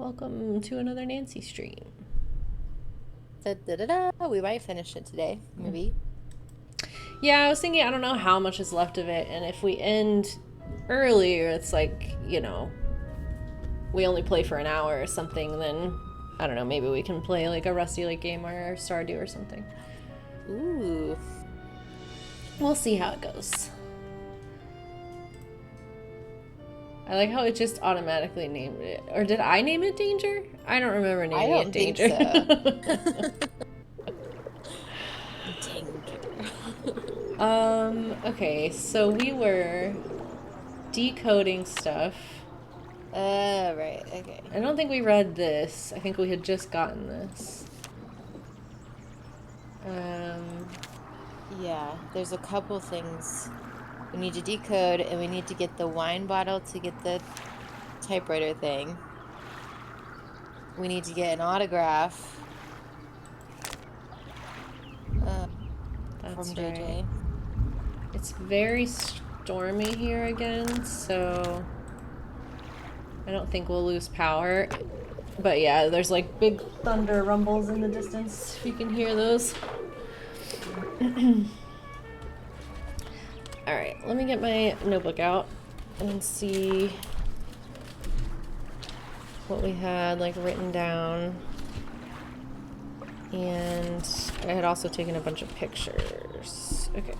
Welcome to another Nancy stream. We might finish it today, maybe. Yeah, I was thinking I don't know how much is left of it, and if we end earlier, it's like, we only play for an hour or something, then I don't know, maybe we can play like a Rusty Lake game or Stardew or something. Ooh. We'll see how it goes. I like how it just automatically named it. Or did I name it Danger? I don't remember naming it Danger. Danger. Okay, so we were decoding stuff. Right, okay. I don't think we read this. I think we had just gotten this. Yeah, there's a couple things we need to decode, and we need to get the wine bottle to get the typewriter thing. We need to get an autograph That's from JJ. Right. It's very stormy here again, so I don't think we'll lose power. But yeah, there's like big thunder rumbles in the distance, if you can hear those. Alright, let me get my notebook out and see what we had like written down. And I had also taken a bunch of pictures. Okay.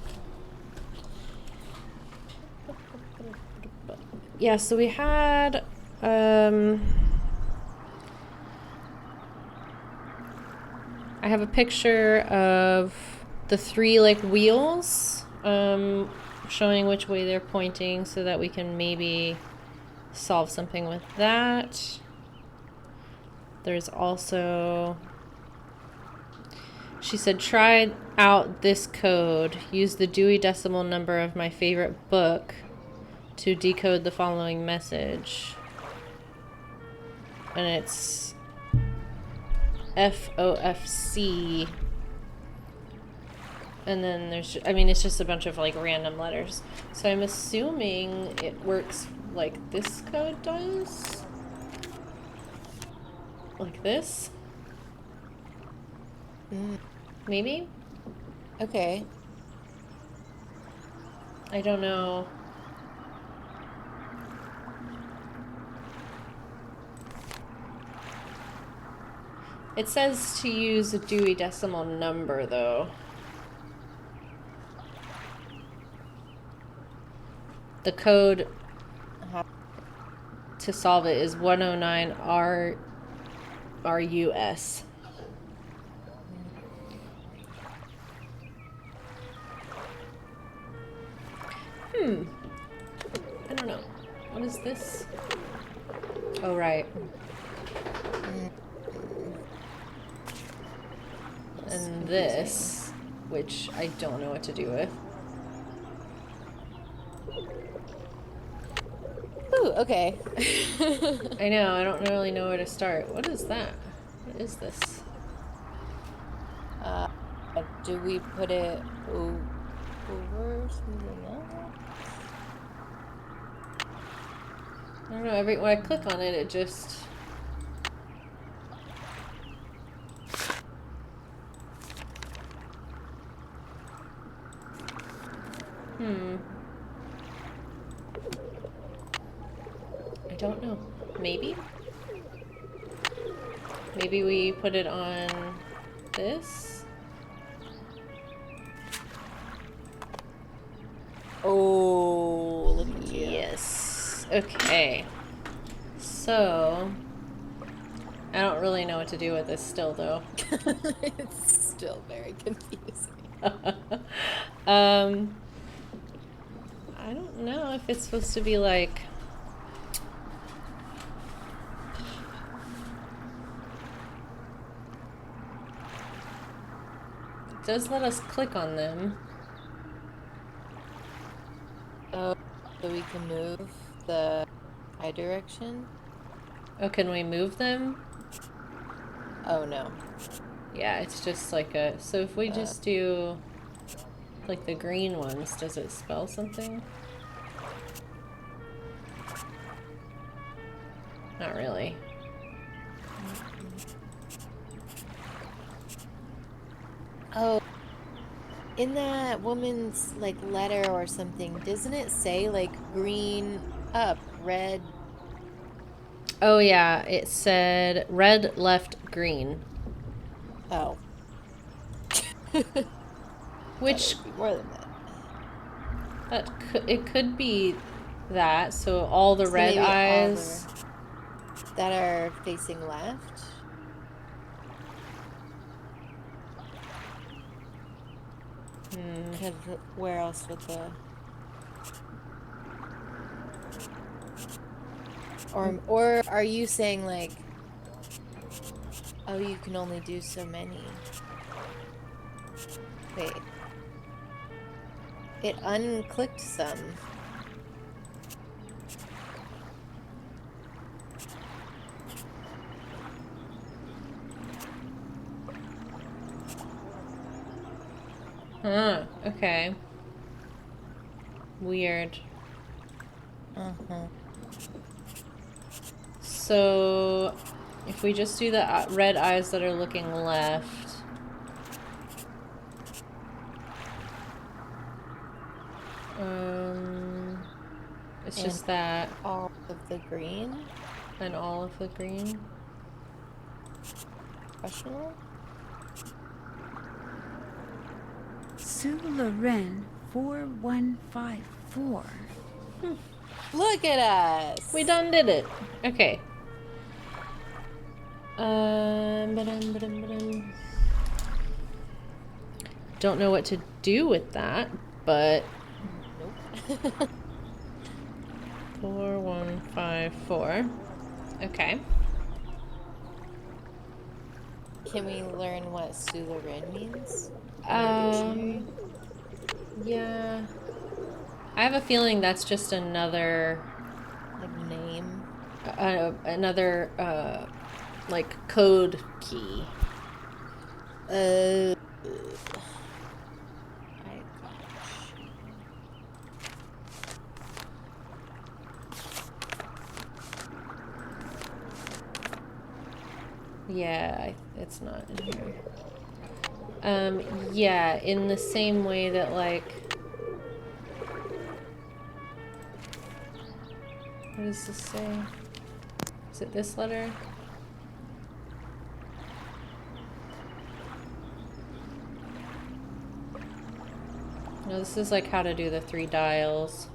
Yeah, so we had I have a picture of the three like wheels showing which way they're pointing so that we can maybe solve something with that. There's also, she said, try out this code. Use the Dewey Decimal Number of my favorite book to decode the following message. And it's FOFC. And then there's, I mean, it's just a bunch of like random letters. So I'm assuming it works like this code does. Like this. Maybe? Okay. I don't know. It says to use a Dewey Decimal Number, though. The code to solve it is 109 RUS. I don't know. What is this? Oh, right. And this, which I don't know what to do with. Ooh, okay. I know, I don't really know where to start. What is that? What is this? Do we put it over something else? I don't know, when I click on it, it just... I don't know. Maybe? Maybe we put it on this? Oh, look at you. Yes. Okay. So, I don't really know what to do with this still, though. It's still very confusing. I don't know if it's supposed to be like... It does let us click on them. Oh, so we can move the eye direction? Oh, can we move them? Oh, no. Yeah, it's just like a... So if we just do... like the green ones, does it spell something? Not really. In that woman's like letter or something, doesn't it say like green up, red? Oh yeah, it said red, left, green. Oh, thought it Which would be more than that. it could be that. So all the So red maybe all the eyes. that are facing left. Hmm. 'Cause where else would the or are you saying like, oh, you can only do so many? Wait, it unclicked some. Huh. Okay. Weird. Uh-huh. So if we just do the red eyes that are looking left. It's And just that all of the green? and all of the green. Question mark? Sue Loren 4154. Look at us. We done did it. Okay. Don't know what to do with that, but Nope. 4154. Okay. Can we learn what Sularin means? Yeah. I have a feeling that's just another Like name? like code key. My gosh. Yeah, it's not in here. Yeah, in the same way that like, what does this say? Is it this letter? No, this is like how to do the 3 dials.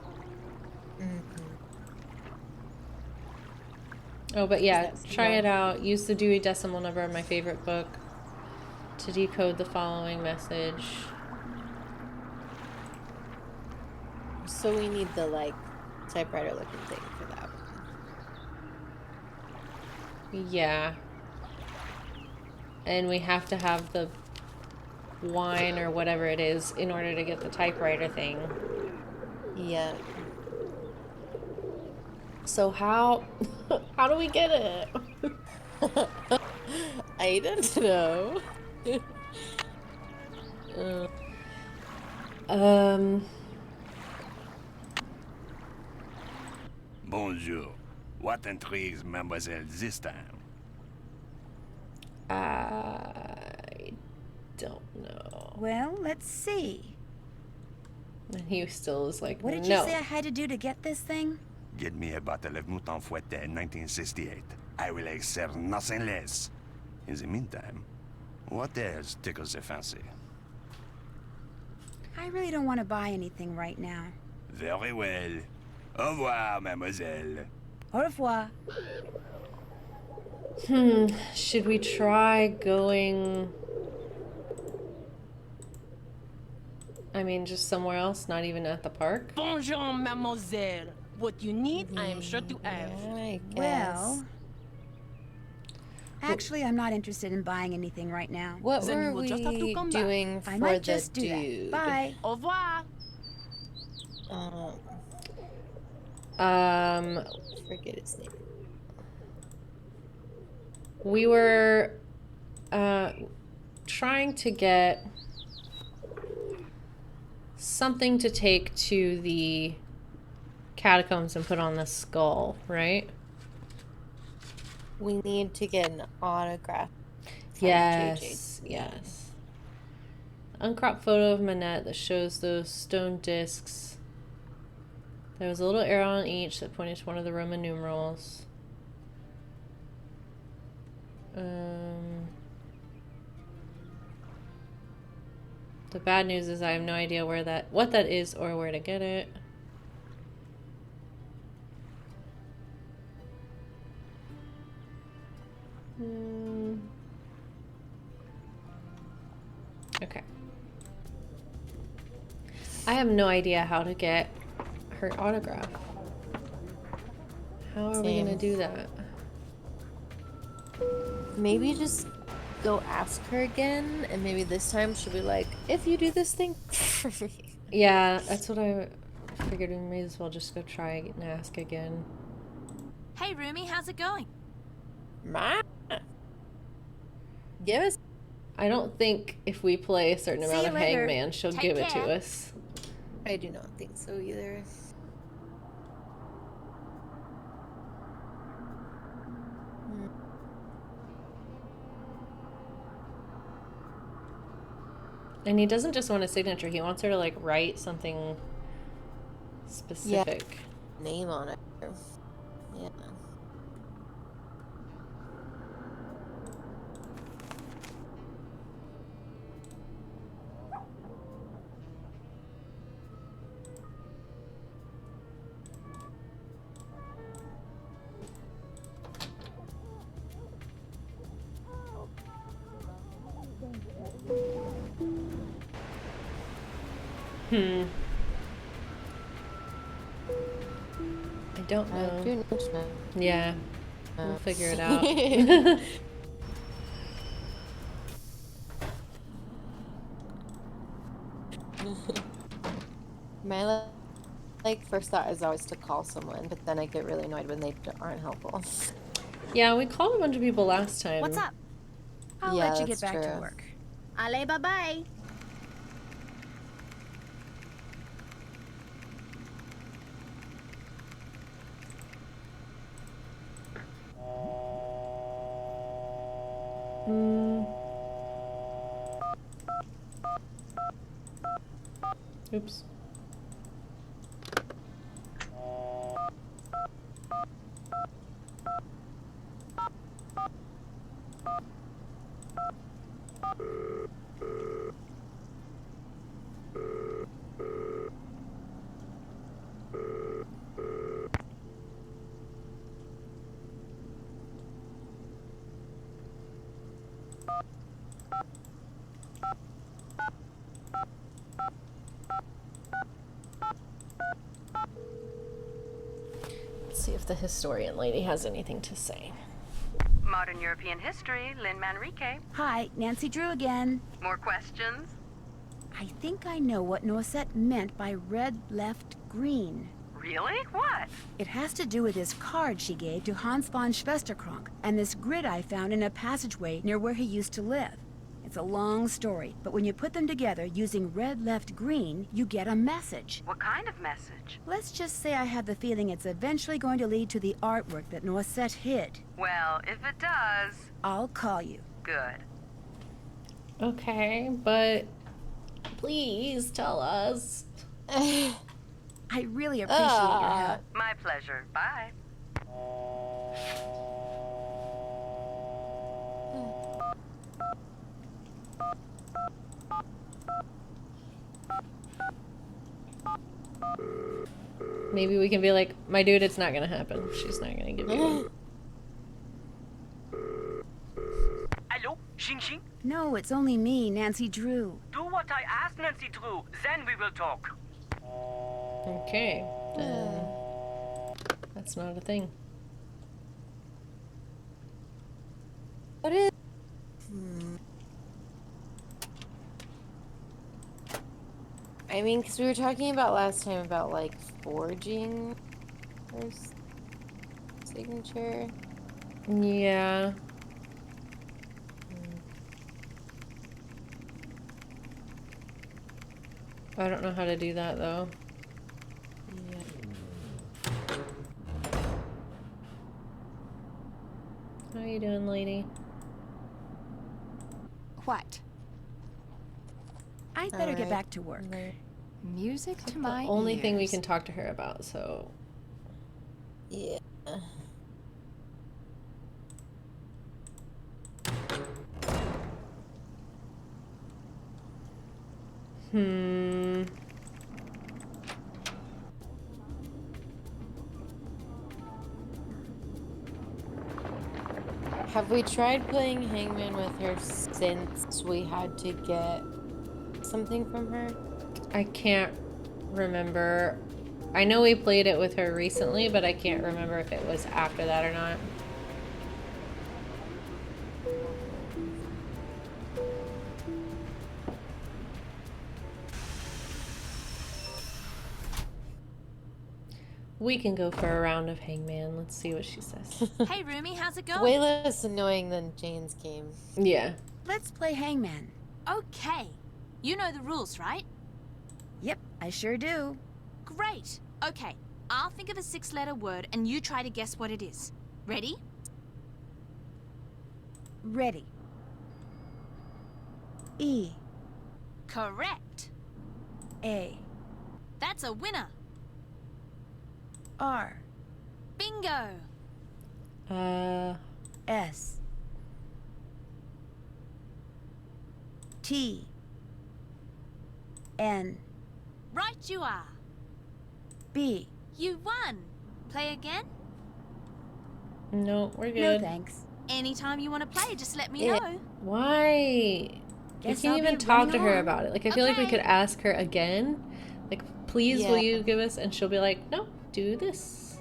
Oh, but yeah, try it out. Use the Dewey Decimal Number, my favorite book, to decode the following message. So we need the like typewriter looking thing for that one. Yeah. And we have to have the wine or whatever it is in order to get the typewriter thing. Yeah. So how do we get it? I don't know. Bonjour. What intrigues Mademoiselle this time? I don't know. Well, let's see. And he still is like, What did no. you say I had to do to get this thing? Get me a bottle of Mouton Fouetté in 1968. I will accept nothing less. In the meantime, what else tickles the fancy? I really don't want to buy anything right now. Very well. Au revoir, mademoiselle. Au revoir. Should we try going... I mean, just somewhere else, not even at the park? Bonjour, mademoiselle. What you need, I am sure to have. I guess. Well, actually, I'm not interested in buying anything right now. What Then you were will just have to we come back. doing I for might the just do dude? that. Bye. Au revoir. Forget his name. We were trying to get something to take to the catacombs and put on the skull, right? We need to get an autograph. From Yes, JJ. yes. uncropped photo of Manette that shows those stone discs. There was a little arrow on each that pointed to one of the Roman numerals. The bad news is I have no idea what that is or where to get it. Okay. I have no idea how to get her autograph. How are we gonna do that? Maybe just go ask her again, and maybe this time she'll be like, if you do this thing for me. Yeah, that's what I figured. We may as well just go try and ask again. Hey, Rumi, how's it going? Ma? Give us. I don't think if we play a certain See amount you of later. Hangman, she'll Take give it to care. us. I do not think so either. And he doesn't just want a signature, he wants her to like write something specific. Name on it. Yeah. I don't I know. do know to know. Yeah, we'll figure it out. My like first thought is always to call someone, but then I get really annoyed when they aren't helpful. Yeah, we called a bunch of people last time. What's up? I'll Yeah, let you get that's back to true. work. Allez, bye-bye. Oops. Let's see if the historian lady has anything to say. Modern European history, Lynn Manrique. Hi, Nancy Drew again. More questions? I think I know what Noisette meant by red left green. Really? What? It has to do with this card she gave to Hans von Schwesterkrank and this grid I found in a passageway near where he used to live. It's a long story, but when you put them together using red left green, you get a message. What kind of message? Let's just say I have the feeling it's eventually going to lead to the artwork that Noisette hid. Well, if it does, I'll call you. good. Okay, but please tell us. I really appreciate your help. My pleasure. Bye. Maybe we can be like, my dude, it's not gonna happen. She's not gonna give you Hello, Xing Xing? No, it's only me, Nancy Drew. Do what I asked, Nancy Drew. Then we will talk. Okay, then that's not a thing. What is? I mean, because we were talking about last time about like forging her signature. Yeah. I don't know how to do that though. How you doing, lady? What? I'd better get Alright. back to work. Music to The my only thing we ears. can talk to her about, so. Yeah. Hmm. Have we tried playing Hangman with her since we had to get something from her? I can't remember. I know we played it with her recently, but I can't remember if it was after that or not. We can go for a round of Hangman. Let's see what she says. Hey, Rumi, how's it going? Way less annoying than Jane's game. Yeah. Let's play hangman. Okay. You know the rules, right? Yep, I sure do. Great. Okay. I'll think of a 6-letter word and you try to guess what it is. Ready? Ready. E. Correct. A. That's a winner. R. Bingo. S. T. N. Right you are. B. You won. Play again? No, we're No good. thanks. Anytime you want to play, just let me Yeah. know. Why? Guess we can't I'll even be talk running to her on. about it. Like, I feel like we Okay. could ask her again. Like, please, will Yeah. you give us? And she'll be like, no, do this.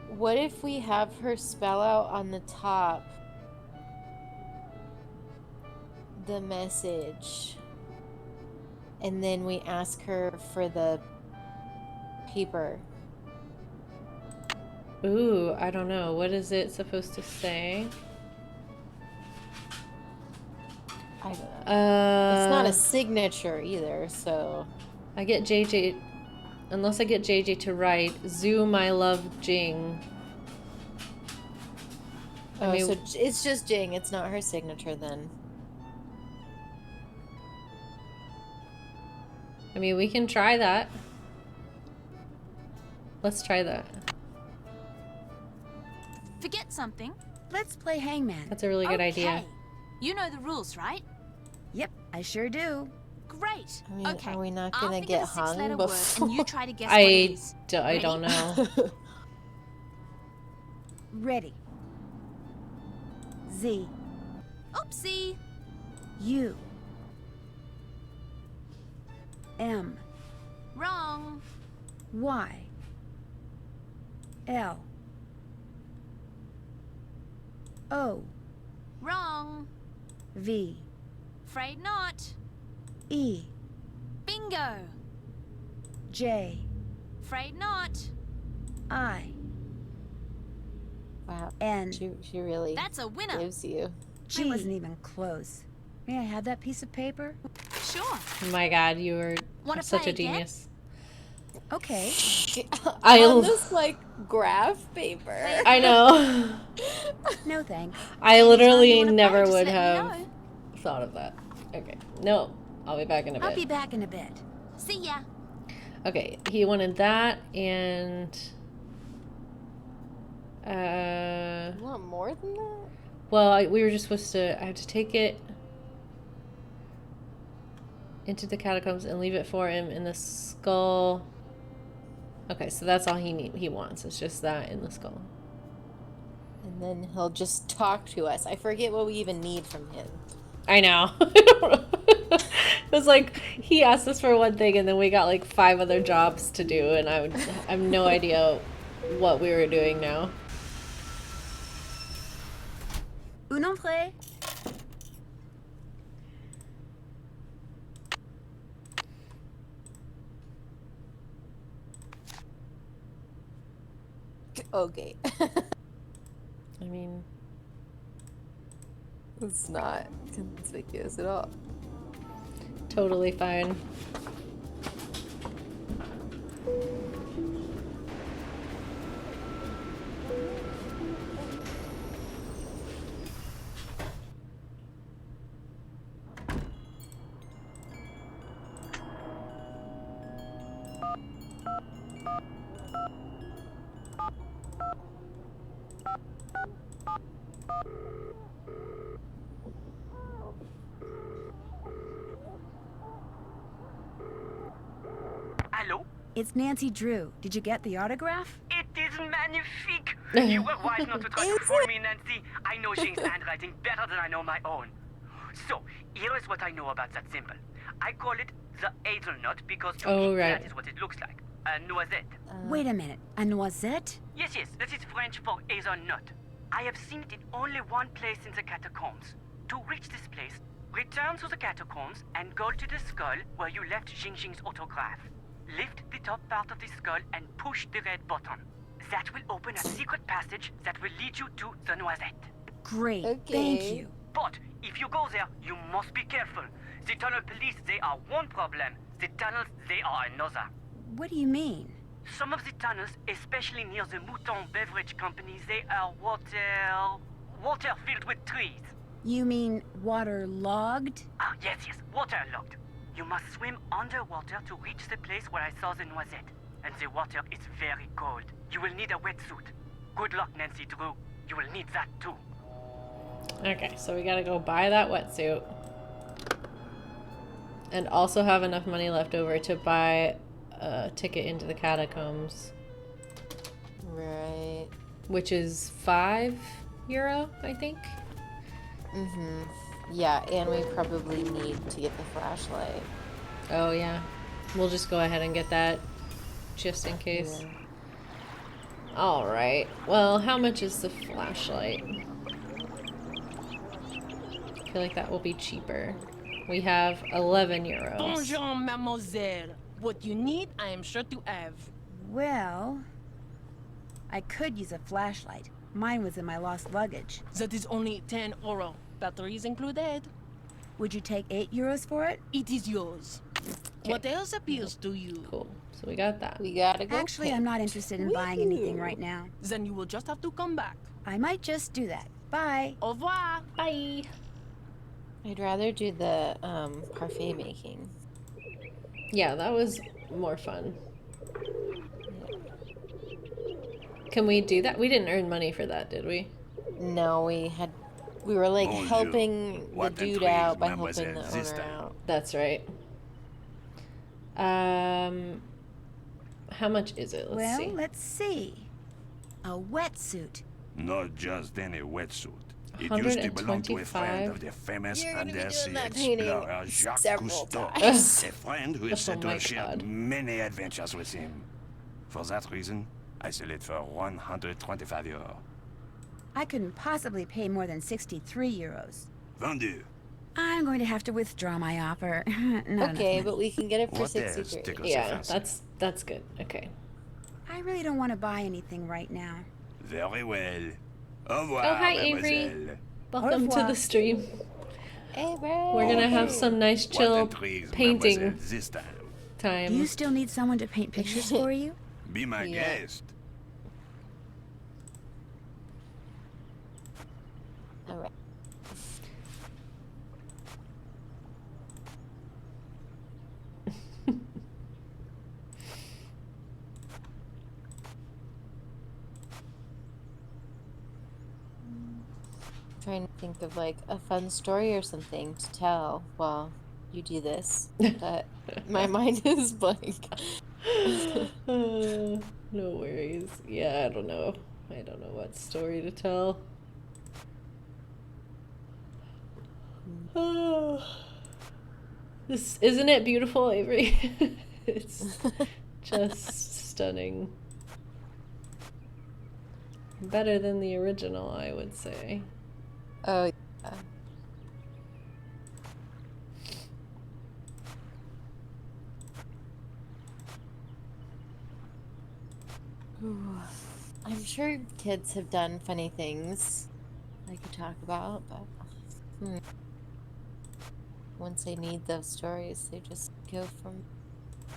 What if we have her spell out on the top the message and then we ask her for the paper? Ooh, I don't know. What is it supposed to say? I don't know. It's not Uh, a signature either, so I get JJ, unless I get JJ to write, Zoo, my love, Jing. oh, mean- so it's just Jing. It's not her signature then. I mean, we can try that. Let's try that. Forget something. Let's play hangman. That's a really good idea. Okay. You know the rules, right? Yep, I sure do. Great. I mean, okay. are we not I'll gonna think get of a 6-letter hung word before? and you try to guess what it I, is. I don't know. Ready. Z. Oopsie. U. M. Wrong. Y. L. O. Wrong. V. Afraid not. E. Bingo. J. Afraid not. I. Wow. N. She really That's a winner. gives you. She G. wasn't even close. May I have that piece of paper? Sure. Oh my god, you were Wanna such play a again? genius. Okay. I On l- this like graph paper. I know. No thanks. I Anytime literally you wanna play, never just would let me have know. thought of that. Okay. No, I'll be back in a I'll be bit. back in a bit. See ya. Okay, he wanted that and You want more than that? well, we were just supposed to. I have to take it into the catacombs and leave it for him in the skull. Okay, so that's all he wants. It's just that in the skull. And then he'll just talk to us. I forget what we even need from him. I know. It was like he asked us for one thing, and then we got like 5 other jobs to do, and I have no idea what we were doing now. Un hombre. Okay. I mean, It's not conspicuous at all. totally fine. Hello? It's Nancy Drew. Did you get the autograph? It is magnifique! You were wise not to try to fool me, Nancy. I know Jing's handwriting better than I know my own. So, here is what I know about that symbol. I call it the hazelnut because to Oh, me, right. that is what it looks like. A noisette. Wait a minute. A noisette? Yes, that is French for hazelnut. I have seen it in only one place in the catacombs. To reach this place, return to the catacombs and go to the skull where you left Jing's autograph. Lift the top part of the skull and push the red button. That will open a secret passage that will lead you to the noisette. Great. Okay. Thank you. But if you go there, you must be careful. The tunnel police, they are one problem. The tunnels, they are another. What do you mean? Some of the tunnels, especially near the Mouton Beverage Company, they are water filled with trees. You mean waterlogged? Ah, yes, waterlogged. You must swim underwater to reach the place where I saw the noisette. And the water is very cold. You will need a wetsuit. Good luck, Nancy Drew. You will need that too. Okay, so we gotta go buy that wetsuit. And also have enough money left over to buy a ticket into the catacombs, Right. which is €5, I think. Mm-hmm. Yeah, and we probably need to get the flashlight. Oh yeah, we'll just go ahead and get that just in case. Yeah. All right. Well, how much is the flashlight? I feel like that will be cheaper. We have €11. Bonjour, mademoiselle. What you need, I am sure to have. Well, I could use a flashlight. Mine was in my lost luggage. That is only 10 euro. Batteries included. Would you take €8 for it? It is yours. What else appeals to you? Cool. So we got that. We gotta go. Actually, I'm not interested in buying anything right now. Then you will just have to come back. I might just do that. Bye. Au revoir. Bye. I'd rather do the parfait making. Yeah, that was more fun. Can we do that? We didn't earn money for that, did we? No, we were like Bonjour. helping the What dude intrigues out by Mademoiselle helping the owner Zista? out. That's right. How much is it? Let's Well, see. let's see. A wetsuit. Not just any wetsuit. It used to belong to a friend of the famous You're gonna be doing undersea that painting explorer Jacques several Cousteau. times. A friend who is Oh said to my have shared God. many adventures with him. For that reason, I sell it for €125. I couldn't possibly pay more than €63. Vendu. I'm going to have to withdraw my offer. Not enough Okay, money. but we can get it for What else 63. tickles Yeah, your fancy? that's good. Okay. I really don't want to buy anything right now. Very well. Au revoir, Oh, hi, Avery. mademoiselle. Welcome to revoir. the stream. Hey, bro. We're gonna have Bonjour. some nice What chill intrigues painting mademoiselle this time? time. Do you still need someone to paint pictures for you? Be my Yeah. guest. All right. Trying to think of like a fun story or something to tell while you do this, but my mind is blank. No worries. Yeah, I don't know. I don't know what story to tell. Oh. This isn't it beautiful, Avery? It's just stunning. Better than the original, I would say. Oh, yeah. Ooh. I'm sure kids have done funny things I could talk about, but once they need those stories, they just go from.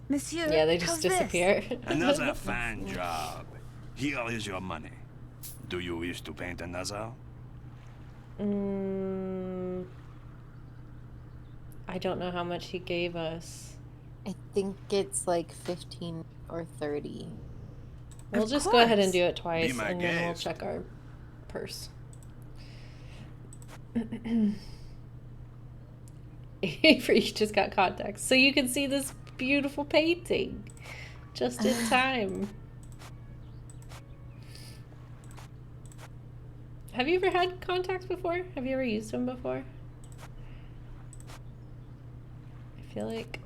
Monsieur, Yeah, they just how's this? disappear. Another fine job. Here is your money. Do you wish to paint another? I don't know how much he gave us. I think it's like 15 or 30? We'll Of just go ahead and course. do it twice, my and then we'll guest. check our purse. Avery just got contacts, so you can see this beautiful painting just in time. Have you ever had contacts before? Have you ever used them before? I feel like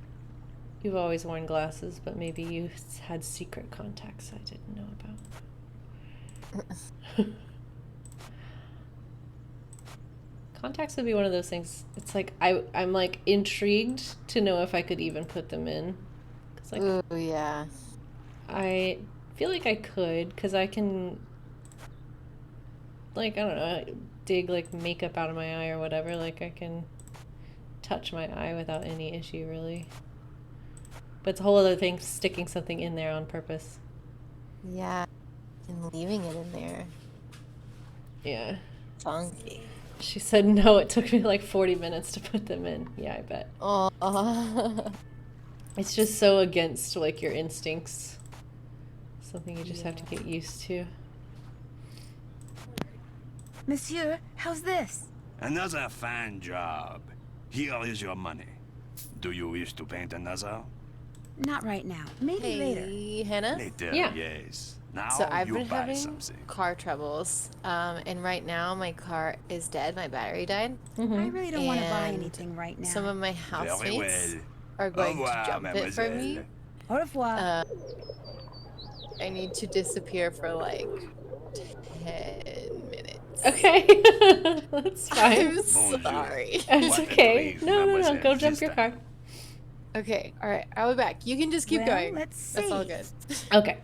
you've always worn glasses, but maybe you had secret contacts I didn't know about. Contacts would be one of those things. It's like I'm like intrigued to know if I could even put them in. 'Cause like Ooh, yeah. I feel like I could, because I can, like, I don't know, dig like makeup out of my eye or whatever. Like I can touch my eye without any issue, really. But it's a whole other thing sticking something in there on purpose. Yeah. And leaving it in there. Yeah. Funky. She said no, it took me like 40 minutes to put them in. Yeah, I bet. Oh. It's just so against like your instincts. Something you just have to Yeah. get used to. Monsieur, how's this? Another fine job. Here is your money. Do you wish to paint another? Not right now. Maybe later. Hey, Hannah. Later, Yeah. yes. Now So I've you been buy having something. car troubles, and right now my car is dead. My battery died. I really don't want to buy And anything right now. Some of my Very housemates well. are Au going to revoir, jump it for me. mademoiselle. Au revoir. I need to disappear for like 10 minutes. Okay. That's fine. I'm sorry. It's What a okay. treat, No, mademoiselle. go jump This your time. car. Okay, all right. I'll be back. You can just keep Well, going. let's That's all see. good. Okay.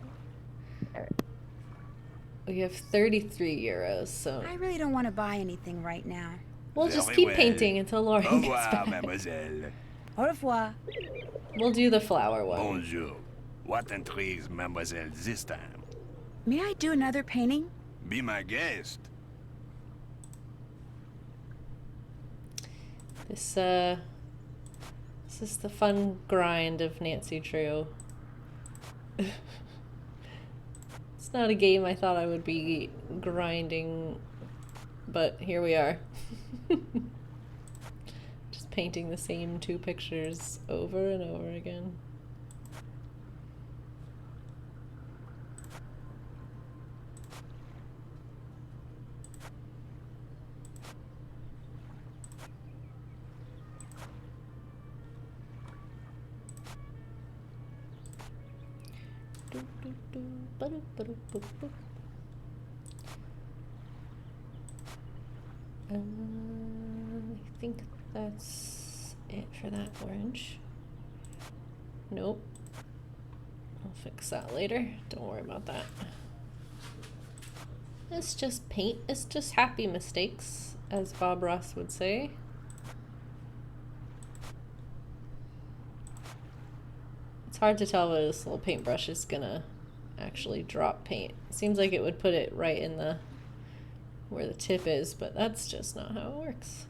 We have 33 euros, so I really don't want to buy anything right now. we'll just Very keep well. painting until Lauren Au gets revoir, back. mademoiselle. Au revoir. We'll do the flower one. Bonjour. What intrigues mademoiselle this time? May I do another painting? Be my guest. This is the fun grind of Nancy Drew. It's not a game I thought I would be grinding, but here we are. Just painting the same two pictures over and over again. I think that's it for that orange. Nope. I'll fix that later. Don't worry about that. It's just paint. It's just happy mistakes, as Bob Ross would say. It's hard to tell whether this little paintbrush is gonna actually drop paint. Seems like it would put it right in the where the tip is, but that's just not how it works.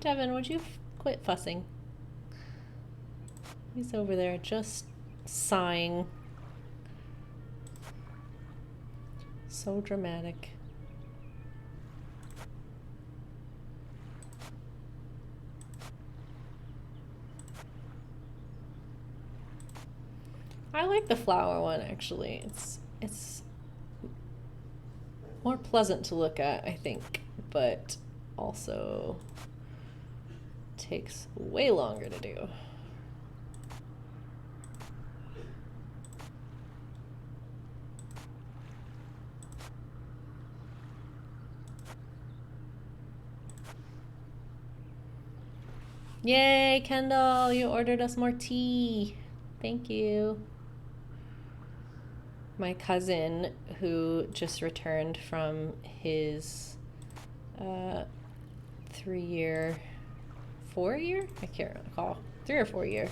Devin, would you quit fussing? He's over there just sighing. So dramatic. I like the flower one actually. It's more pleasant to look at, I think, but also takes way longer to do. Yay, Kendall, you ordered us more tea. Thank you. My cousin, who just returned from his 3-year, 4-year? I can't recall. 3 or 4 years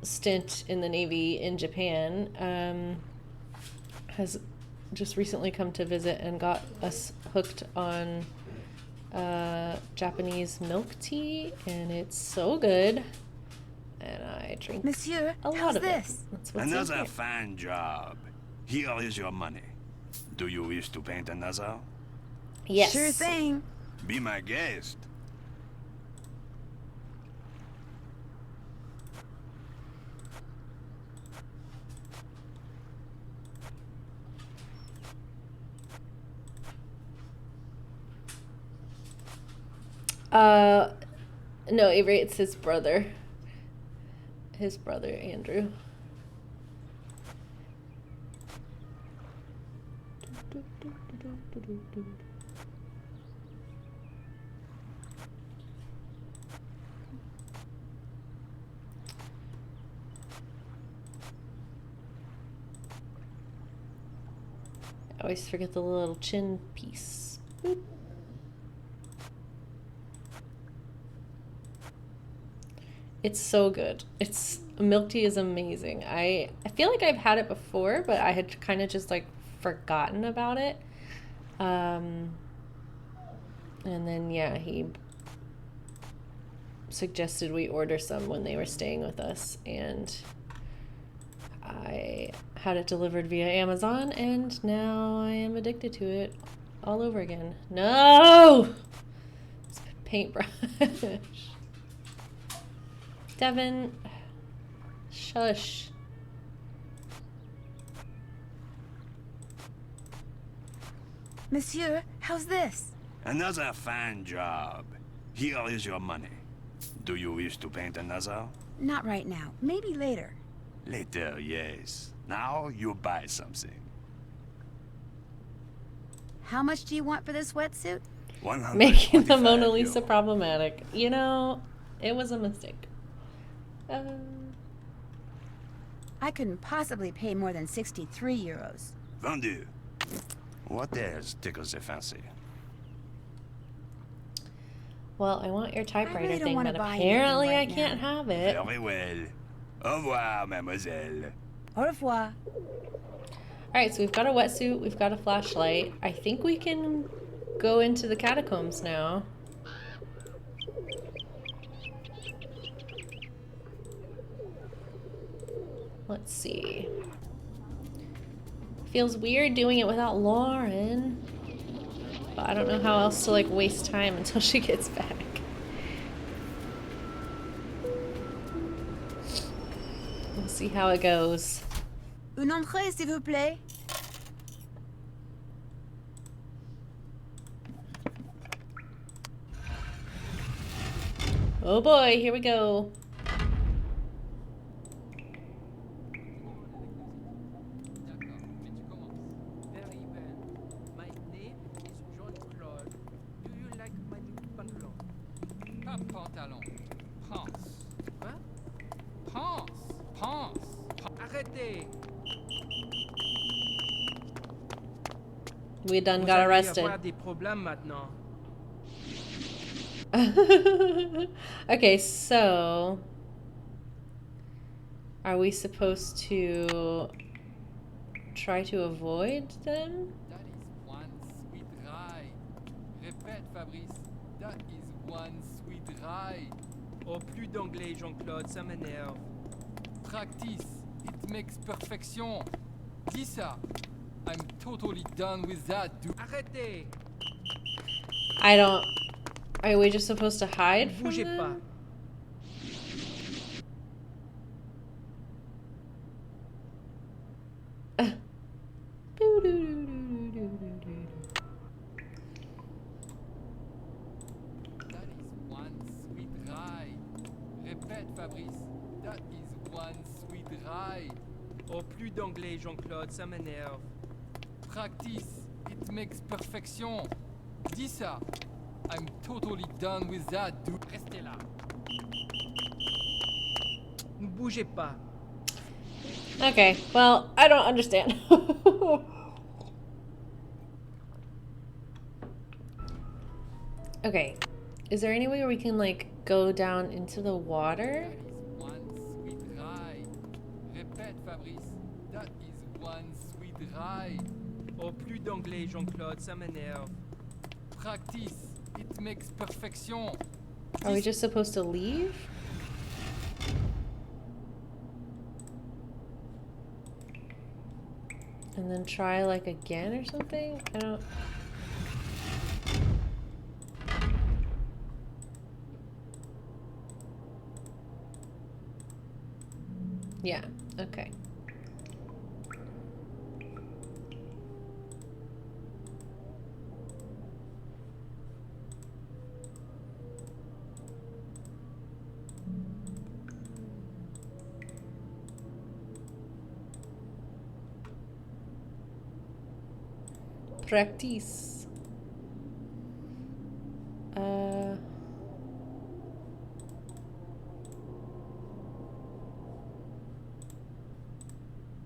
stint in the Navy in Japan, has just recently come to visit and got us hooked on Japanese milk tea, and it's so good. And I drink Monsieur, a lot how's of this? it. That's what's in Another here. fine job. Here is your money. Do you wish to paint another? Yes. Sure thing. Be my guest. No, Avery, it's his brother. His brother, Andrew. I always forget the little chin piece. Boop. It's so good. It's milk tea is amazing. I feel like I've had it before, but I had kind of just like forgotten about it. And then yeah, he suggested we order some when they were staying with us, and I had it delivered via Amazon, and now I am addicted to it all over again. No! It's a paintbrush. Devin, shush. Monsieur, how's this? Another fine job. Here is your money. Do you wish to paint another? Not right now. Maybe later. Later, yes. Now you buy something. How much do you want for this wetsuit? Making the Mona 125 Lisa euro. problematic. You know, it was a mistake. I couldn't possibly pay more than 63 euros. Vendu. What else tickles your fancy? Well, I want your typewriter really don't thing, wanna but buy anything apparently I right can't now. have it. Very well. Au revoir, mademoiselle. Au revoir. Alright, so we've got a wetsuit, we've got a flashlight. I think we can go into the catacombs now. Let's see. Feels weird doing it without Lauren. But I don't know how else to like waste time until she gets back. We'll see how it goes. Une entrée, s'il vous plaît. Oh boy, here we go. Very well. My name is Jean-Claude. Do you like my new pantalon? Pas pantalon. Pense. Quoi? Pense. Pense. Arrêtez! We done Vous got allez arrested. avoir des problèmes maintenant. Okay, so are we supposed to try to avoid them? That is one sweet ride. Répète, Fabrice. That is one sweet ride. Oh, plus d'anglais, Jean-Claude, ça m'énerve. Practice. It makes perfection. Dis ça. I'm totally done with that, dude. Arrêtez! I don't. Are we just supposed to hide from Bougez pas. them? That is one sweet ride. Répète, Fabrice. That is one sweet ride. Oh, plus d'anglais, Jean-Claude, ça m'énerve. Practice. It makes perfection. Dis ça. I'm totally done with that, dude. Restez là. Ne bougez pas. Okay, well, I don't understand. Okay, is there any way where we can like go down into the water? That is one sweet ride. Répète, Fabrice. That is one sweet ride. Oh, plus d'anglais, Jean-Claude, ça m'énerve. Practice. it makes perfection. Are we just supposed to leave? And then try like again or something? I don't... Yeah, okay. Practice.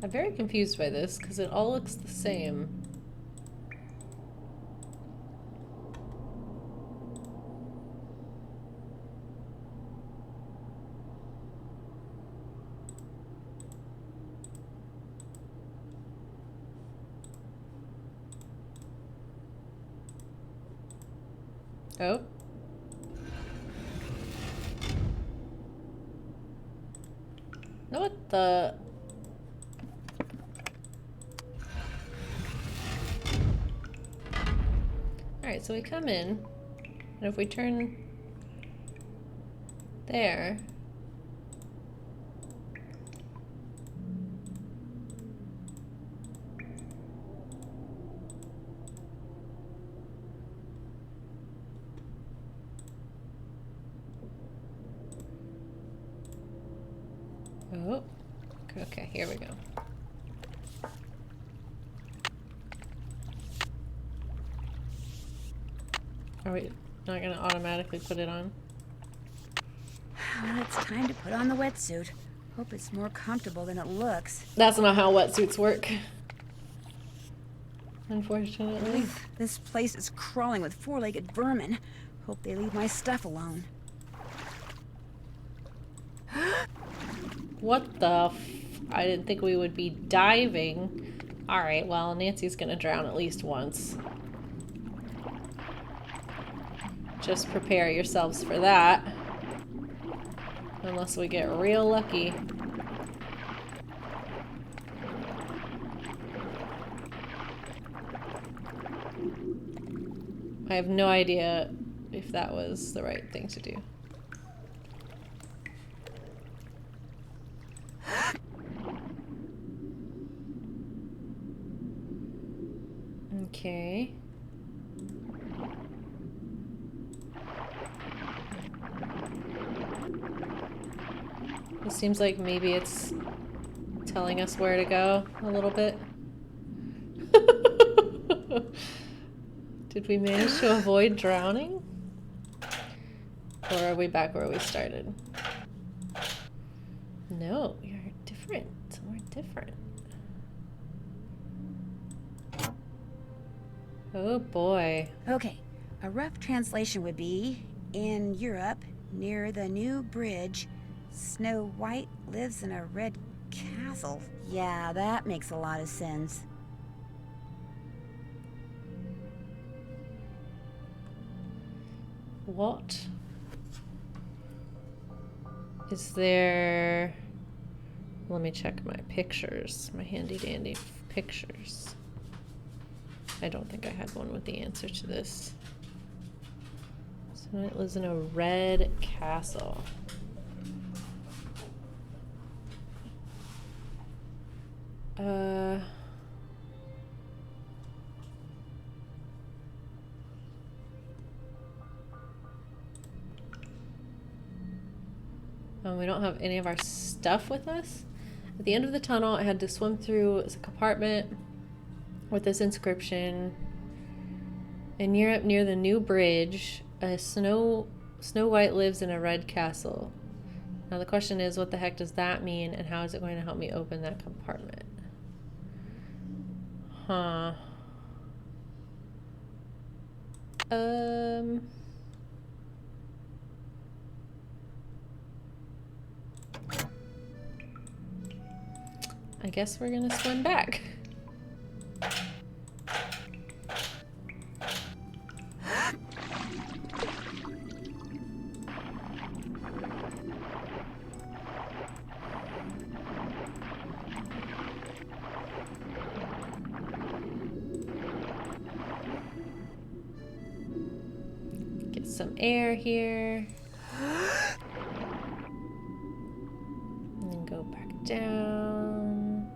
I'm very confused by this because it all looks the same. Oh. No, what the... Alright, so we come in, and if we turn there... Oh, okay, here we go. Are we not gonna automatically put it on? Well, it's time to put on the wetsuit. Hope it's more comfortable than it looks. That's not how wetsuits work. Unfortunately. This place is crawling with four-legged vermin. Hope they leave my stuff alone. What the f... I didn't think we would be diving. Alright, well, Nancy's gonna drown at least once. Just prepare yourselves for that. Unless we get real lucky. I have no idea if that was the right thing to do. Okay. It seems like maybe it's telling us where to go a little bit. Did we manage to avoid drowning? Or are we back where we started? No, you're different. Somewhere different. Oh boy. Okay, a rough translation would be, in Europe, near the new bridge, Snow White lives in a red castle. Yeah, that makes a lot of sense. What? Is there... Let me check my pictures, my handy dandy pictures. I don't think I had one with the answer to this. So it lives in a red castle. Oh, we don't have any of our stuff with us. At the end of the tunnel, I had to swim through a compartment with this inscription. In Europe, near the new bridge, a Snow White lives in a red castle. Now the question is, what the heck does that mean, and how is it going to help me open that compartment? Huh. I guess we're gonna swim back. some air here. And then go back down.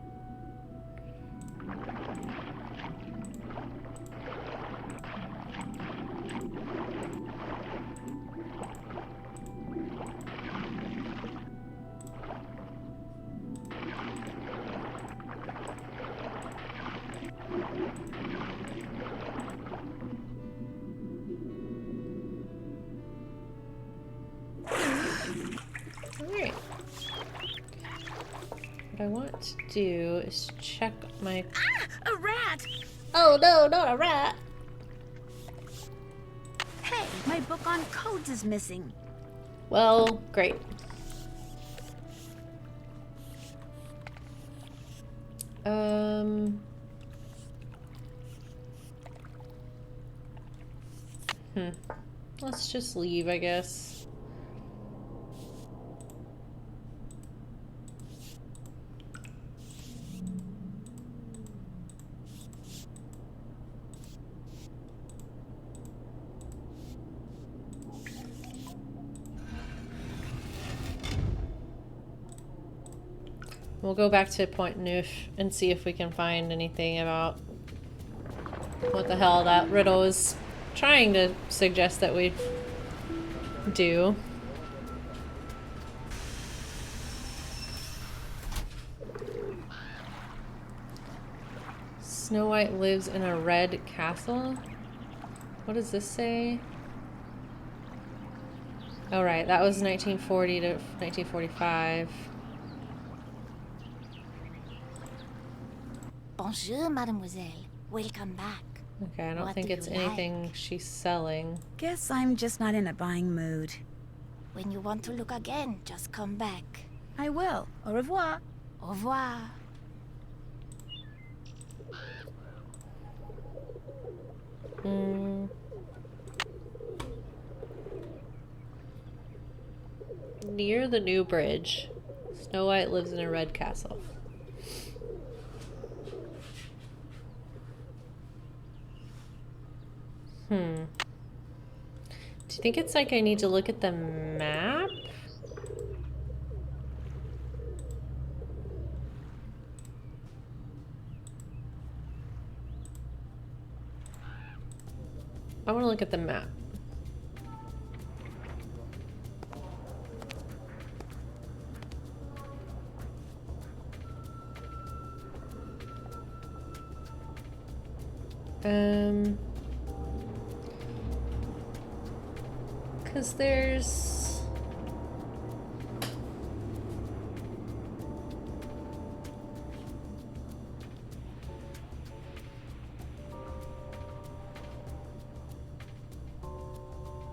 Alright. What I want to do is check my... A rat! Oh no, not a rat! Hey, my book on codes is missing. Well, great. Let's just leave, I guess. We'll go back to Point Neuf and see if we can find anything about what the hell that riddle is trying to suggest that we do. Snow White lives in a red castle? What does this say? Oh right, that was 1940 to 1945. Bonjour, mademoiselle. Welcome back. Okay, I don't What think do it's you anything she's selling. Guess I'm just not in a buying mood. When you want to look again, just come back. I will. Au revoir. Au revoir. Near the new bridge, Snow White lives in a red castle. Do you think it's like I need to look at the map? I want to look at the map. Because there's...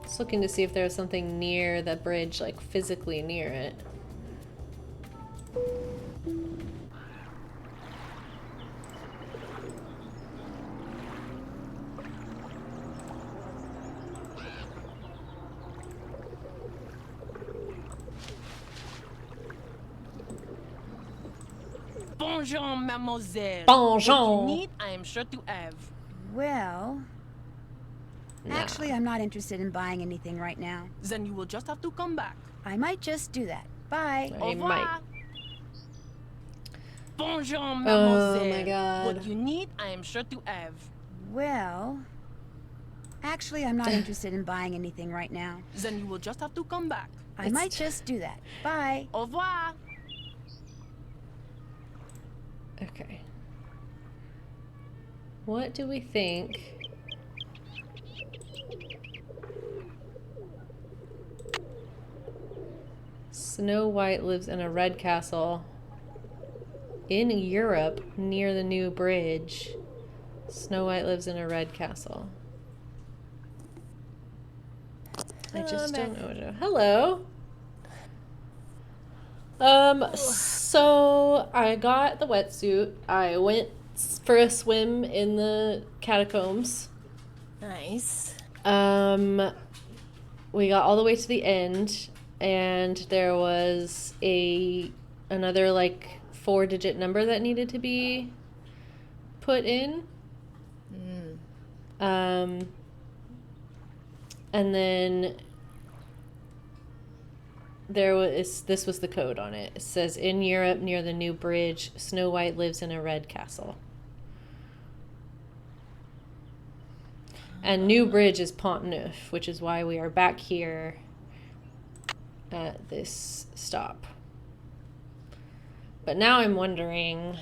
Just looking to see if there's something near the bridge, like physically near it. Bonjour, mademoiselle. Bonjour. What you need, I am sure to have. Well, Nah. actually, I'm not interested in buying anything right now. Then you will just have to come back. I might just do that. Bye. I Au revoir. might. Bonjour, mademoiselle. my God. What you need, I am sure to have. Well, actually, I'm not interested in buying anything right now. Then you will just have to come back. I might just do that. Bye. Au revoir. Okay. What do we think? Snow White lives in a red castle in Europe near the new bridge. Snow White lives in a red castle. I just don't know. Hello. So I got the wetsuit. I went for a swim in the catacombs. Nice. We got all the way to the end, and there was another like 4-digit number that needed to be put in. And then this was the code on it. It says, in Europe near the new bridge, Snow White lives in a red castle. And New Bridge is Pont Neuf, which is why we are back here at this stop. But now I'm wondering...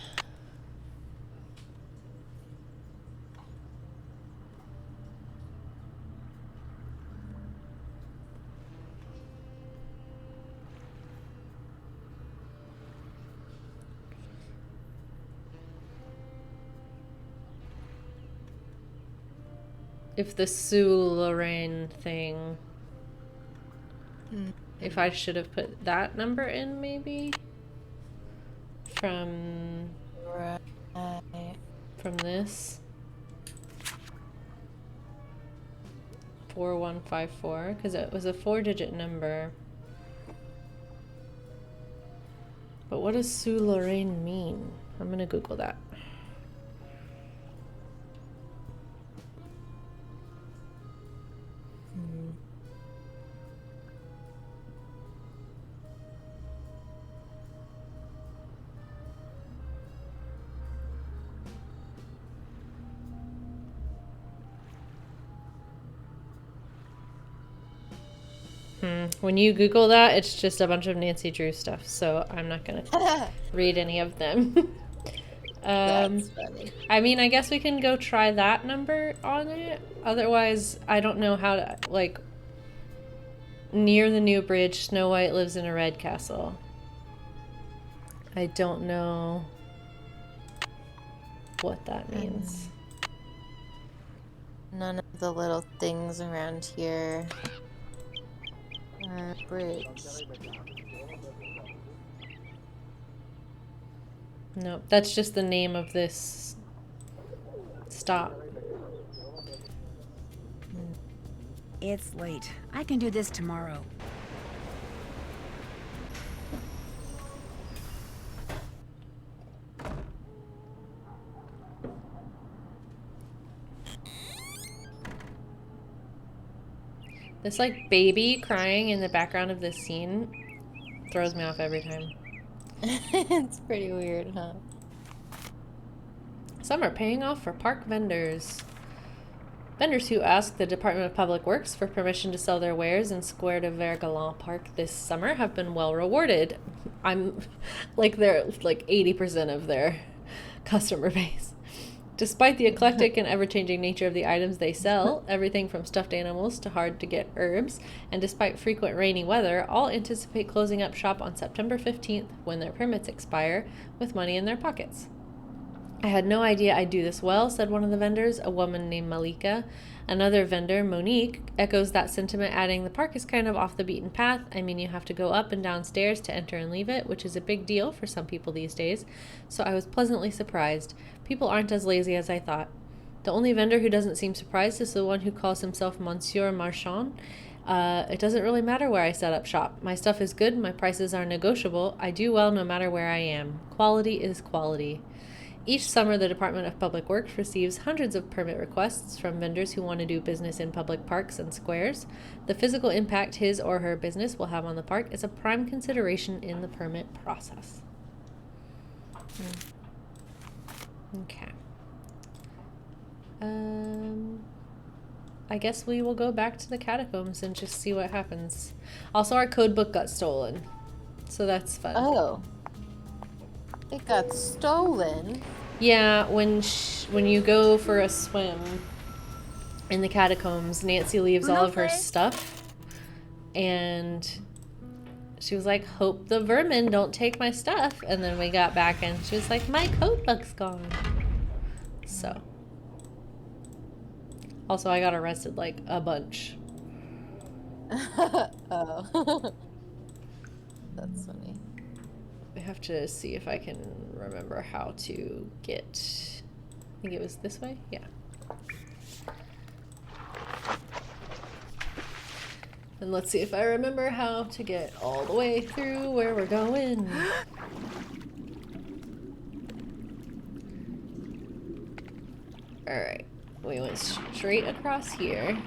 if the Sous-Lorraine thing... If I should have put that number in, maybe? From this? 4154, because it was a 4-digit number. But what does Sous-Lorraine mean? I'm gonna Google that. When you Google that, it's just a bunch of Nancy Drew stuff, so I'm not gonna read any of them. That's funny. I mean, I guess we can go try that number on it. Otherwise, I don't know how to, like, near the new bridge, Snow White lives in a red castle. I don't know what that means. None of the little things around here. Bridge. No, that's just the name of this stop. It's late. I can do this tomorrow. This, like, baby crying in the background of this scene throws me off every time. It's pretty weird, huh? Some are paying off for park vendors. Vendors who asked the Department of Public Works for permission to sell their wares in Square de Vergalant Park this summer have been well rewarded. I'm like, they're like 80% of their customer base. Despite the eclectic and ever-changing nature of the items they sell, everything from stuffed animals to hard-to-get herbs, and despite frequent rainy weather, all anticipate closing up shop on September 15th when their permits expire, with money in their pockets. I had no idea I'd do this well, said one of the vendors, a woman named Malika. Another vendor, Monique, echoes that sentiment, adding, the park is kind of off the beaten path. I mean, you have to go up and down stairs to enter and leave it, which is a big deal for some people these days. So I was pleasantly surprised. People aren't as lazy as I thought. The only vendor who doesn't seem surprised is the one who calls himself Monsieur Marchand. It doesn't really matter where I set up shop. My stuff is good, my prices are negotiable. I do well no matter where I am. Quality is quality. Each summer, the Department of Public Works receives hundreds of permit requests from vendors who want to do business in public parks and squares. The physical impact his or her business will have on the park is a prime consideration in the permit process. Okay. I guess we will go back to the catacombs and just see what happens. Also, our code book got stolen, so that's fun. Oh. It got stolen? Yeah, when you go for a swim in the catacombs, Nancy leaves all of her stuff, and she was like, hope the vermin don't take my stuff. And then we got back and she was like, my code book's gone. So. Also, I got arrested like a bunch. Oh. That's funny. I have to see if I can remember how to get... I think it was this way? Yeah. And let's see if I remember how to get all the way through where we're going. Alright. We went straight across here.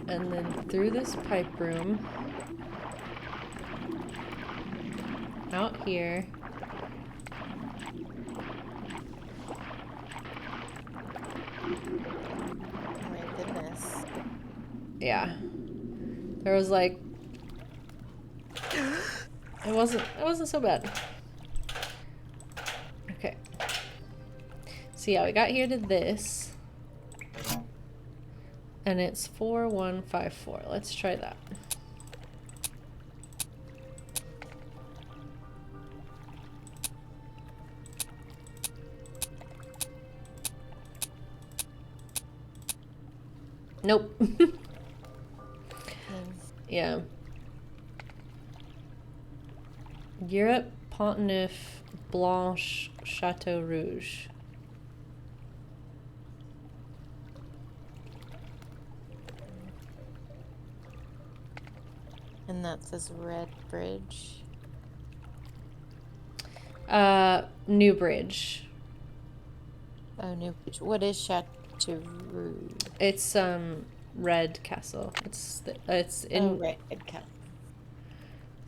and then through this pipe room. Out here. Oh my goodness. Yeah. There was like it wasn't so bad. Okay. So yeah, we got here to this. And it's 4154. Let's try that. Nope. Yeah. Europe, Pont-Neuf, Blanche, Chateau Rouge. And that says Red Bridge. New Bridge. Oh, New Bridge. What is Chateau Rouge? It's Red Castle. It's in Red Castle.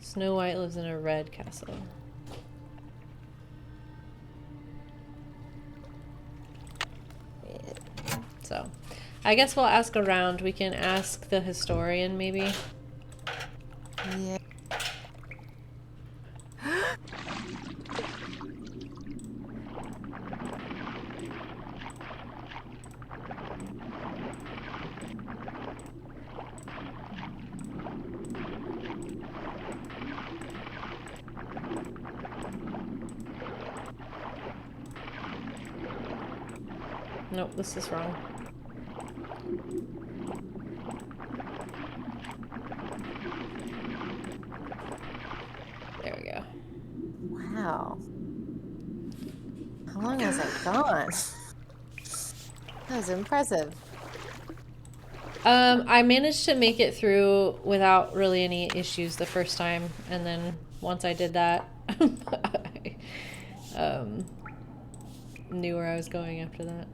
Snow White lives in a red castle. So, I guess we'll ask around. We can ask the historian maybe. Yeah. Nope, this is wrong. There we go. Wow. How long has it gone? That was impressive. I managed to make it through without really any issues the first time, and then once I did that, I knew where I was going after that.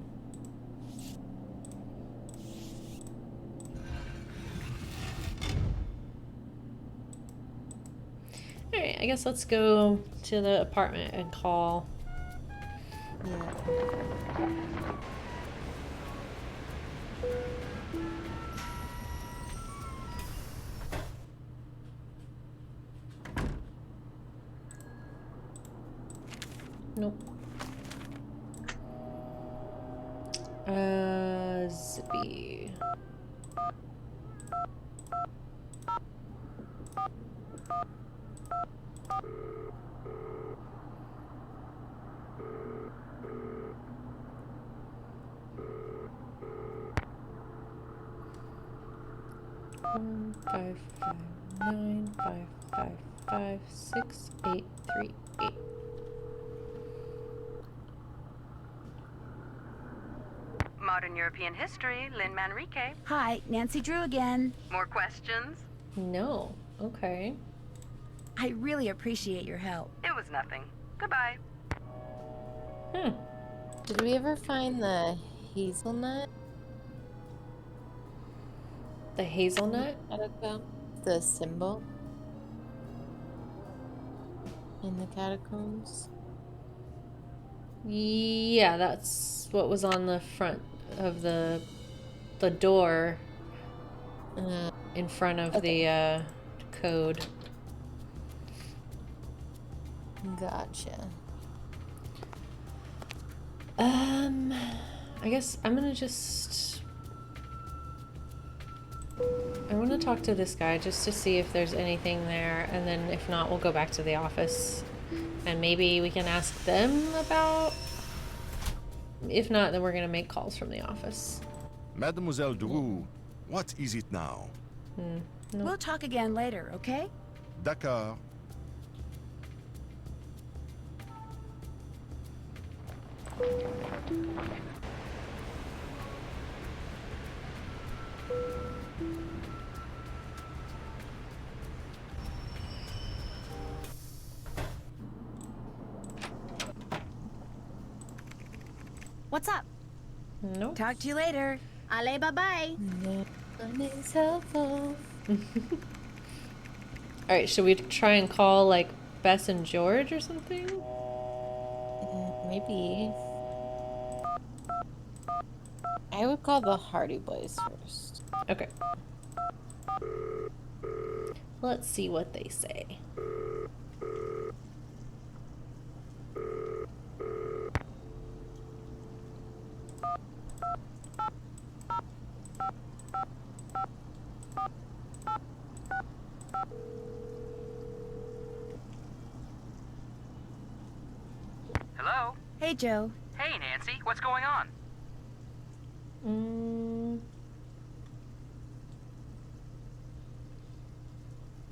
Alright, I guess let's go to the apartment and call. Yeah. Nope. Zippy. One 559 555 6838. Modern European history, Lynn Manrique. Hi, Nancy Drew again. More questions? No. Okay. I really appreciate your help. It was nothing. Goodbye. Did we ever find the hazelnut? The hazelnut? Catacomb? The symbol? In the catacombs? Yeah, that's what was on the front of the door in front of the code. Gotcha. I guess I'm gonna just... I want to talk to this guy just to see if there's anything there, and then if not, we'll go back to the office. And maybe we can ask them about... If not, then we're gonna make calls from the office. Mademoiselle Drew, what is it now? No. We'll talk again later, okay? D'accord. What's up? Nope. Talk to you later. Allez, bye-bye. Money's helpful. Alright, should we try and call, like, Bess and George or something? Maybe. I would call the Hardy Boys first. Okay. Let's see what they say. Hello? Hey, Joe. Hey, Nancy. What's going on?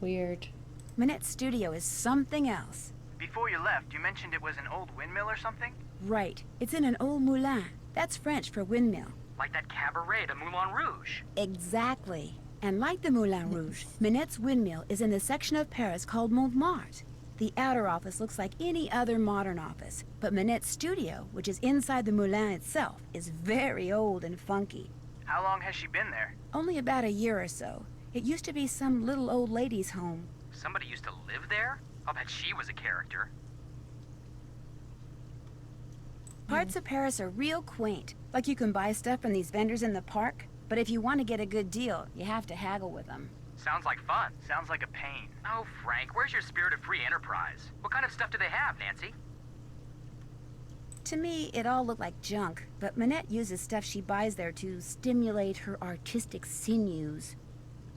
Weird. Minette's studio is something else. Before you left, you mentioned it was an old windmill or something? Right. It's in an old moulin. That's French for windmill. Like that cabaret, the Moulin Rouge. Exactly. And like the Moulin Rouge, Minette's windmill is in the section of Paris called Montmartre. The outer office looks like any other modern office, but Minette's studio, which is inside the moulin itself, is very old and funky. How long has she been there? Only about a year or so. It used to be some little old lady's home. Somebody used to live there? I'll bet she was a character. Parts of Paris are real quaint. Like you can buy stuff from these vendors in the park, but if you want to get a good deal, you have to haggle with them. Sounds like fun. Sounds like a pain. Oh, Frank, where's your spirit of free enterprise? What kind of stuff do they have, Nancy? To me, it all looked like junk, but Minette uses stuff she buys there to stimulate her artistic sinews.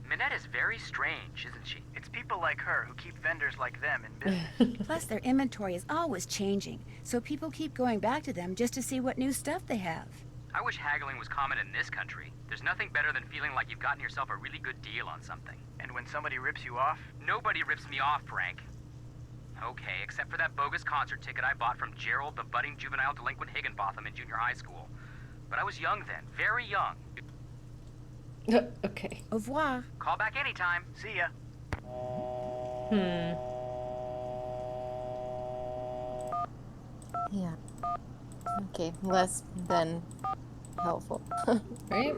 Minette is very strange, isn't she? It's people like her who keep vendors like them in business. Plus, their inventory is always changing, so people keep going back to them just to see what new stuff they have. I wish haggling was common in this country. There's nothing better than feeling like you've gotten yourself a really good deal on something. And when somebody rips you off? Nobody rips me off, Frank. Okay, except for that bogus concert ticket I bought from Gerald, the budding juvenile delinquent Higginbotham in junior high school. But I was young then, very young. Okay. Au revoir. Call back anytime. See ya. Yeah. Okay, less than helpful. Right?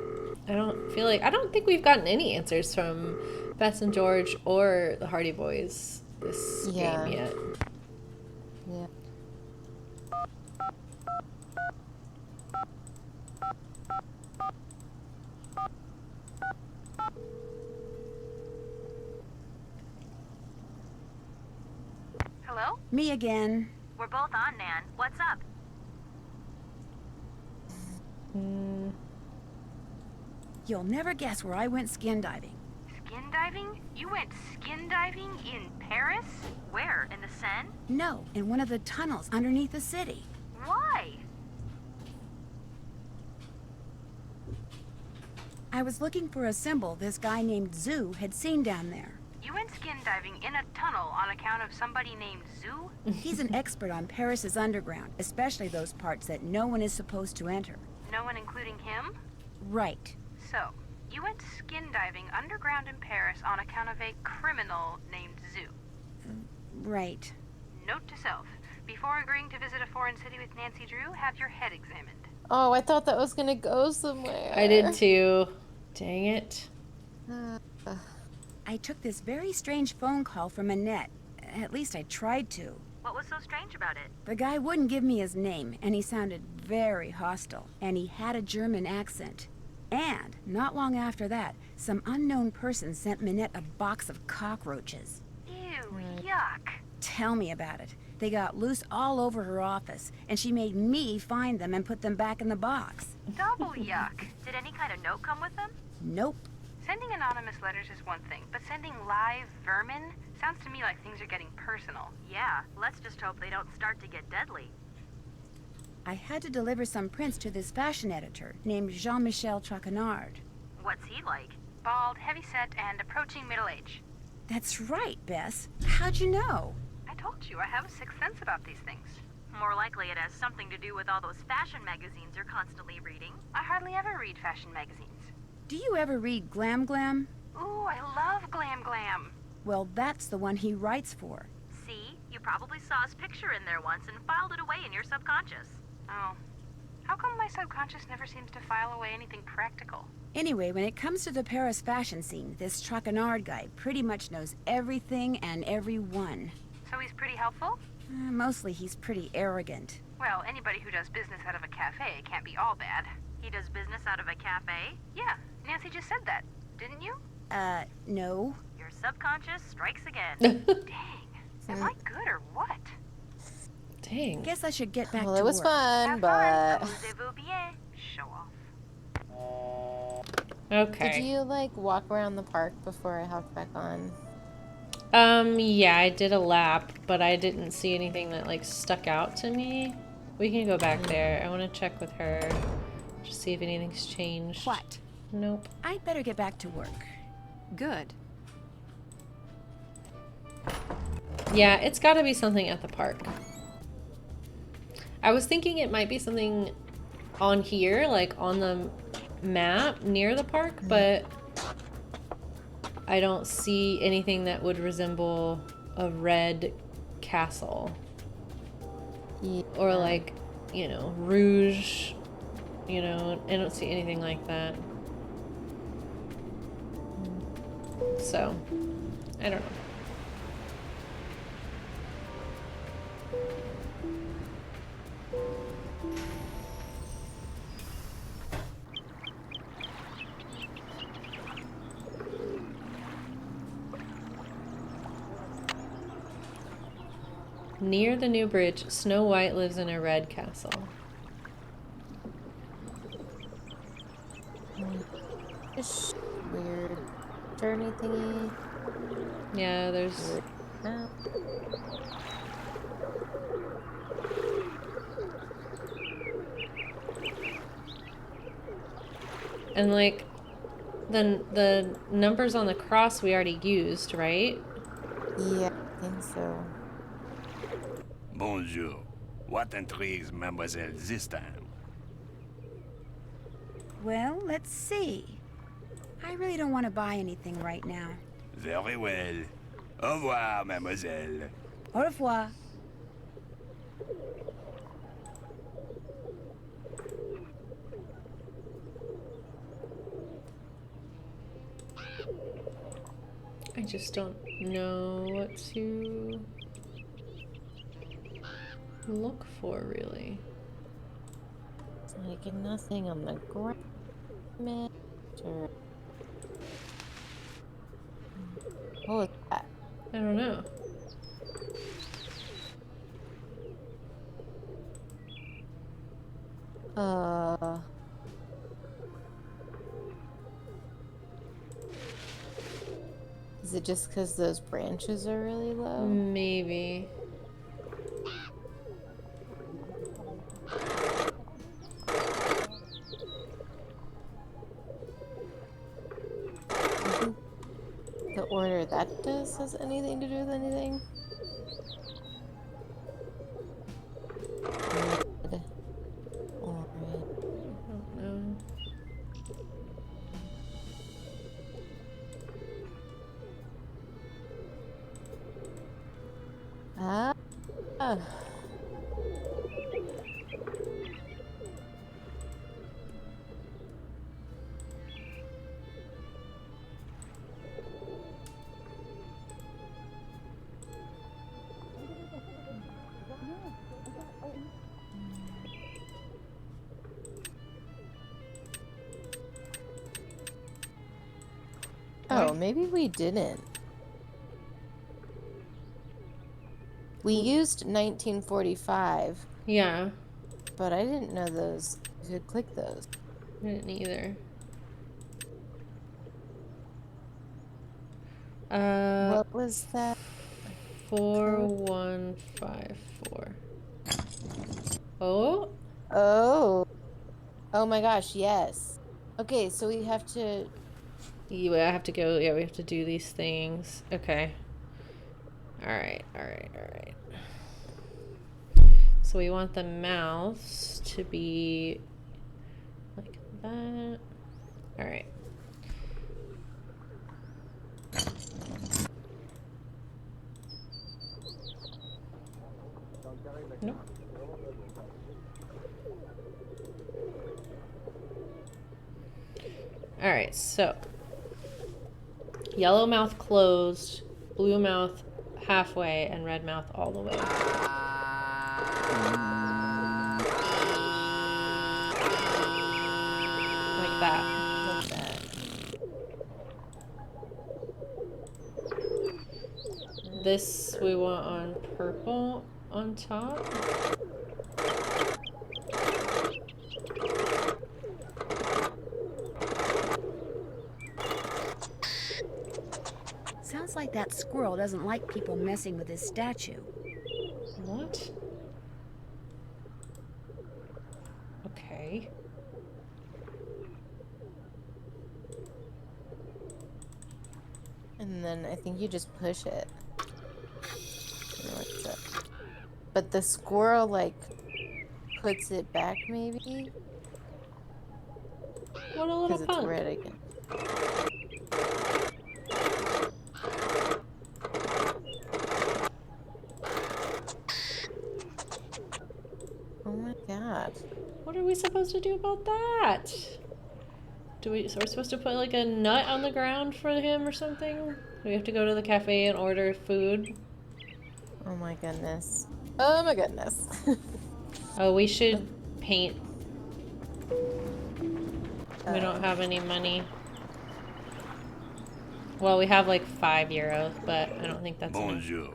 I don't think we've gotten any answers from Bess and George or the Hardy Boys this game yet. Yeah. Hello? Me again. We're both on, Nan. What's up? You'll never guess where I went skin diving. Skin diving? You went skin diving in Paris? Where? In the Seine? No, in one of the tunnels underneath the city. Why? I was looking for a symbol this guy named Zoo had seen down there. You went skin diving in a tunnel on account of somebody named Zoo? He's an expert on Paris's underground, especially those parts that no one is supposed to enter. No one including him? Right. So, you went skin diving underground in Paris on account of a criminal named Zoo. Right. Note to self, before agreeing to visit a foreign city with Nancy Drew, have your head examined. Oh, I thought that was gonna go somewhere. I did too. Dang it. I took this very strange phone call from Annette. At least I tried to. What was so strange about it? The guy wouldn't give me his name, and he sounded very hostile, and he had a German accent. And, not long after that, some unknown person sent Minette a box of cockroaches. Ew, yuck. Tell me about it. They got loose all over her office, and she made me find them and put them back in the box. Double yuck. Did any kind of note come with them? Nope. Sending anonymous letters is one thing, but sending live vermin sounds to me like things are getting personal. Yeah, let's just hope they don't start to get deadly. I had to deliver some prints to this fashion editor named Jean-Michel Traquenard. What's he like? Bald, heavy-set, and approaching middle age. That's right, Bess. How'd you know? I told you, I have a sixth sense about these things. More likely it has something to do with all those fashion magazines you're constantly reading. I hardly ever read fashion magazines. Do you ever read Glam Glam? Ooh, I love Glam Glam. Well, that's the one he writes for. See? You probably saw his picture in there once and filed it away in your subconscious. Oh. How come my subconscious never seems to file away anything practical? Anyway, when it comes to the Paris fashion scene, this Traquenard guy pretty much knows everything and everyone. So he's pretty helpful? Mostly he's pretty arrogant. Well, anybody who does business out of a cafe can't be all bad. He does business out of a cafe? Yeah, Nancy just said that, didn't you? No. Your subconscious strikes again. Dang. Am I good or what? Dang. Guess I should get back Well, to it was work. fun, Have but... fun. Amusez-vous bien. Show off. Okay. Did you, like, walk around the park before I hopped back on? Yeah, I did a lap, but I didn't see anything that, like, stuck out to me. We can go back there. I want to check with her. Just see if anything's changed. What? Nope. I'd better get back to work. Good. Yeah, it's got to be something at the park. I was thinking it might be something on here, like on the map near the park, but I don't see anything that would resemble a red castle. Yeah. Or like, you know, Rouge. You know, I don't see anything like that. So, I don't know. Near the new bridge, Snow White lives in a red castle. This weird journey thingy. Yeah, there's... Weird map. And like, the numbers on the cross we already used, right? Yeah, I think so. Bonjour. What intrigues Mademoiselle this time? Well, let's see. I really don't want to buy anything right now. Very well. Au revoir, mademoiselle. Au revoir. I just don't know what to look for, really. It's like nothing on the ground. Or... What was that? I don't know. Is it just because those branches are really low? Maybe. The order that does has anything to do with anything? Red, orange. I don't know. Ah. Oh, maybe we didn't. We used 1945. Yeah. But I didn't know those. You could click those. I didn't either. What was that? 4154. Oh? Oh. Oh my gosh, yes. Okay, so we have to... Yeah, I have to go. Yeah, we have to do these things. Okay. Alright. So we want the mouths to be like that. Alright. Nope. All right, so yellow mouth closed, blue mouth halfway, and red mouth all the way. Like that. Like that. This we want on purple on top. Sounds like that squirrel doesn't like people messing with his statue. What? Okay. And then I think you just push it. But the squirrel, like, puts it back, maybe? What a little Because it's punk. red again. Oh my god. What are we supposed to do about that? So we're supposed to put like a nut on the ground for him or something? Do we have to go to the cafe and order food? Oh my goodness. Oh my goodness. Oh, we should paint. We don't have any money. Well, we have like €5, but I don't think that's enough. Bonjour.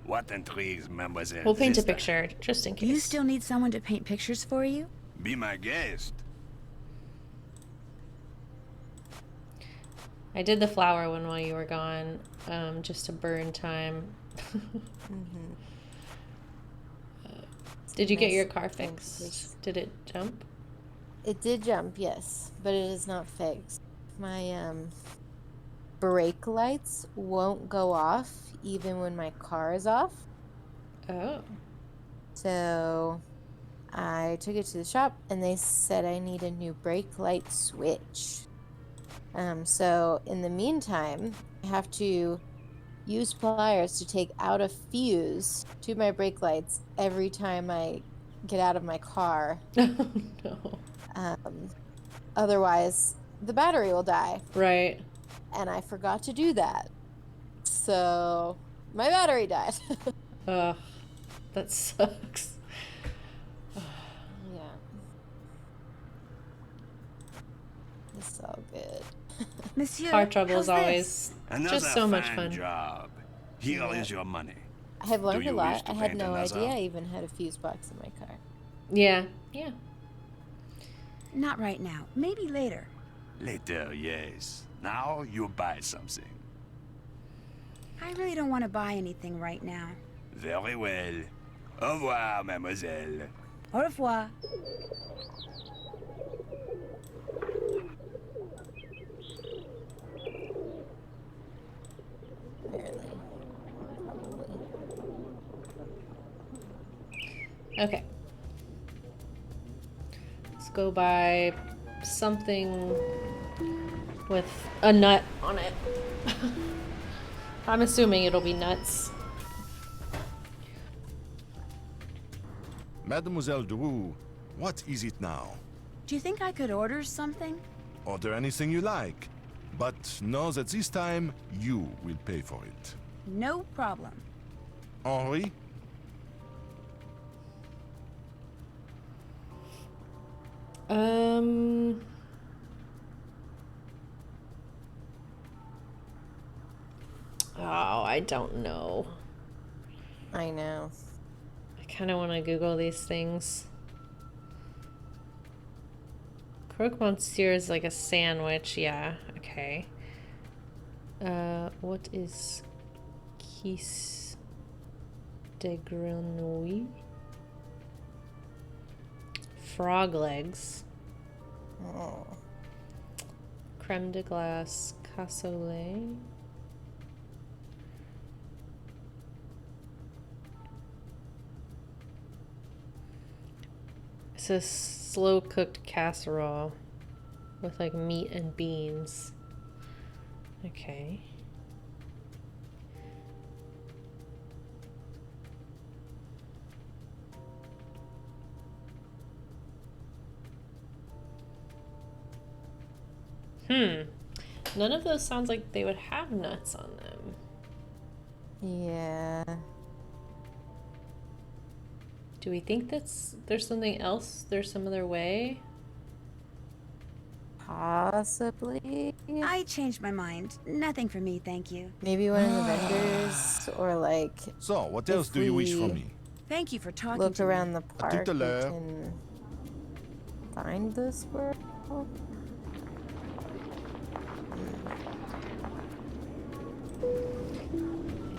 What intrigues, mademoiselle? We'll paint a Sister? picture, just in Do you case. still need someone to paint pictures for you? Be my guest. I did the flower one while you were gone, just to burn time. Did you get Nice. your car fixed? Did it jump? It did jump, yes, but it is not fixed. My brake lights won't go off even when my car is off. Oh. So I took it to the shop and they said I need a new brake light switch. So in the meantime, I have to use pliers to take out a fuse to my brake lights every time I get out of my car. Oh, no. Otherwise, the battery will die. Right. And I forgot to do that. So my battery died. Ugh. That sucks. Yeah. It's all good. Monsieur, Car trouble how's is this? always Another just so much fine fun. job. Here is your money. I have learned a you wish lot. to I had paint no another? idea I even had a fuse box in my car. Yeah. Yeah. Not right now. Maybe later. Later, yes. Now you buy something. I really don't want to buy anything right now. Very well. Au revoir, mademoiselle. Au revoir. Apparently. Probably. Okay. Let's go buy something with a nut on it. I'm assuming it'll be nuts. Mademoiselle Drew, what is it now? Do you think I could order something? Order anything you like. But know that this time, you will pay for it. No problem. Henri? Oh, I don't know. I know. I kind of want to Google these things. Croque Monsieur is like a sandwich. Yeah, okay. What is Quiche de Grenouille? Frog legs. Oh. Creme de glace cassoulet. It's a slow cooked casserole with like meat and beans. Okay. None of those sounds like they would have nuts on them. Yeah. Do we think there's something else? There's some other way? Possibly. I changed my mind. Nothing for me, thank you. Maybe one of the vendors, or like. So, what else do you wish from me? Thank you for talking Look to around me. the park. tout à We l'heure. can find the squirrel.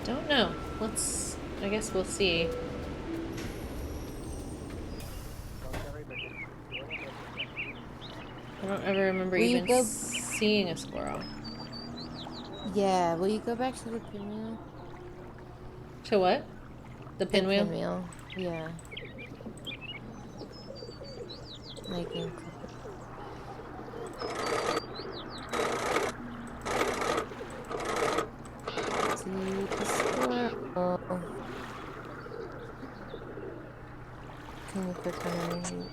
I don't know. I guess we'll see. I don't ever remember Will you even go- seeing a squirrel. Yeah, will you go back to the pinwheel? To what? The pinwheel? Pinwheel. Yeah. Like in. See the squirrel. Can you click on any?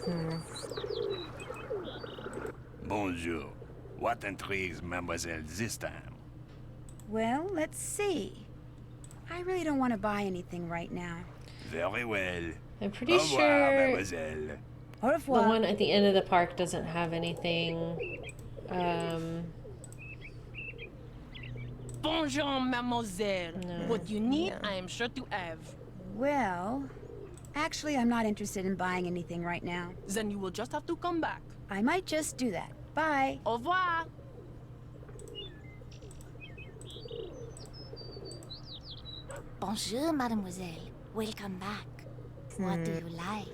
No. Bonjour. What intrigues Mademoiselle this time? Well, let's see. I really don't want to buy anything right now. Very well. I'm pretty Au revoir, sure mademoiselle. Au the revoir. one at the end of the park doesn't have anything. Bonjour, mademoiselle. No. What you need, Yeah. I am sure to have. Well, actually, I'm not interested in buying anything right now. Then you will just have to come back. I might just do that. Bye. Au revoir. Bonjour, mademoiselle. Welcome back. What do you like?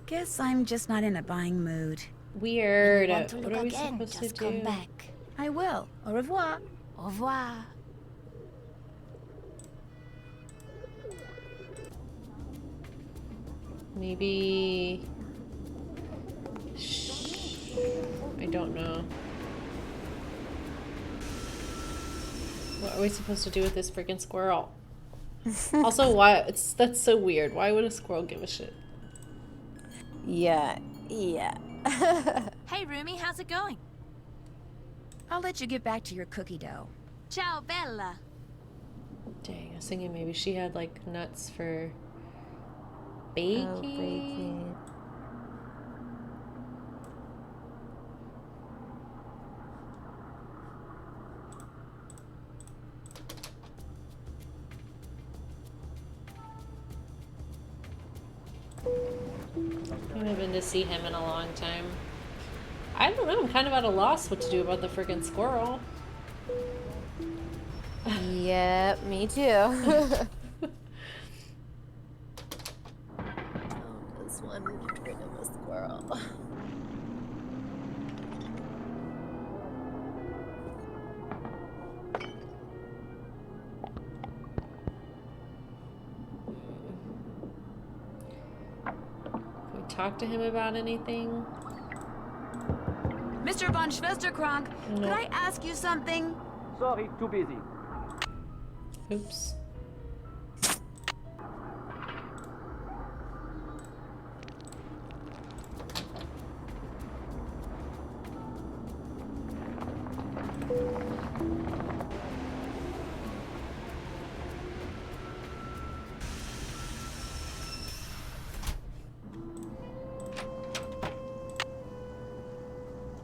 Guess I'm just not in a buying mood. Weird. Want to What look are we again? supposed to Just do? come back. I will. Au revoir. Au revoir. Maybe. I don't know. What are we supposed to do with this freaking squirrel? Also, that's so weird. Why would a squirrel give a shit? Yeah. Yeah. Hey, Rumi, how's it going? I'll let you get back to your cookie dough. Ciao, Bella. Dang, I was thinking maybe she had like nuts for baking. Oh, baking. I haven't been to see him in a long time. I don't know. I'm kind of at a loss what to do about the freaking squirrel. Yeah, me too. Oh, this one get rid of a squirrel. Can we talk to him about anything? Mr. von Schwesterkrank, could No. I ask you something? Sorry, too busy. Oops.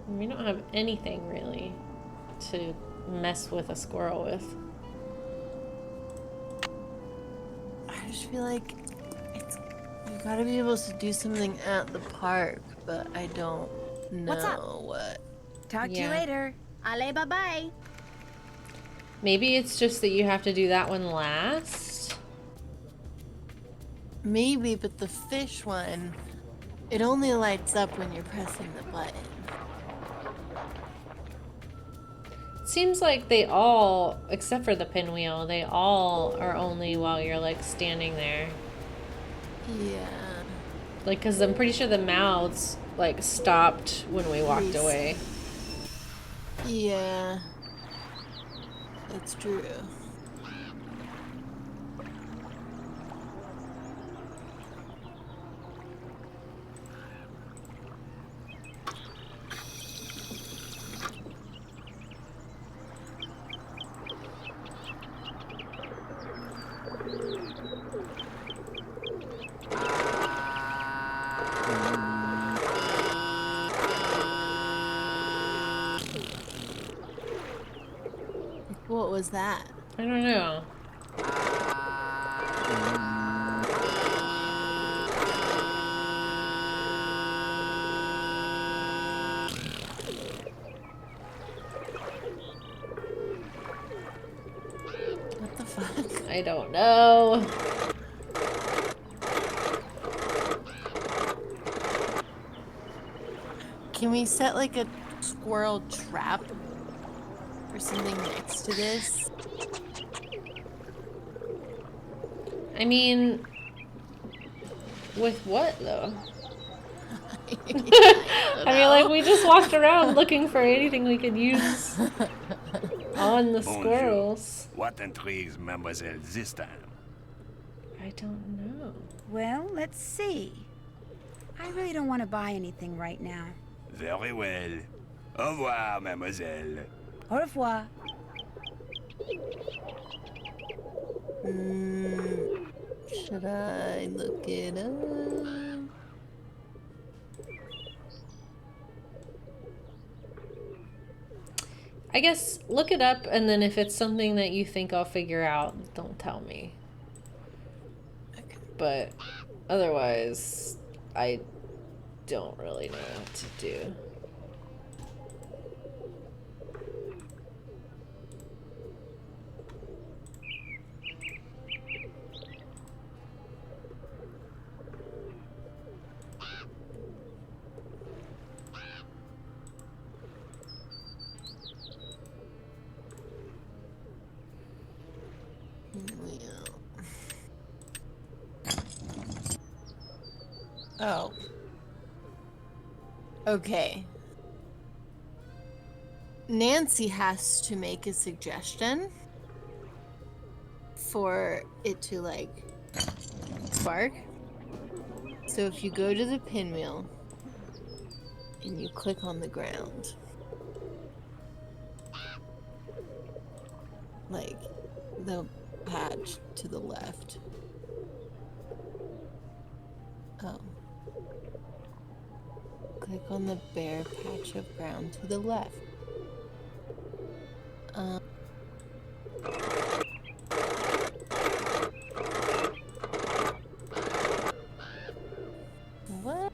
We don't have anything really to mess with a squirrel with. I just feel like you gotta be able to do something at the park, but I don't know What's up? what. Talk to you Yeah. later. Allez, bye-bye. Maybe it's just that you have to do that one last. Maybe, but the fish one, it only lights up when you're pressing the button. Seems like they all, except for the pinwheel, they all are only while you're like standing there. Yeah. Like, cause I'm pretty sure the mouths like stopped when we walked Reset. away. Yeah. It's true. What was that? I don't know. What the fuck? I don't know. Can we set like a squirrel trap or something next to this? I mean, with what though? I mean, like, we just walked around looking for anything we could use on the Bonjour. squirrels. What intrigues Mademoiselle this time? I don't know. Well, let's see. I really don't want to buy anything right now. Very well. Au revoir, Mademoiselle. Au revoir. Should I look it up? I guess look it up, and then if it's something that you think I'll figure out, don't tell me. Okay. But otherwise, I don't really know what to do. Oh. Okay. Nancy has to make a suggestion for it to, like, spark. So if you go to the pinwheel and you click on the ground, like the patch to the left. Oh. Click on the bare patch of ground to the left. What?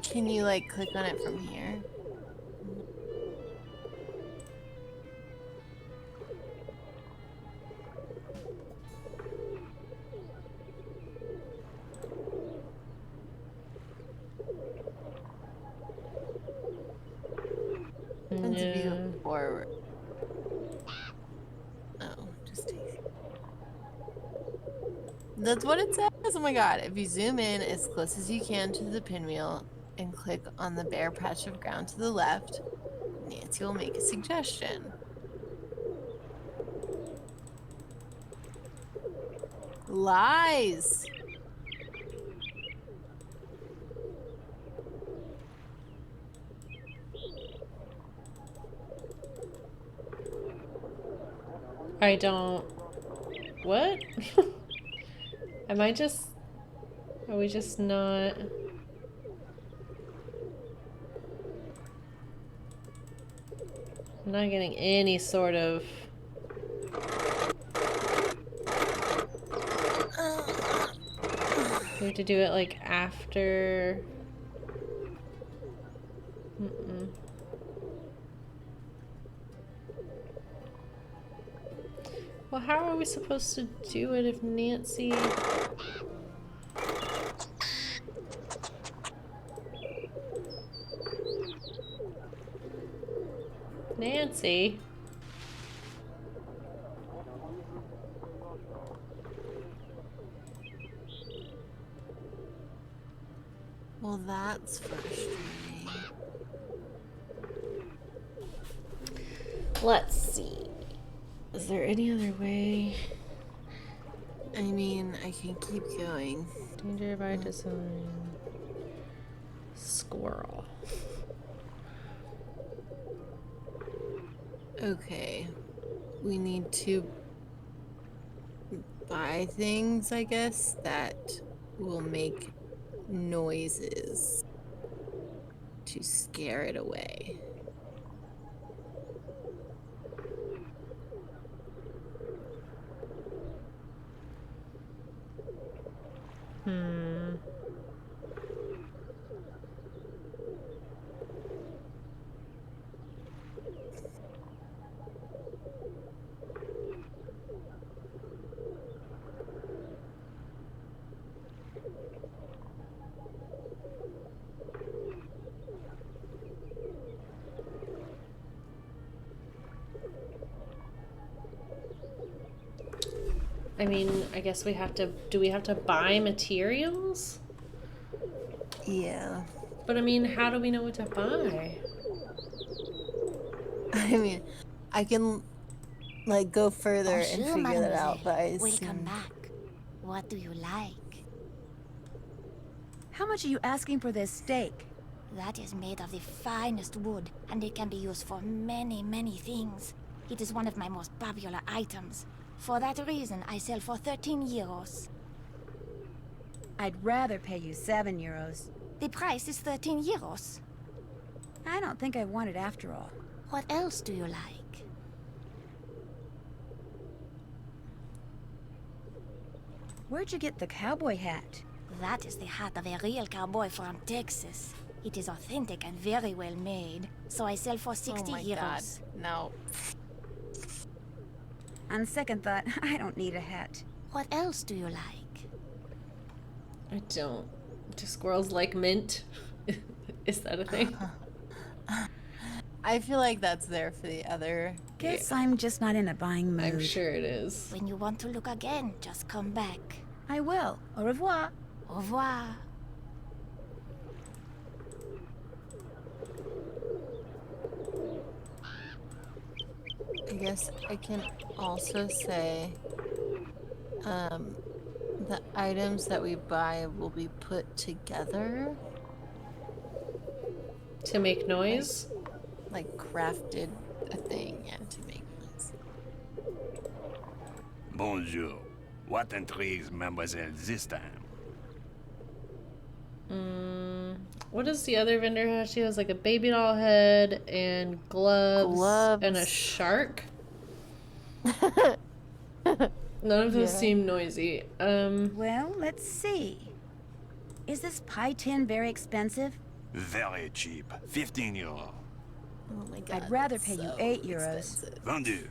Can you, like, click on it from here? Forward. Oh, just take. That's what it says. Oh my god! If you zoom in as close as you can to the pinwheel and click on the bare patch of ground to the left, Nancy will make a suggestion. Lies. I don't... What? Am I just... Are we just not... I'm not getting any sort of... We have to do it like after... Mm-mm. Well, how are we supposed to do it if Nancy... Nancy? Well, that's frustrating. Let's see. Is there any other way? I mean, I can keep going. Danger by design. Squirrel. Okay. We need to buy things, I guess, that will make noises to scare it away. Hmm. I mean, I guess we have to. Do we have to buy materials? Yeah. But I mean, how do we know what to buy? I mean, I can like go further and Bonjour, figure that out, mademoiselle. but I Welcome assume... back. What do you like? How much are you asking for this steak? That is made of the finest wood, and it can be used for many, many things. It is one of my most popular items. For that reason, I sell for 13 euros. I'd rather pay you 7 euros. The price is 13 euros. I don't think I want it after all. What else do you like? Where'd you get the cowboy hat? That is the hat of a real cowboy from Texas. It is authentic and very well made, so I sell for 60 Oh my euros. god, no. On second thought, I don't need a hat. What else do you like? I don't. Do squirrels like mint? Is that a thing? I feel like that's there for the other. Guess I'm just not in a buying mood. I'm sure it is. When you want to look again, just come back. I will. Au revoir. Au revoir. I guess I can also say the items that we buy will be put together. To make noise? Like crafted a thing, yeah, to make noise. Bonjour. What intrigues Mademoiselle this time? What does the other vendor have? She has like a baby doll head and gloves. And a shark. None of those seem noisy. Well, let's see. Is this pie tin very expensive? Very cheap. 15 euros. Oh my god. I'd rather pay you 8 euros. Expensive. Vendu.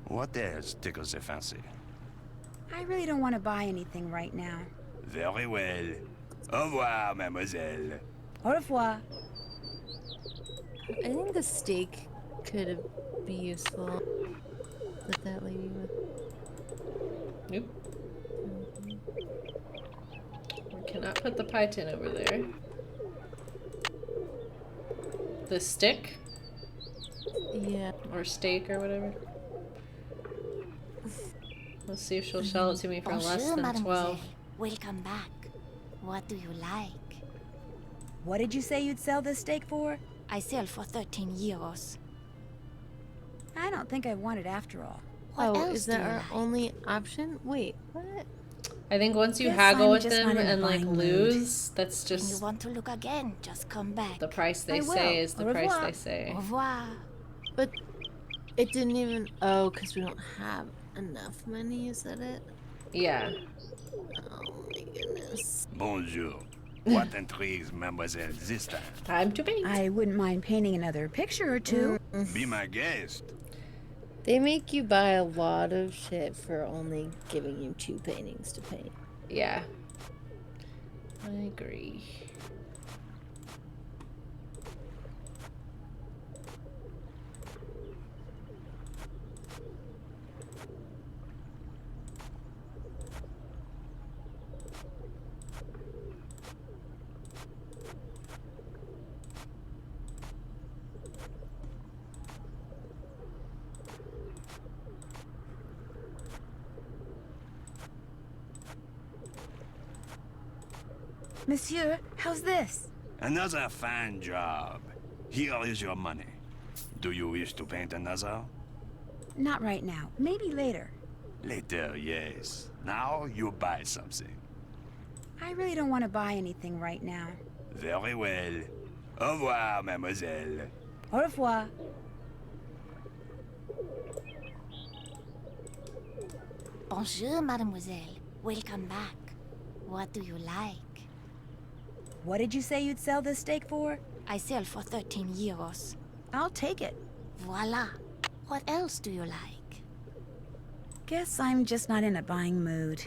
What else tickles your fancy? I really don't want to buy anything right now. Very well. Au revoir, mademoiselle. Au revoir. I think the steak could be useful with that lady with. Nope. We cannot put the pie tin over there. The stick? Yeah. Or steak or whatever. Let's see if she'll sell it to me for less Bonjour, than mademoiselle. 12. Welcome back. What do you like? What did you say you'd sell this steak for? I sell for 13 euros. I don't think I want it after all. What Oh, else is that do you our like? only option? Wait, what? I think once you Guess haggle I'm with just them not in a and like buying mood. lose, that's When you just want to look again, just come back. the price they I will. say is the Au price revoir. they say. Au revoir. But it didn't even. Oh, because we don't have enough money. Is that it? Yeah. Oh my goodness. Bonjour. What intrigues Mademoiselle this time? Time to paint. I wouldn't mind painting another picture or two. Be my guest. They make you buy a lot of shit for only giving you 2 paintings to paint. Yeah. I agree. Monsieur, how's this? Another fine job. Here is your money. Do you wish to paint another? Not right now. Maybe later. Later, yes. Now you buy something. I really don't want to buy anything right now. Very well. Au revoir, mademoiselle. Au revoir. Bonjour, mademoiselle. Welcome back. What do you like? What did you say you'd sell this steak for? I sell for 13 euros. I'll take it. Voila. What else do you like? Guess I'm just not in a buying mood.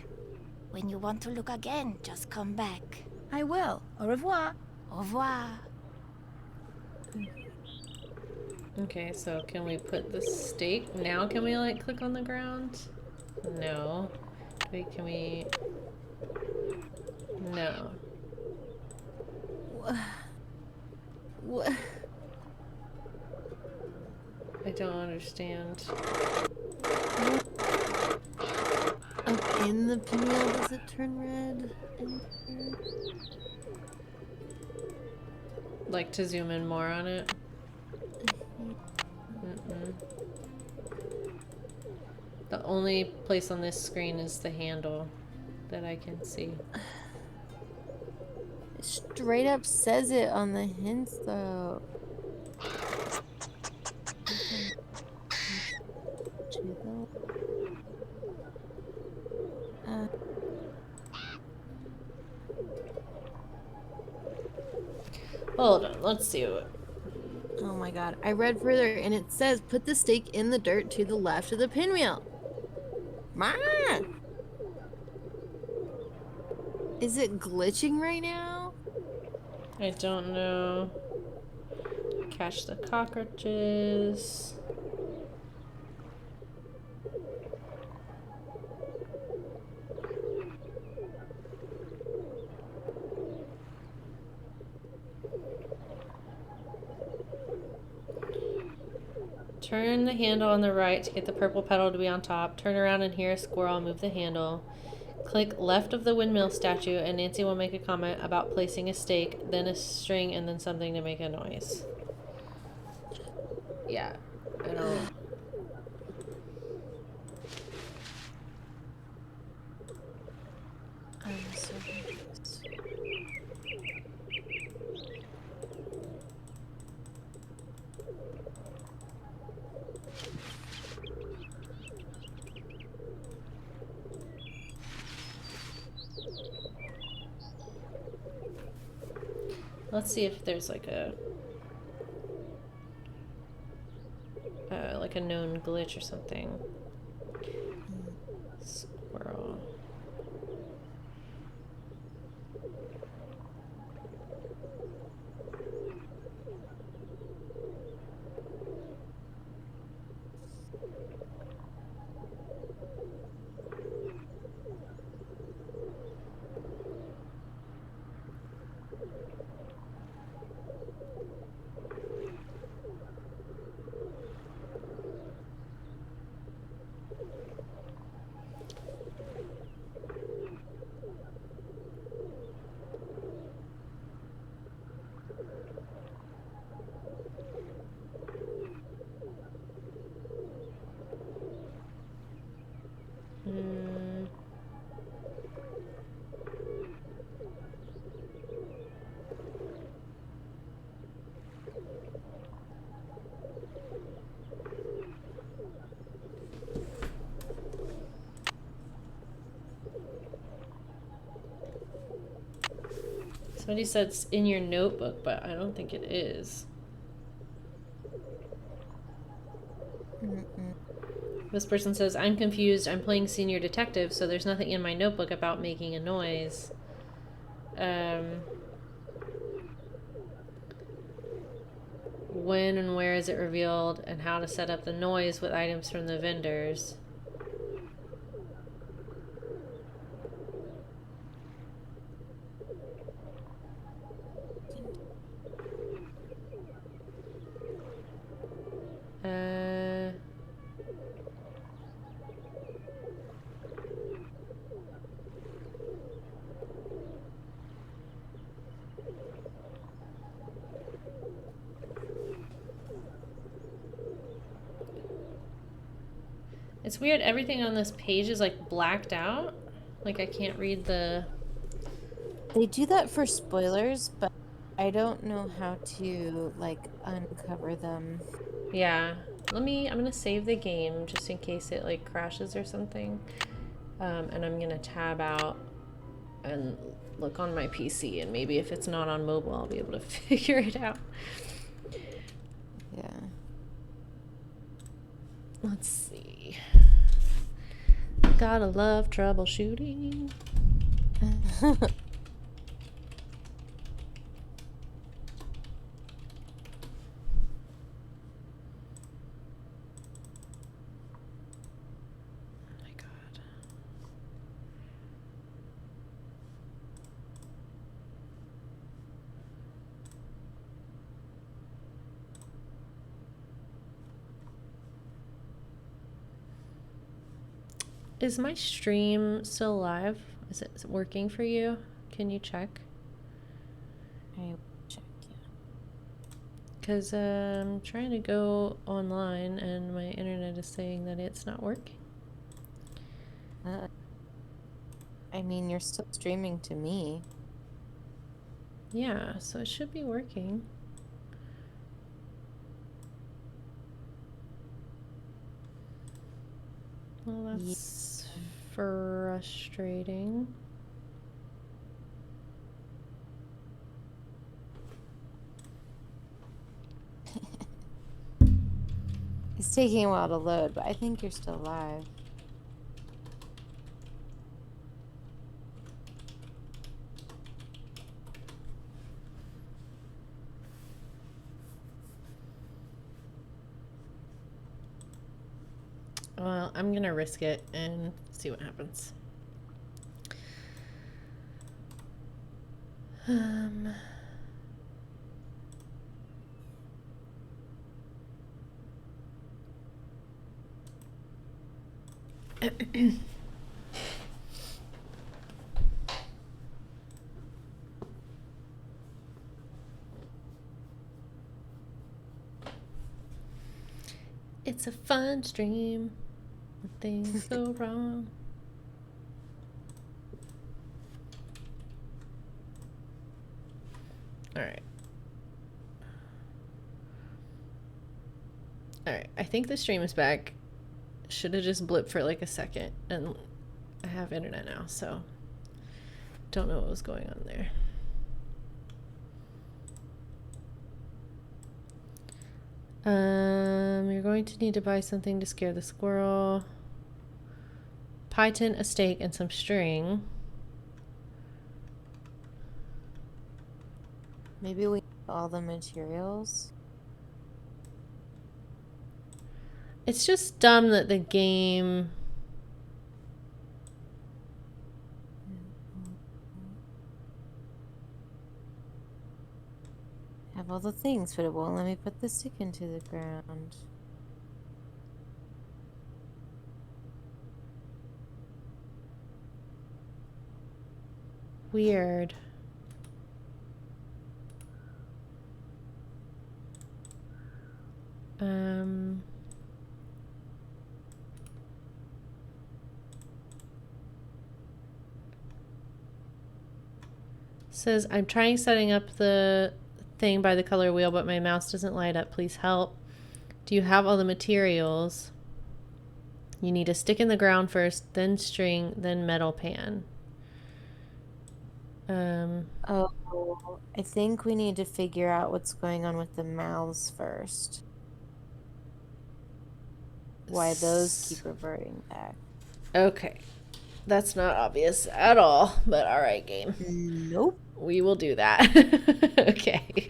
When you want to look again, just come back. I will. Au revoir. Au revoir. Okay, so can we put the steak now? Can we like click on the ground? No. Wait, can we? No. What? I don't understand. Oh, in the pinwheel, does it turn red? Like to zoom in more on it? Mm-mm. The only place on this screen is the handle that I can see. It straight up says it on the hints, though. Hold on, let's see what. Oh my god. I read further and it says put the stake in the dirt to the left of the pinwheel. Man! Is it glitching right now? I don't know. Catch the cockroaches. Turn the handle on the right to get the purple petal to be on top. Turn around and hear a squirrel move the handle. Click left of the windmill statue and Nancy will make a comment about placing a stake, then a string, and then something to make a noise. Yeah, I don't... I'm so confused. Let's see if there's like a known glitch or something. Squirrel. Somebody said it's in your notebook, but I don't think it is. This person says, I'm confused. I'm playing senior detective, so there's nothing in my notebook about making a noise. When and where is it revealed, and how to set up the noise with items from the vendors. It It's weird, everything on this page is like blacked out. Like I can't read the... They do that for spoilers, but I don't know how to like uncover them. Yeah. I'm gonna save the game just in case it like crashes or something. And I'm gonna tab out and look on my PC, and maybe if it's not on mobile I'll be able to figure it out. Yeah. Let's see. Gotta love troubleshooting. Is my stream still live? Is it working for you? Can you check? I will check, yeah. Because I'm trying to go online and my internet is saying that it's not working. I mean, you're still streaming to me. Yeah, so it should be working. Well, that's frustrating. It's taking a while to load, but I think you're still live. Well, I'm gonna risk it and see what happens. It's a fun stream when things go wrong. Alright. Alright, I think the stream is back. Should have just blipped for like a second, and I have internet now, so don't know what was going on there. You're going to need to buy something to scare the squirrel. Python, a steak, and some string. Maybe we need all the materials. It's just dumb that the game... Have all the things, but it won't let me put the stick into the ground. Weird. Says, I'm trying setting up the thing by the color wheel, but my mouse doesn't light up. Please help. Do you have all the materials? You need a stick in the ground first, then string, then metal pan. Oh, I think we need to figure out what's going on with the mouths first. Why those keep reverting back. Okay. That's not obvious at all, but alright, game. Nope. We will do that. Okay.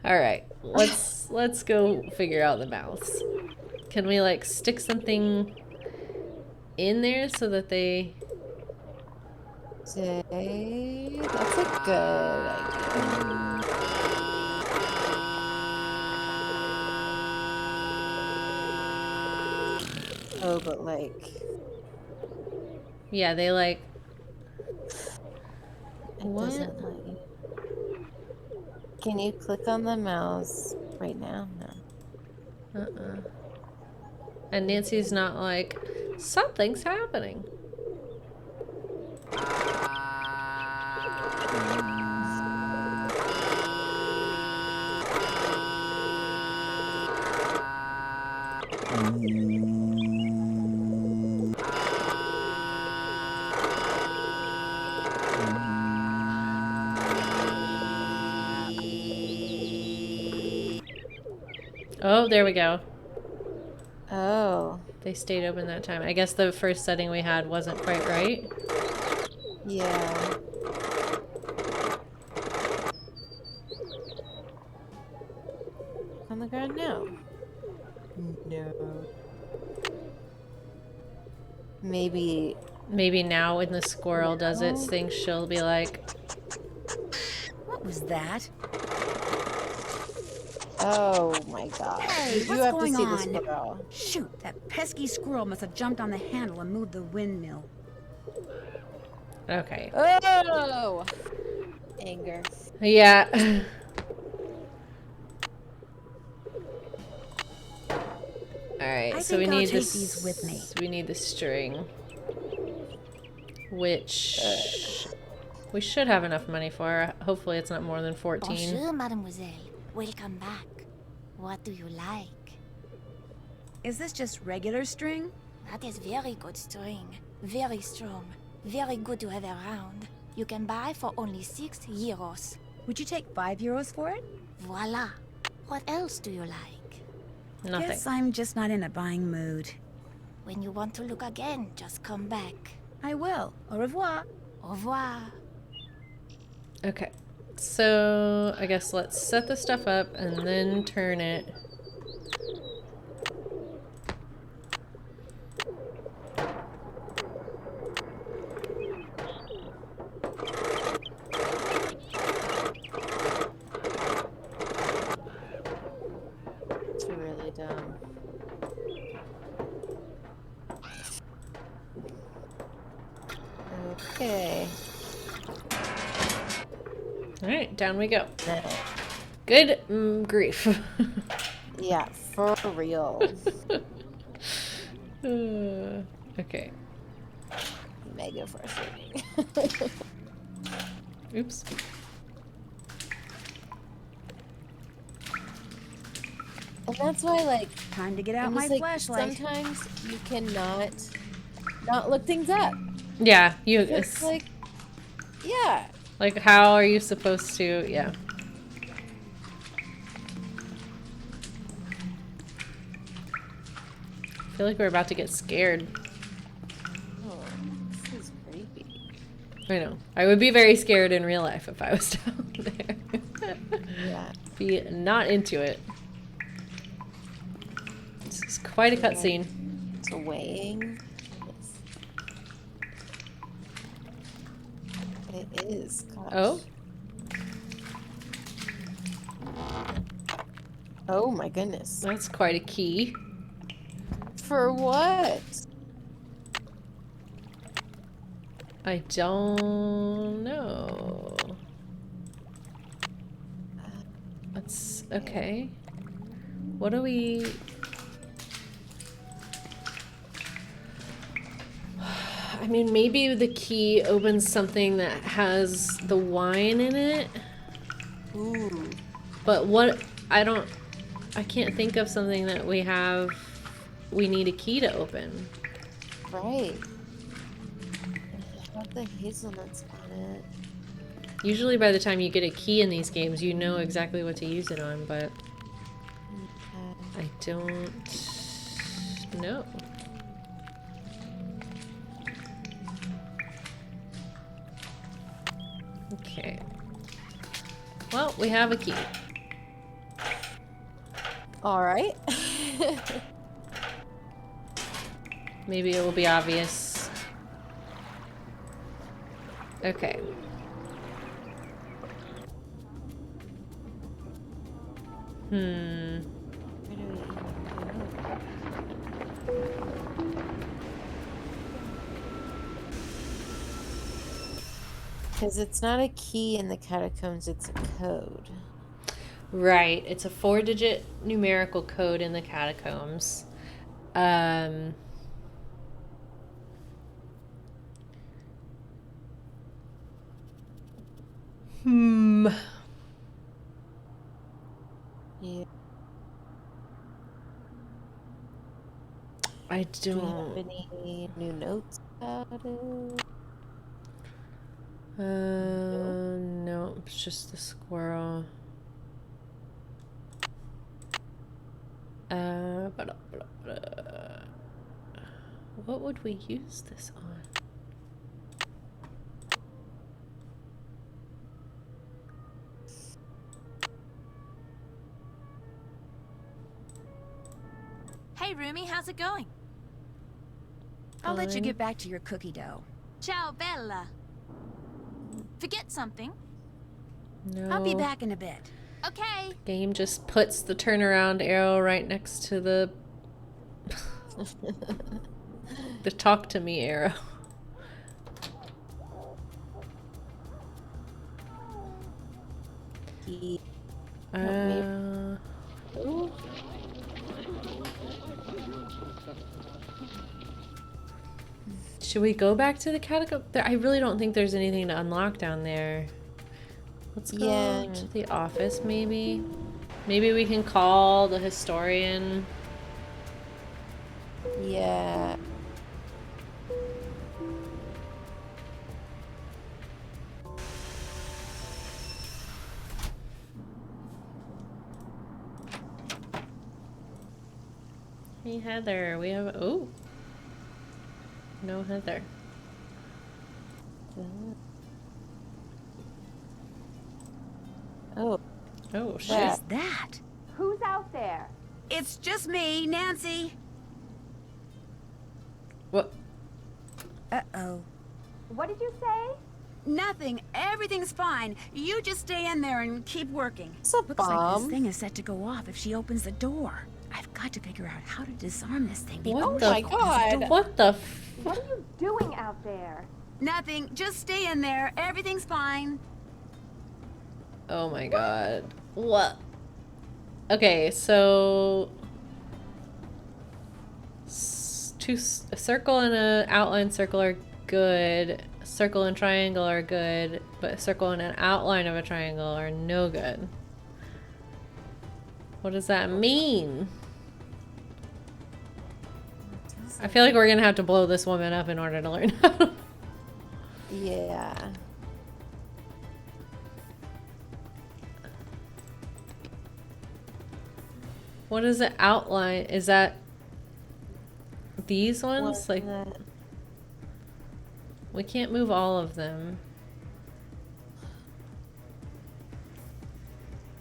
Alright. Let's go figure out the mouths. Can we like stick something in there so that they... Say, that's a good idea. Oh, but like... Yeah, they like... It doesn't let you. Can you click on the mouse right now? No. And Nancy's not like, Something's happening. Oh, there we go. Oh. They stayed open that time. I guess the first setting we had wasn't quite right. Yeah. On the ground now. No. Maybe. Maybe now when the squirrel does its thing, she'll be like, What was that? Oh my god. Hey, You what's have going to see on? the squirrel. Shoot, that pesky squirrel must have jumped on the handle and moved the windmill. okay. Oh! Anger. Yeah. Alright, I so we think I'll need take this. these with me. We need the string. Which we should have enough money for. Hopefully it's not more than 14. Bonjour, mademoiselle. Welcome back. What do you like? Is this just regular string? That is very good string. Very strong. Very good to have around. You can buy for only 6 euros. Would you take 5 euros for it? Voila. What else do you like? Nothing. Guess I'm just not in a buying mood. When you want to look again, just come back. I will. Au revoir. Au revoir. Okay. So I guess let's set the stuff up and then turn it. It's really dumb. Okay. Alright, down we go. Good grief. Yeah, for real. Okay. Mega frustrating. Oops. And that's why, like, time to get out I'm my just, like, flashlight. Sometimes you cannot not look things up. Yeah, you. It's like, yeah. Like, how are you supposed to? Yeah. I feel like we're about to get scared. Oh, this is creepy. I know. I would be very scared in real life if I was down there. Yeah. Be not into it. This is quite a cutscene. It's weighing. It is. Gosh. Oh? Oh my goodness. That's quite a key. For what? I don't know. That's okay. What do we... I mean, maybe the key opens something that has the wine in it. Ooh. But what... I can't think of something that we have... We need a key to open. Right. I have the hazelnuts on it. Usually by the time you get a key in these games, you know exactly what to use it on, but... I don't know. Okay. Well, we have a key. All right. Maybe it will be obvious. Okay. Because it's not a key in the catacombs, it's a code. Right. It's a 4-digit numerical code in the catacombs. Hmm. Yeah. I Do you have don't. any new notes about it? No, it's just the squirrel. What would we use this on? Hey, Rumi, how's it going? I'll let you Fine. get back to your cookie dough. Ciao, Bella. Forget something. No. I'll be back in a bit. Okay. Game just puts the turnaround arrow right next to the the talk to me arrow. Ooh. Should we go back to the catacomb? I really don't think there's anything to unlock down there. Let's go Yeah. to the office, maybe. Maybe we can call the historian. Yeah. Hey, Heather, we have. Oh. No Heather. Oh. Oh, shit. Yeah. What's that? Who's out there? It's just me, Nancy. What? Uh-oh. What did you say? Nothing. Everything's fine. You just stay in there and keep working. It's a Looks like bomb. this thing is set to go off if she opens the door. I've got to figure out how to disarm this thing before What she the? opens the door. What the? What are you doing out there? Nothing. Just stay in there. Everything's fine. Oh my god. What? Okay, so a circle and a outline circle are good. A circle and triangle are good, but a circle and an outline of a triangle are no good. What does that mean? I feel like we're gonna have to blow this woman up in order to learn how. Yeah. What is the outline? Is that these ones? What's Like, that? we can't move all of them.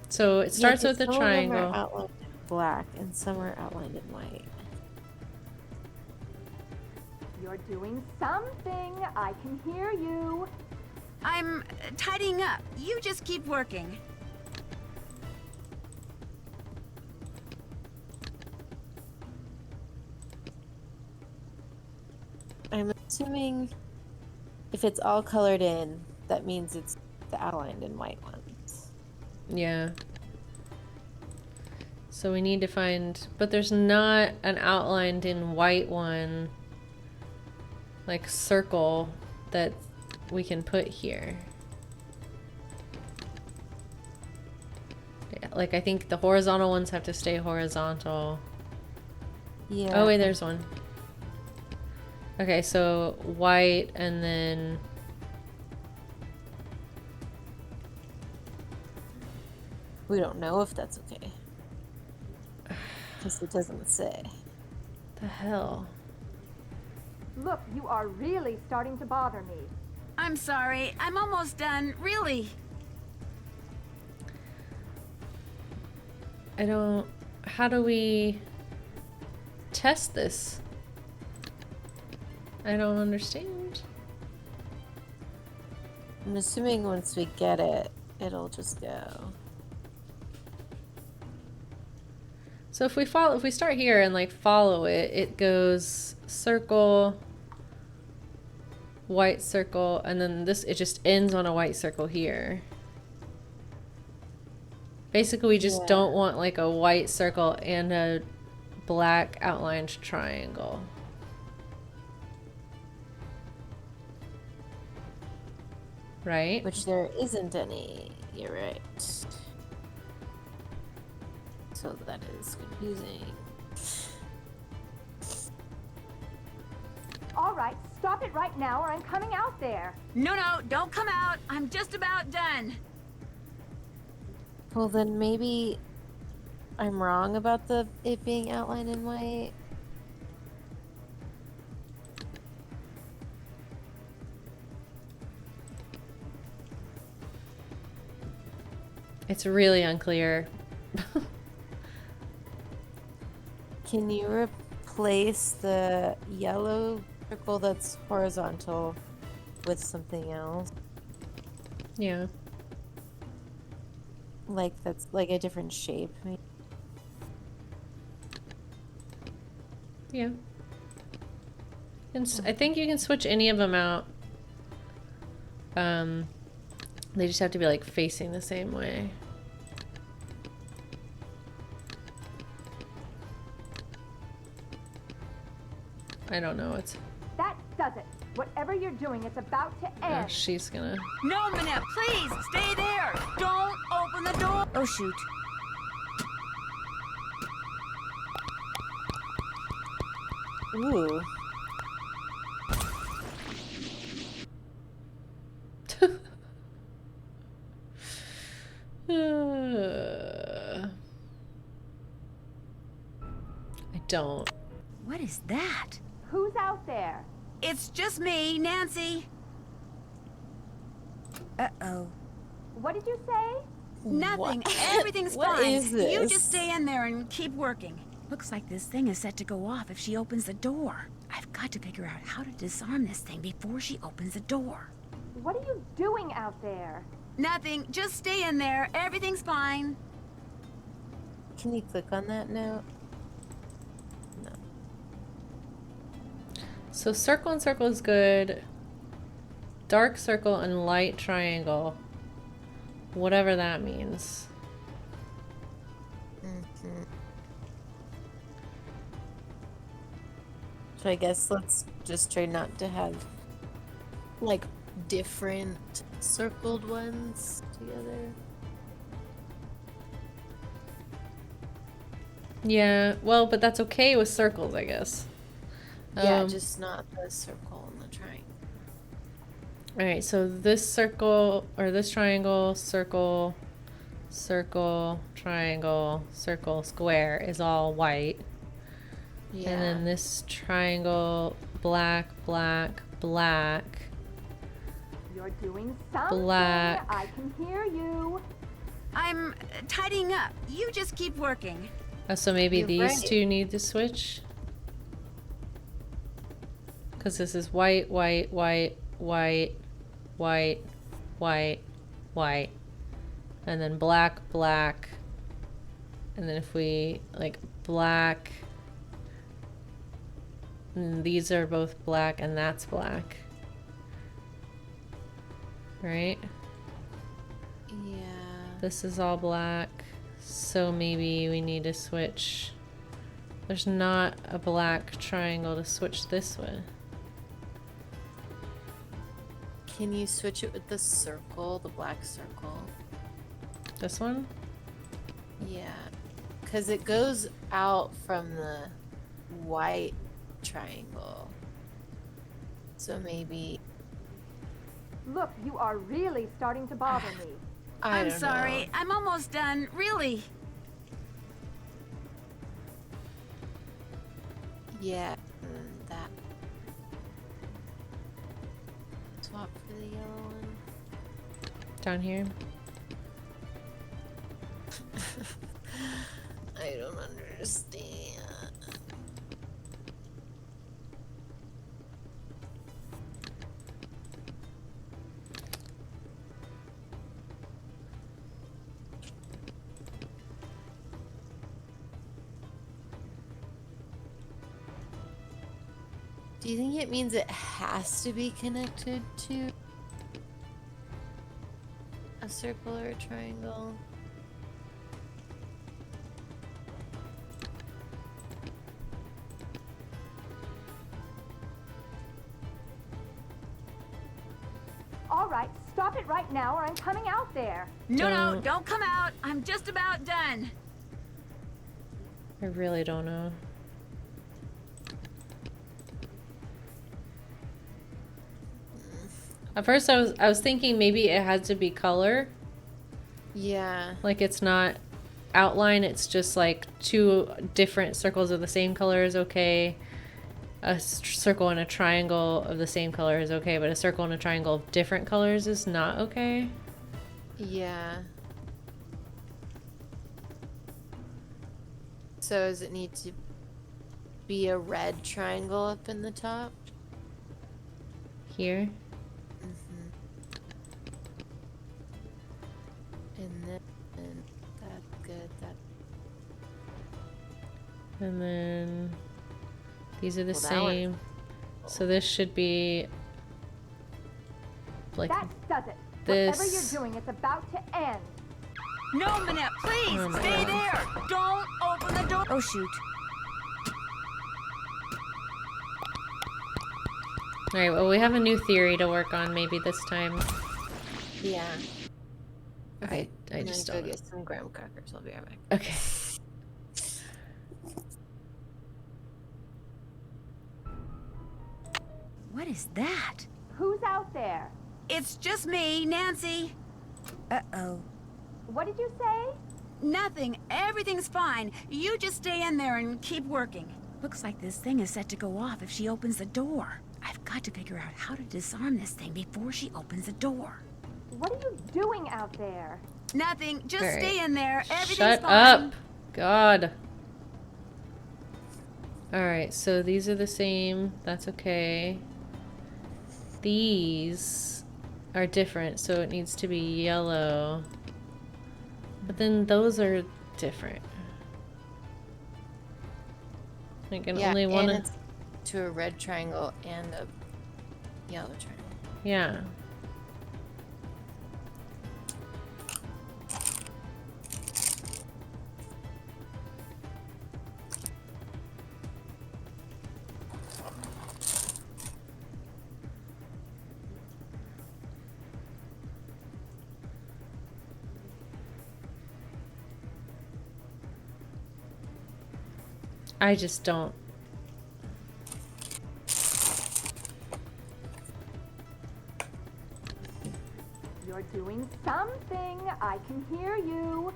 So it starts Yeah, with the 'cause some of them triangle. are outlined in black and some are outlined in white. You're doing something. I can hear you. I'm tidying up. You just keep working. I'm assuming if it's all colored in, that means it's the outlined in white ones. Yeah. So we need to find, but there's not an outlined in white one, like circle, that we can put here. Yeah, like I think the horizontal ones have to stay horizontal. Yeah. Oh wait, there's one. Okay, so white and then We don't know if that's okay. Because it doesn't say. the hell. Look, you are really starting to bother me. I'm sorry. I'm almost done. Really. I don't. How do we test this? I don't understand. I'm assuming once we get it, it'll just go. So if we follow, if we start here and like follow it, it goes circle, white circle, and then this, it just ends on a white circle here. Basically, we just don't want like a white circle and a black outlined triangle. right? Which there isn't any. You're right. So that is confusing. All right, stop it right now or I'm coming out there. No, don't come out. I'm just about done. Well, then maybe I'm wrong about it being outlined in white. It's really unclear. Can you replace the yellow circle that's horizontal with something else? Yeah. Like that's like a different shape. Yeah. I think you can switch any of them out. They just have to be like facing the same way. I don't know. That does it. Whatever you're doing, it's about to Oh, end. she's gonna. No, Manette, please stay there. Don't open the door. Oh, shoot. Ooh. I don't. What is that? Who's out there? It's just me, Nancy. Uh-oh. What did you say? Nothing. What? Everything's What fine. is You this? just stay in there and keep working. Looks like this thing is set to go off if she opens the door. I've got to figure out how to disarm this thing before she opens the door. What are you doing out there? Nothing. Just stay in there. Everything's fine. Can you click on that note? No. So circle and circle is good. Dark circle and light triangle. Whatever that means. Mm-hmm. So I guess let's just try not to have like different circled ones together. Yeah, well, but that's okay with circles, I guess. Yeah, just not the circle and the triangle. Alright, so this circle, or this triangle, circle, circle, triangle, circle, square is all white. Yeah. And then this triangle, black, black, black. You're doing something. Black. I can hear you. I'm tidying up. You just keep working. Oh, so maybe You're these right. two need to switch? Because this is white, white, white, white, white, white, white. And then black, black. And then if we, like, black. And these are both black and that's black. Right? Yeah. This is all black. So maybe we need to switch. There's not a black triangle to switch this with. Can you switch it with the circle, the black circle? This one? Yeah. Because it goes out from the white triangle. So maybe... Look, you are really starting to bother me. I'm sorry. I'm almost done. Really. Yeah, and then that. Swap for the yellow one. Down here? I don't understand. Do you think it means it has to be connected to a circle or a triangle? All right, stop it right now or I'm coming out there. No, don't come out. I'm just about done. I really don't know. At first I was thinking maybe it had to be color. Yeah. Like it's not outline, it's just like two different circles of the same color is okay. A circle and a triangle of the same color is okay, but a circle and a triangle of different colors is not okay. Yeah. So does it need to be a red triangle up in the top? Here. And then that's good. And then these are the Well, that same. So this should be like That does it. this. Whatever you're doing, it's about to end. No, Manette, please, Oh my stay God. there. Don't open the door. Oh, shoot. Alright, well we have a new theory to work on maybe this time. Yeah. I I'm just gonna don't go know. get some graham crackers. I'll be right back. Okay. What is that? Who's out there? It's just me, Nancy. Uh-oh. What did you say? Nothing. Everything's fine. You just stay in there and keep working. Looks like this thing is set to go off if she opens the door. I've got to figure out how to disarm this thing before she opens the door. What are you doing out there? Nothing. Just All right. stay in there. Everything's Shut fine. up! God. Alright, so these are the same. That's okay. These are different, so it needs to be yellow. But then those are different. I can only and want it's to a red triangle and a yellow triangle. Yeah. I just don't. You're doing something. I can hear you.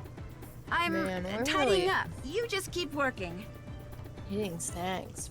I'm Man, we're tidying really- up. You just keep working. Eating snacks.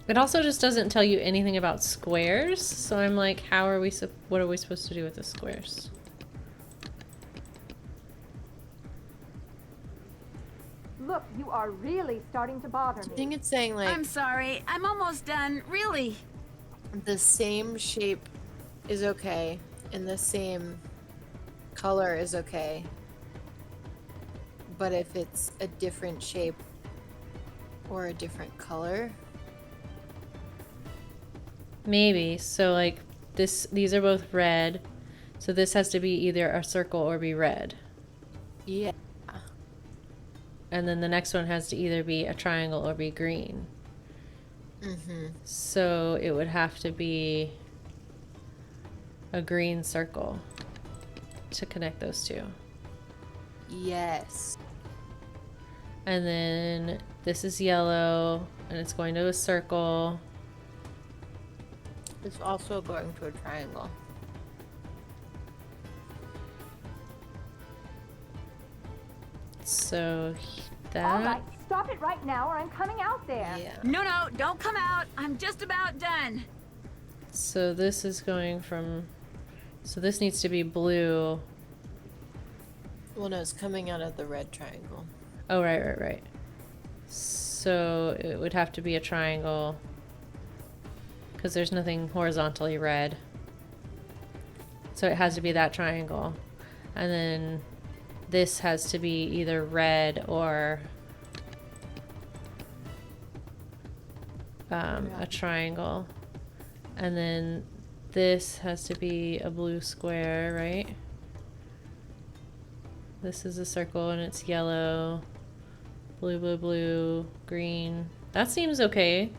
It also just doesn't tell you anything about squares, so I'm like, how are we what are we supposed to do with the squares? Look, you are really starting to bother I me. think it's saying like I'm sorry. I'm almost done. Really. the same shape is okay and the same color is okay. But if it's a different shape or a different color, Maybe. So like these are both red. So this has to be either a circle or be red. yeah. And then the next one has to either be a triangle or be green. So it would have to be a green circle to connect those two. Yes. And then this is yellow and it's going to a circle. It's also going to a triangle. So that. All right, stop it right now or I'm coming out there. Yeah. No, don't come out. I'm just about done. So this is going from. So this needs to be blue. Well, no, it's coming out of the red triangle. Oh, right. So it would have to be a triangle because there's nothing horizontally red. So it has to be that triangle. And then this has to be either red or a triangle. And then this has to be a blue square, right? This is a circle and it's yellow, blue, green. That seems okay.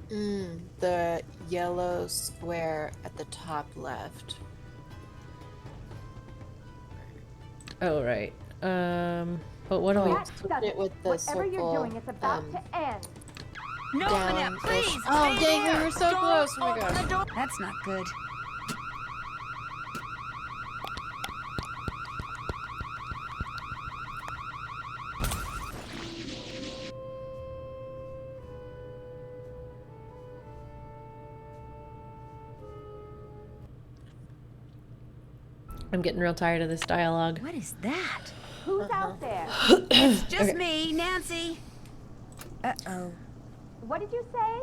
The yellow square at the top left. Oh, right. But what do we... Switch it with the Whatever circle. you're doing, it's about to end. No, Annette, please! Oh, stay dang, we there. were so Don't close. Oh my open gosh. the door. That's not good. I'm getting real tired of this dialogue. What is that? Who's out there? It's just Okay. me, Nancy. Uh-oh. What did you say?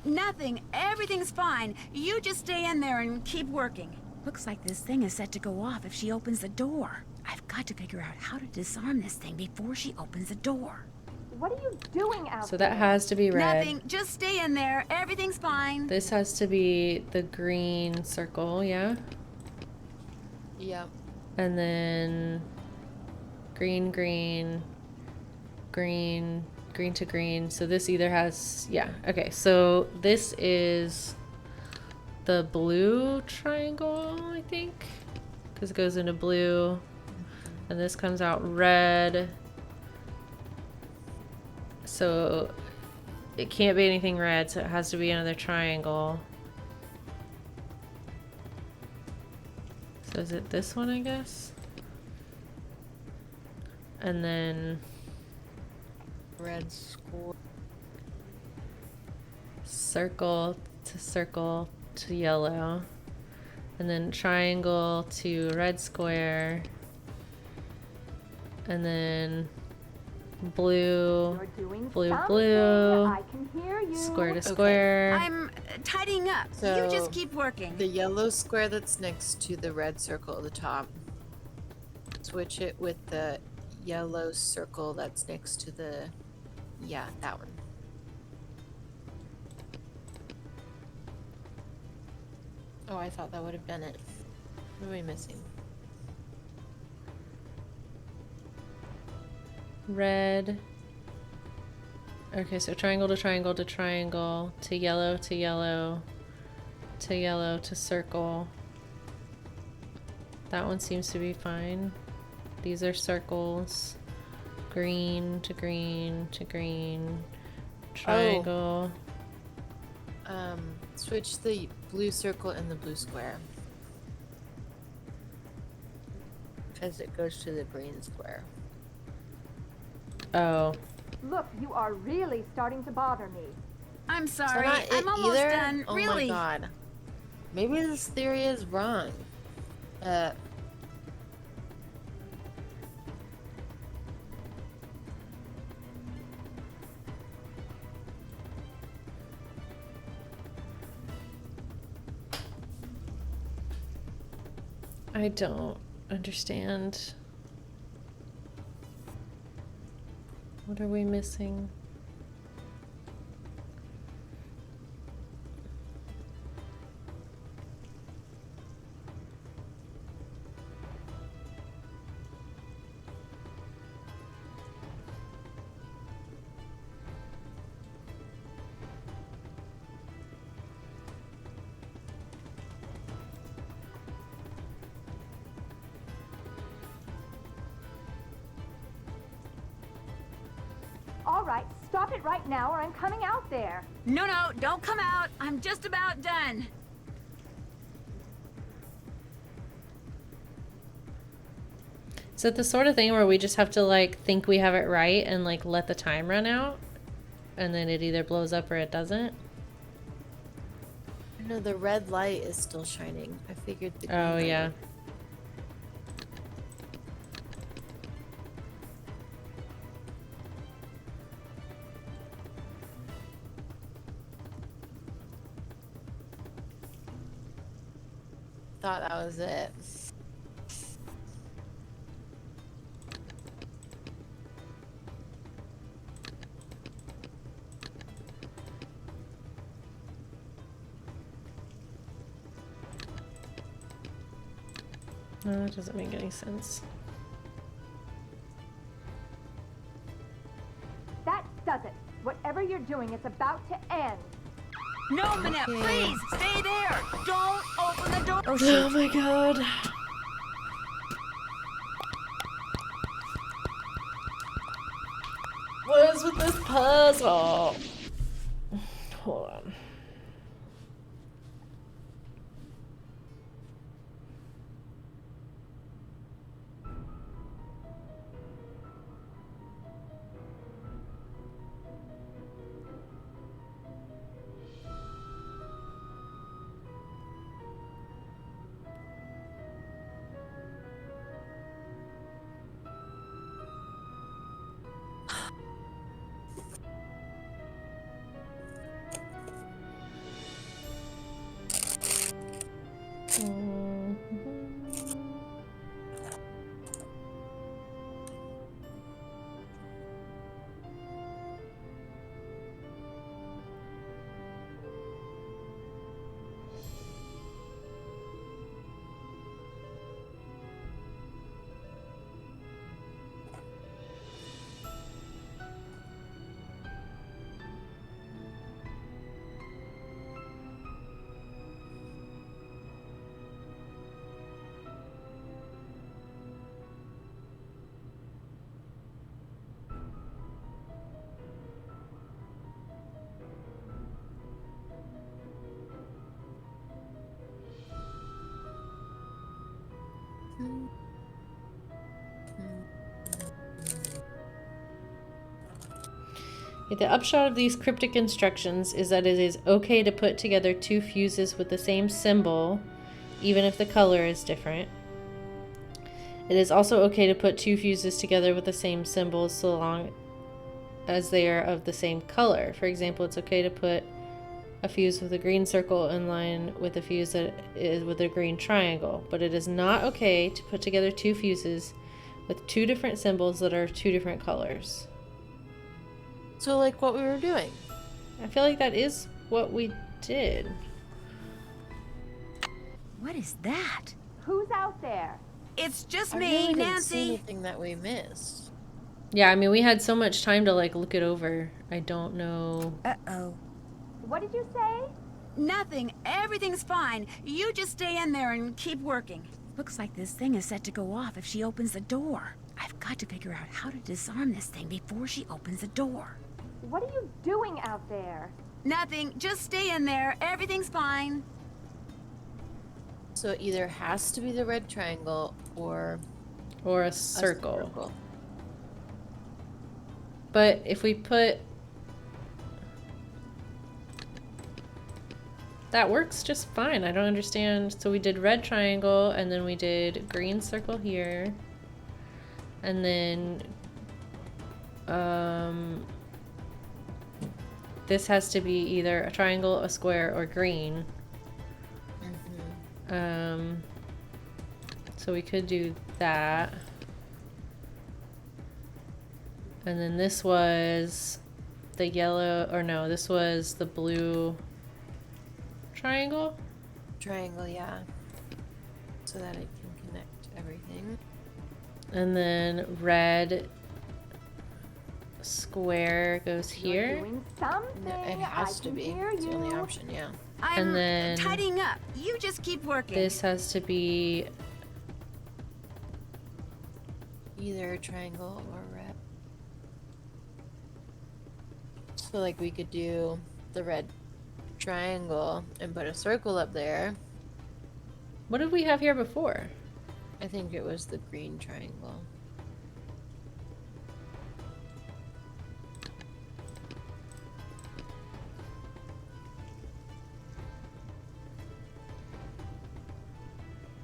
Nothing. Everything's fine. You just stay in there and keep working. Looks like this thing is set to go off if she opens the door. I've got to figure out how to disarm this thing before she opens the door. What are you doing out So there? that has to be red. Nothing. Just stay in there. Everything's fine. This has to be the green circle, yeah? Yep. And then green to green. So this either has, yeah, okay. So this is the blue triangle, I think, because it goes into blue, and this comes out red. So it can't be anything red, so it has to be another triangle. So is it this one, I guess? And then Red square. circle to yellow. And then triangle to red square. And then blue, You're doing blue, something. blue, I can hear you. square to square. I'm tidying up. So you just keep working. The yellow square that's next to the red circle at the top. Switch it with the yellow circle that's next to the... Yeah, that one. Oh, I thought that would have done it. What are we missing? Red. Okay, so triangle to triangle to triangle to yellow to yellow to yellow to circle. That one seems to be fine. These are circles. Green to green to green. Triangle. Switch the blue circle and the blue square. Because it goes to the green square. Oh. Look, you are really starting to bother me. I'm So sorry. not it I'm almost either? done. Oh really. my god. Maybe this theory is wrong. I don't understand. What are we missing? All right, stop it right now or I'm coming out there. No, don't come out. I'm just about done. Is it the sort of thing where we just have to like think we have it right and like let the time run out and then it either blows up or it doesn't? No, the red light is still shining. I figured the green Oh light yeah. would- thought that was it. No, that doesn't make any sense. That does it. Whatever you're doing, it's about to end. No, Minette, please stay there. Don't open the door. Oh my god. What is with this puzzle? Hold on. The upshot of these cryptic instructions is that it is okay to put together two fuses with the same symbol, even if the color is different. It is also okay to put two fuses together with the same symbol so long as they are of the same color. For example, it's okay to put a fuse with a green circle in line with a fuse that is with a green triangle, but it is not okay to put together two fuses with two different symbols that are two different colors. So like what we were doing. I feel like that is what we did. What is that? Who's out there? It's just I me, really didn't Nancy. see anything that we missed. Yeah, I mean, we had so much time to like look it over. I don't know. Uh-oh. What did you say? Nothing. Everything's fine. You just stay in there and keep working. Looks like this thing is set to go off if she opens the door. I've got to figure out how to disarm this thing before she opens the door. What are you doing out there? Nothing. Just stay in there. Everything's fine. So it either has to be the red triangle or a circle. But if we put... That works just fine. I don't understand. So we did red triangle, and then we did green circle here. And then... this has to be either a triangle, a square, or green. So we could do that. And then this was the yellow, or no, this was the blue triangle? Triangle, yeah. So that I can connect everything. And then red square goes here. Doing something. No, it has to be. It's the only option, yeah. I'm And then tidying up. You just keep working. this has to be Either a triangle or red. So like we could do the red triangle and put a circle up there. What did we have here before? I think it was the green triangle.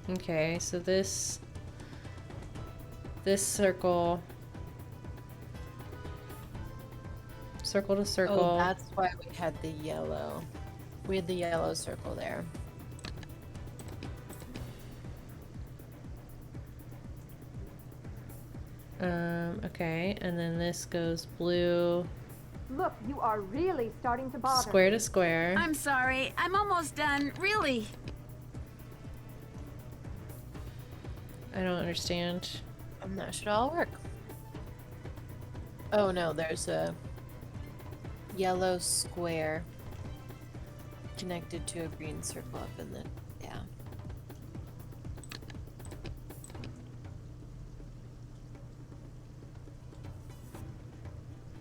Okay, so this circle to circle. Oh, that's why we had the yellow. We had the yellow circle there. Okay, and then this goes blue, Look, you are really starting to bother square me. to square. I'm sorry. I'm almost done. Really. I don't understand. I'm not sure it'll all work. Oh no, there's a yellow square connected to a green circle up in the... yeah.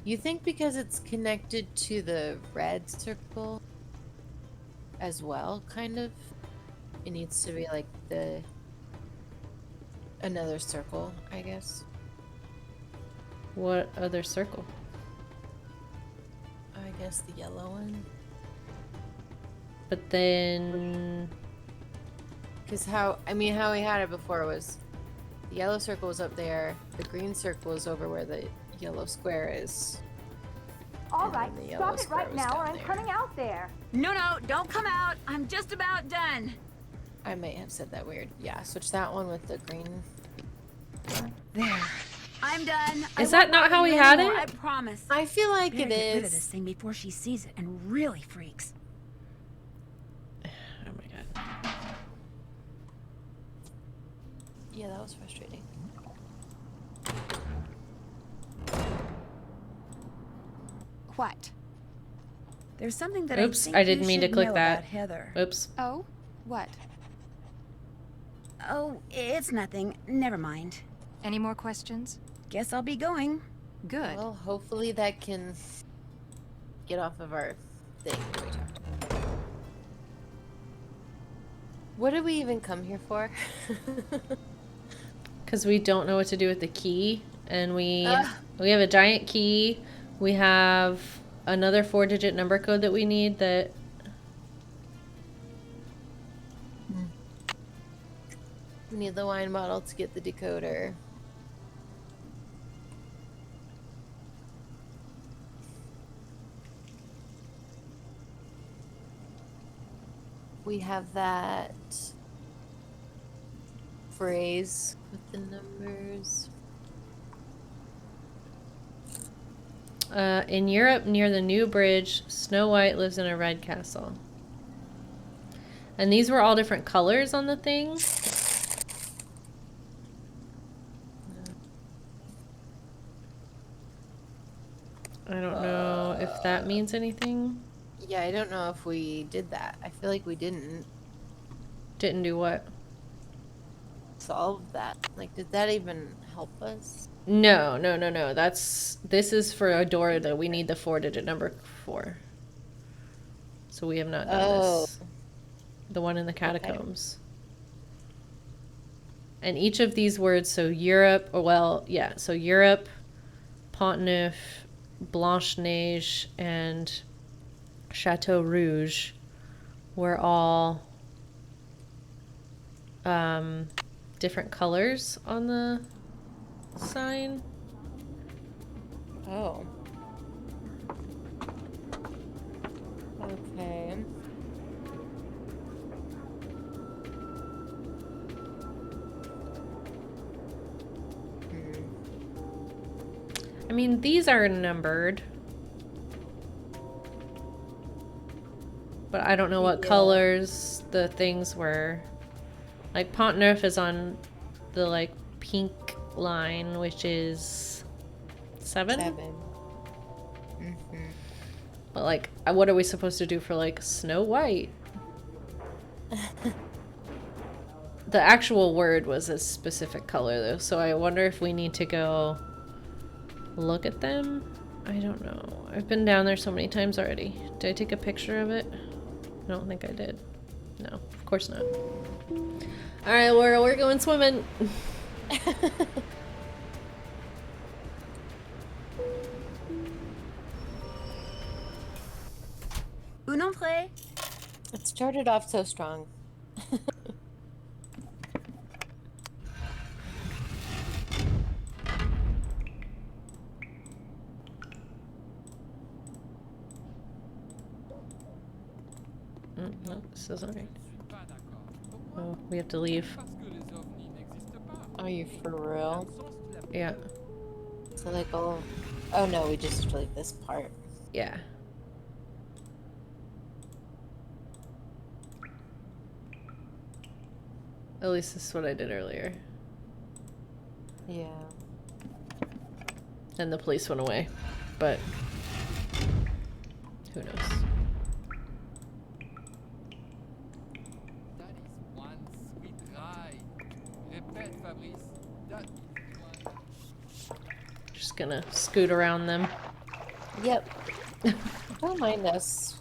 You think because it's connected to the red circle as well, kind of? It needs to be like the... another circle, I guess. What other circle? I guess the yellow one. But then... Because how we had it before was the yellow circle was up there, the green circle is over where the yellow square is. All and right, then the yellow stop it square right was now or down I'm there. coming out there. No, don't come out. I'm just about done. I may have said that weird. Yeah, switch that one with the green. There. I'm done. Is that not how we had it? I promise. I feel like Better it get rid of is. this thing before she sees it and really freaks. Oh my god. Yeah, that was frustrating. What? There's something that Oops, I think I didn't you mean to should click know that. about Heather. Oops. Oh? What? Oh, it's nothing. Never mind. Any more questions? Guess I'll be going. Good. Well, hopefully that can get off of our thing that we talked about. What did we even come here for? Because we don't know what to do with the key, and we have a giant key. We have another 4-digit number code that we need that... We need the wine bottle to get the decoder. We have that phrase with the numbers. In Europe, near the New Bridge, Snow White lives in a red castle. And these were all different colors on the thing. I don't know if that means anything. Yeah, I don't know if we did that. I feel like we didn't Didn't do what? solve that. Like, did that even help us? No. This is for a door that we need the 4-digit number for. So we have not done this. The one in the catacombs. And each of these words, so Europe, so Europe, Pont-Neuf, Blanche-Neige, and Chateau Rouge were all different colors on the sign. Oh. Okay. I mean, these are numbered. But I don't know what colors the things were. Like, Pont-Neuf is on the, like, pink line, which is 7? 7. Mm-hmm. But, like, what are we supposed to do for, like, Snow White? The actual word was a specific color, though, so I wonder if we need to go look at them? I don't know. I've been down there so many times already. Did I take a picture of it? I don't think I did. No, of course not. Alright, Laura, we're going swimming. Un entrée. It started off so strong. No, this isn't right. Oh, we have to leave. Are you for real? Yeah. So like, oh no, we just like this part. Yeah. At least this is what I did earlier. Yeah. And the police went away. But who knows? That is one sweet ride. Repeat, Fabrice. That is one. Just gonna scoot around them. Yep. Don't mind us.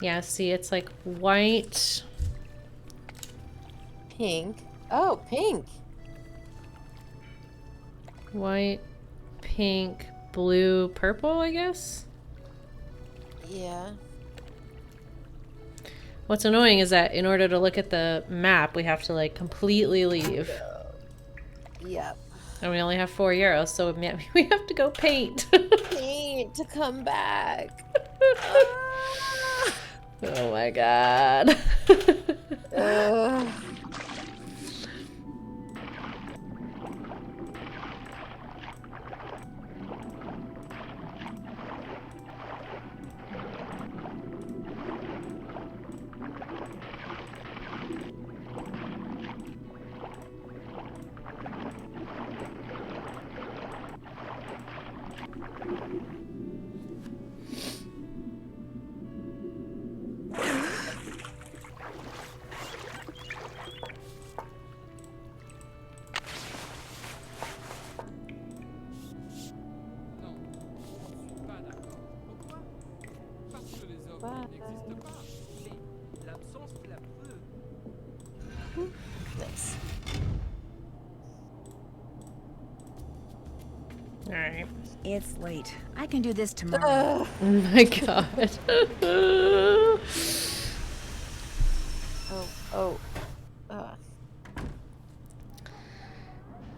Yeah, see, it's like white. Pink. Oh, pink. White, pink, blue, purple, I guess? Yeah. What's annoying is that in order to look at the map, we have to like completely leave. Yep. And we only have €4, so we have to go paint. Paint to come back. Oh my god. Nice. Alright. It's late. I can do this tomorrow. Oh my god. Oh.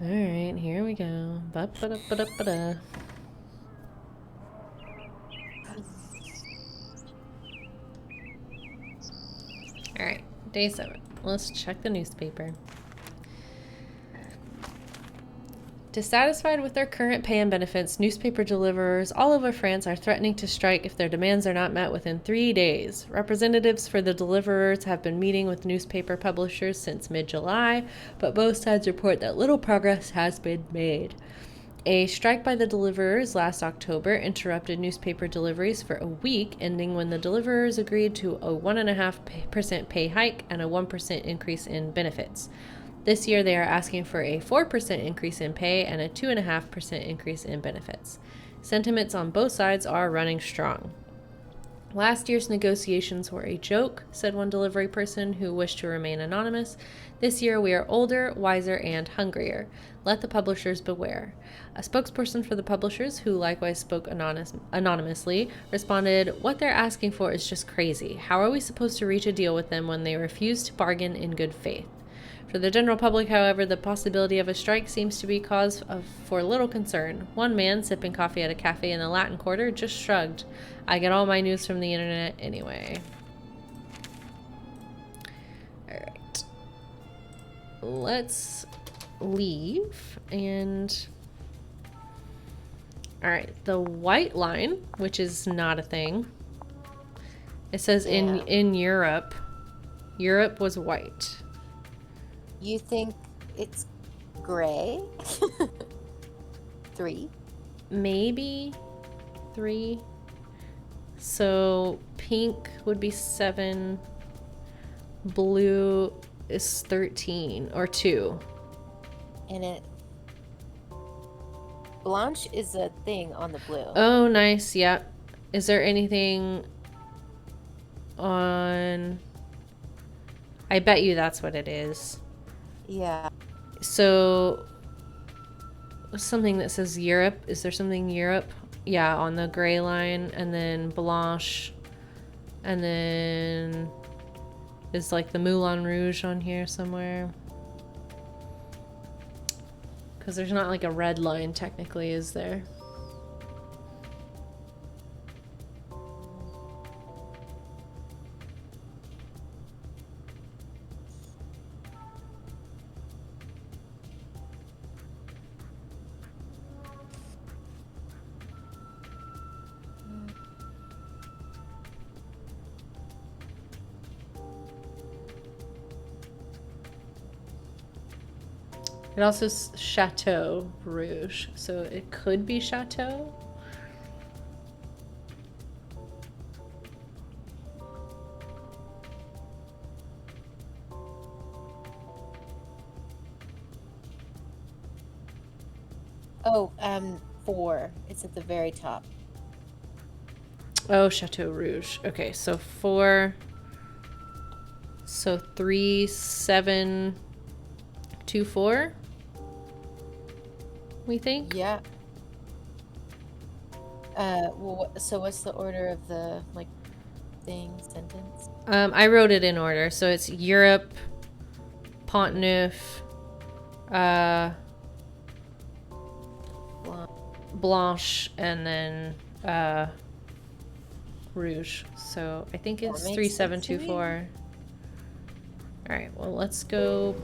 Alright, here we go. Ba-ba-da-ba-da-ba-da. Alright, day 7. Let's check the newspaper. Dissatisfied with their current pay and benefits, newspaper deliverers all over France are threatening to strike if their demands are not met within 3 days. Representatives for the deliverers have been meeting with newspaper publishers since mid-July, but both sides report that little progress has been made. A strike by the deliverers last October interrupted newspaper deliveries for a week, ending when the deliverers agreed to a 1.5% pay hike and a 1% increase in benefits. This year, they are asking for a 4% increase in pay and a 2.5% increase in benefits. Sentiments on both sides are running strong. Last year's negotiations were a joke, said one delivery person who wished to remain anonymous. This year, we are older, wiser, and hungrier. Let the publishers beware. A spokesperson for the publishers, who likewise spoke anonymously, responded, "What they're asking for is just crazy. How are we supposed to reach a deal with them when they refuse to bargain in good faith?" For the general public, however, the possibility of a strike seems to be cause for little concern. One man, sipping coffee at a cafe in the Latin Quarter, just shrugged. "I get all my news from the internet anyway." Alright. Let's leave and... Alright, the white line, which is not a thing. It says in Europe. Europe was white. You think it's gray? 3? Maybe 3. So pink would be 7. Blue is 13 or 2. And it... Blanche is a thing on the blue. Oh, nice. Yep. Is there anything on... I bet you that's what it is. Yeah. So, something that says Europe. Is there something Europe? Yeah, on the gray line. And then Blanche. And then... is like the Moulin Rouge on here somewhere? Because there's not like a red line technically, is there? It also says Chateau Rouge, so it could be Chateau. Oh, 4. It's at the very top. Oh, Chateau Rouge. Okay, so 4. So 3724. We think. Yeah. Well, so what's the order of the like sentence? I wrote it in order, so it's Europe, Pont-Neuf, Blanche, and then Rouge. So I think it's 3724. All right. Well, let's go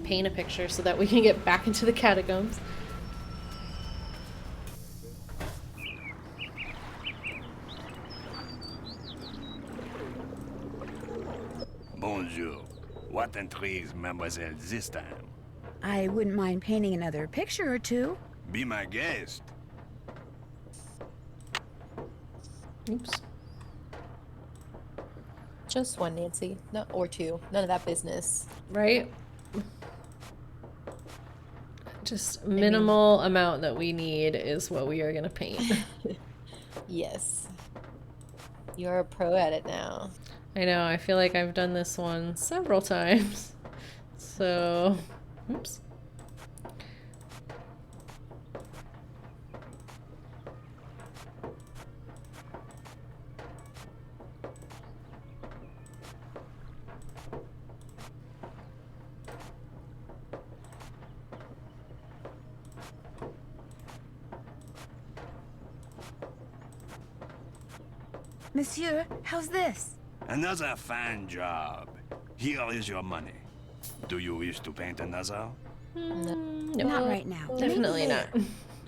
paint a picture so that we can get back into the catacombs. Bonjour. What intrigues Mademoiselle this time? I wouldn't mind painting another picture or two. Be my guest. Oops. Just one, Nancy. No, or 2. None of that business. Right? Just minimal amount that we need is what we are going to paint. Yes. You're a pro at it now. I know, I feel like I've done this one several times. So, oops. Monsieur, how's this? Another fine job. Here is your money. Do you wish to paint another? No. Not right now. Definitely not.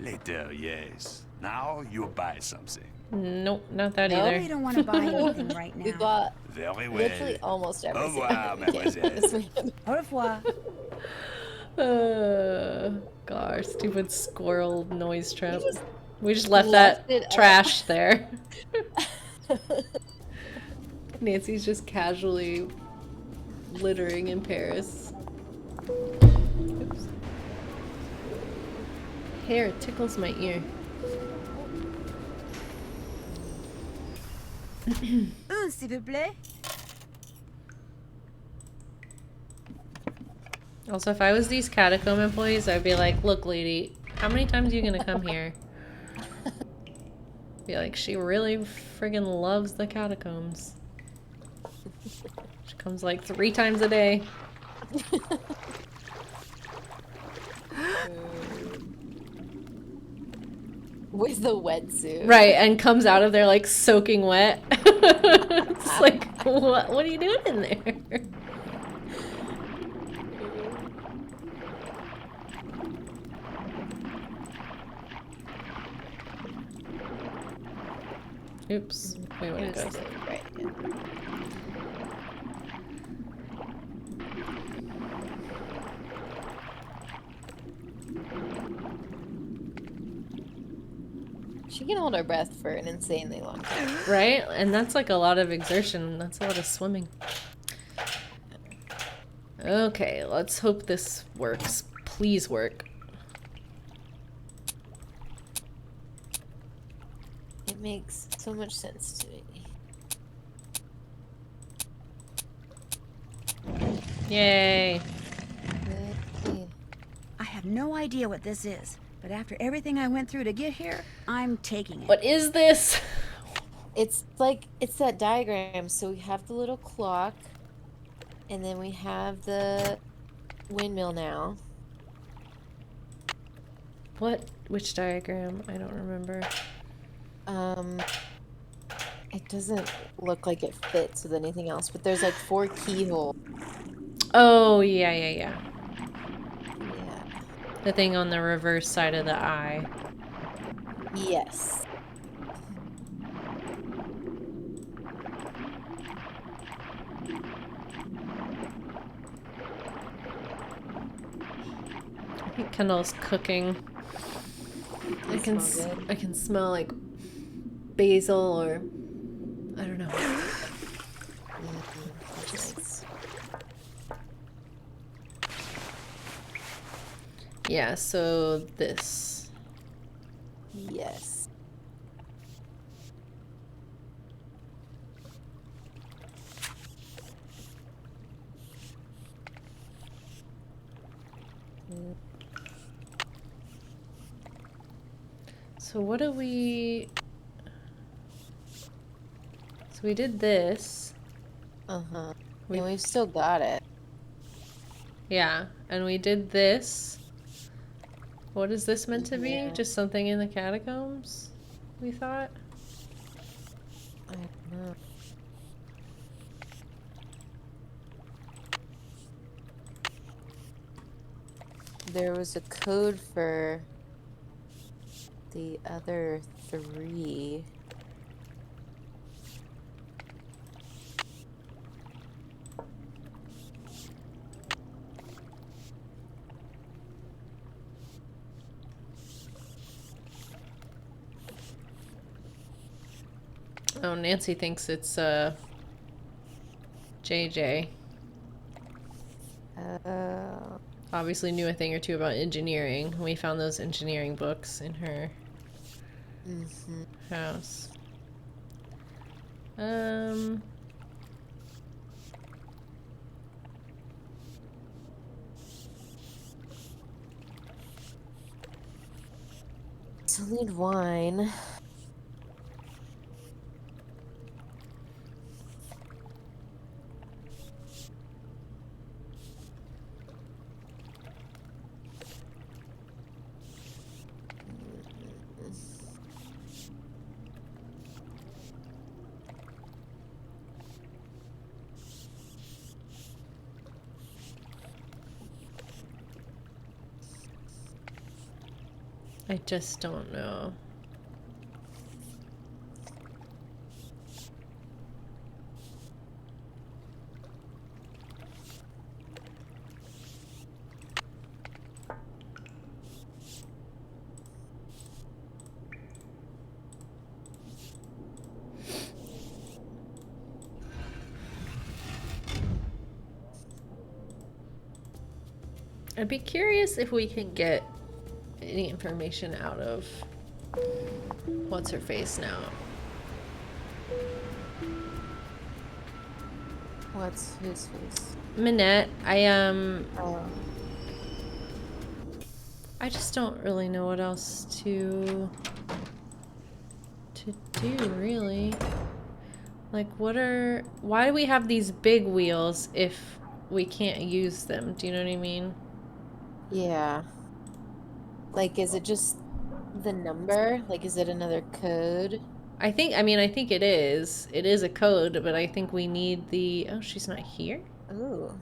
Later, yes. Now you buy something. Nope, not that No, either. we don't want to buy anything right now. We bought Very well. literally almost Au everything. revoir, mademoiselle. Au revoir. God, our stupid squirrel noise trap. We just left left it that up. trash there. Nancy's just casually littering in Paris. Oops. Hair tickles my ear. S'il vous plaît. Also, if I was these catacomb employees, I'd be like, look, lady, how many times are you gonna come here? Be like, she really friggin' loves the catacombs. She comes like 3 times a day. With the wetsuit. Right, and comes out of there like soaking wet. It's like, what are you doing in there? Oops. Wait, what it goes. Right, yeah. She can hold her breath for an insanely long time. Right? And that's like a lot of exertion. That's a lot of swimming. Okay, let's hope this works. Please work. It That makes so much sense to me. Yay. I have no idea what this is, but after everything I went through to get here, I'm taking it. What is this? It's like, it's that diagram. So we have the little clock, and then we have the windmill now. What? Which diagram? I don't remember. It doesn't look like it fits with anything else, but there's like 4 keyholes. Oh, yeah, yeah, yeah. Yeah. The thing on the reverse side of the eye. Yes. I think Kendall's cooking. I can smell like basil or I don't know. Yeah, so this. Yes. So what do we... So we did this. Uh-huh. And we've still got it. Yeah, and we did this. What is this meant to be? Yeah. Just something in the catacombs? We thought? I don't know. There was a code for the other 3. Oh, Nancy thinks it's JJ. Obviously knew a thing or two about engineering. We found those engineering books in her house. So we need wine. I just don't know. I'd be curious if we can get any information out of what's her face now. What's whose face? Minette. Oh. I just don't really know what else to do, really. Like, why do we have these big wheels if we can't use them? Do you know what I mean? Yeah. Like, is it just the number? Like, is it another code? I think it is. It is a code, but I think we need the... Oh, she's not here? Ooh.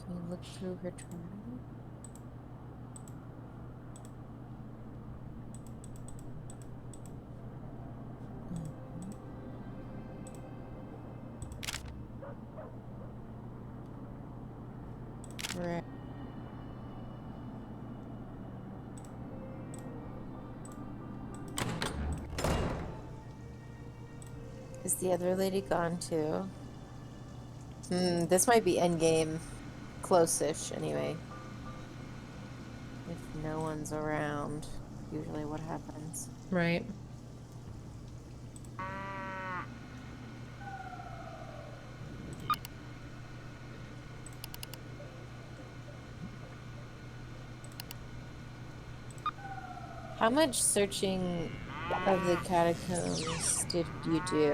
Can we look through her terminal? Right. Is the other lady gone too? This might be endgame. Close-ish, anyway. If no one's around. usually what happens. Right. How much searching of the catacombs did you do?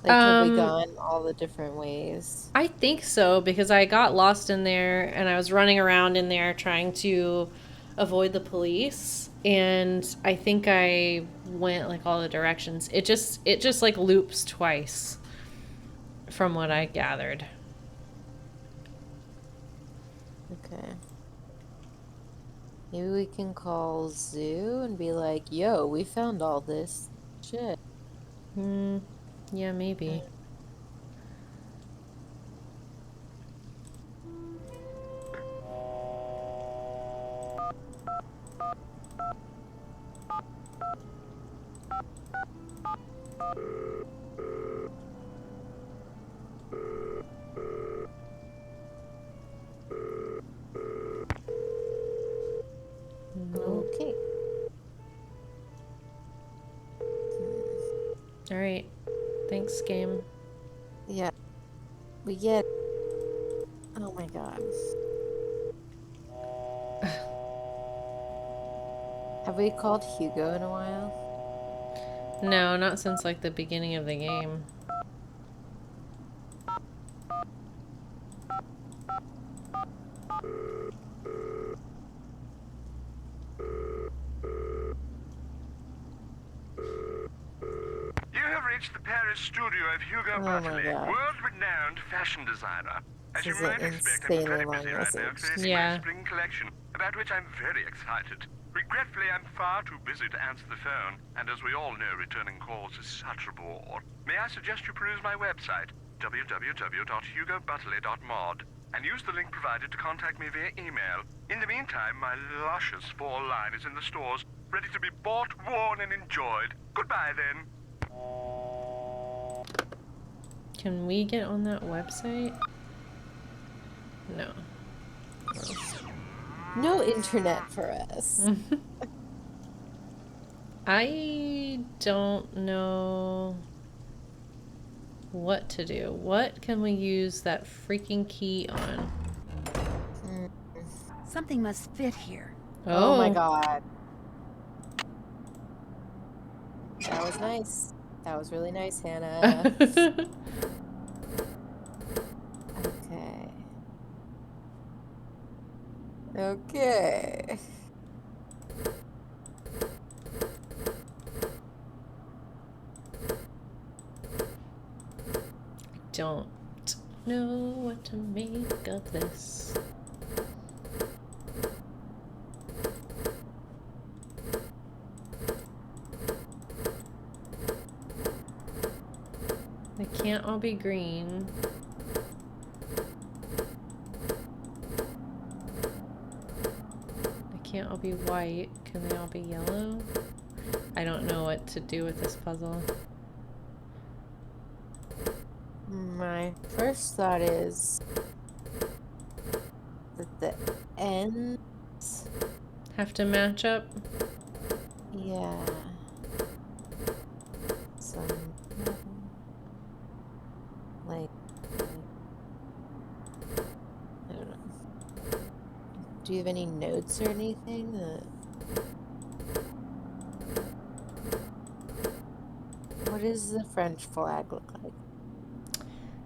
Like, have we gone all the different ways? I think so, because I got lost in there and I was running around in there trying to avoid the police, and I think I went like all the directions. It just like loops twice from what I gathered. Okay. Maybe we can call Zoo and be like, yo, we found all this shit. Yeah, maybe. Okay. All right. Thanks, game. Yeah. We get... Oh my god. Have we called Hugo in a while? No, not since like the beginning of the game. The Paris studio of Hugo Butterley, world-renowned fashion designer. As you might expect, I'm very busy right now creating my spring collection, about which I'm very excited. Regretfully, I'm far too busy to answer the phone, and as we all know, returning calls is such a bore. May I suggest you peruse my website, www.hugobutterley.mod, and use the link provided to contact me via email. In the meantime, my luscious fall line is in the stores, ready to be bought, worn, and enjoyed. Goodbye, then. Can we get on that website? No. No internet for us. I don't know what to do. What can we use that freaking key on? Something must fit here. Oh my god. That was nice. That was really nice, Hannah. Okay. Okay. Don't know what to make of this. They can't all be green. They can't all be white. Can they all be yellow? I don't know what to do with this puzzle. My first thought is that the ends have to match up. Yeah. Some like I don't know. Do you have any notes or anything that? What does the French flag look like?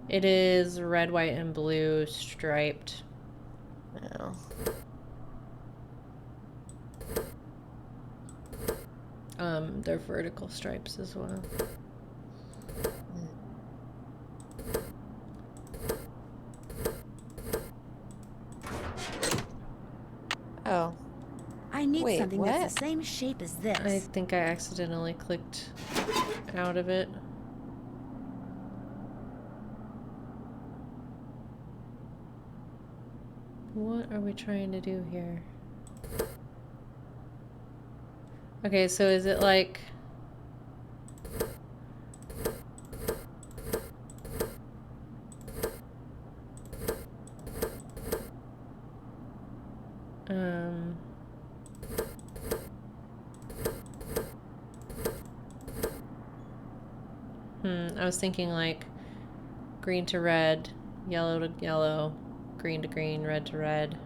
It is red, white, and blue striped. Oh. They're vertical stripes as well. Oh. I need Wait, something what? that's the same shape as this. I think I accidentally clicked out of it. What are we trying to do here? Okay, so is it like... I was thinking like green to red, yellow to yellow, green to green, red to red,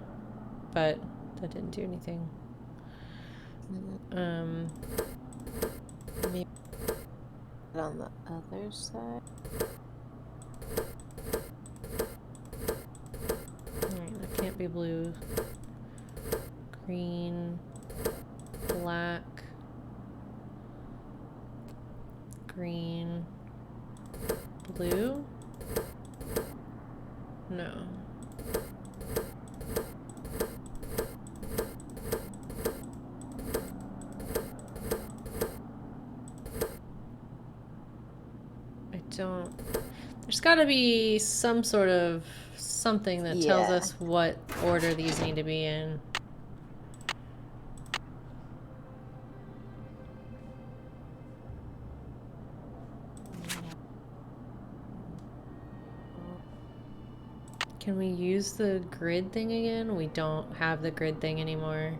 but that didn't do anything. Maybe on the other side. Alright, that can't be blue. Green, black, green, blue? No. I don't... There's gotta be some sort of something that tells us what order these need to be in. Can we use the grid thing again? We don't have the grid thing anymore.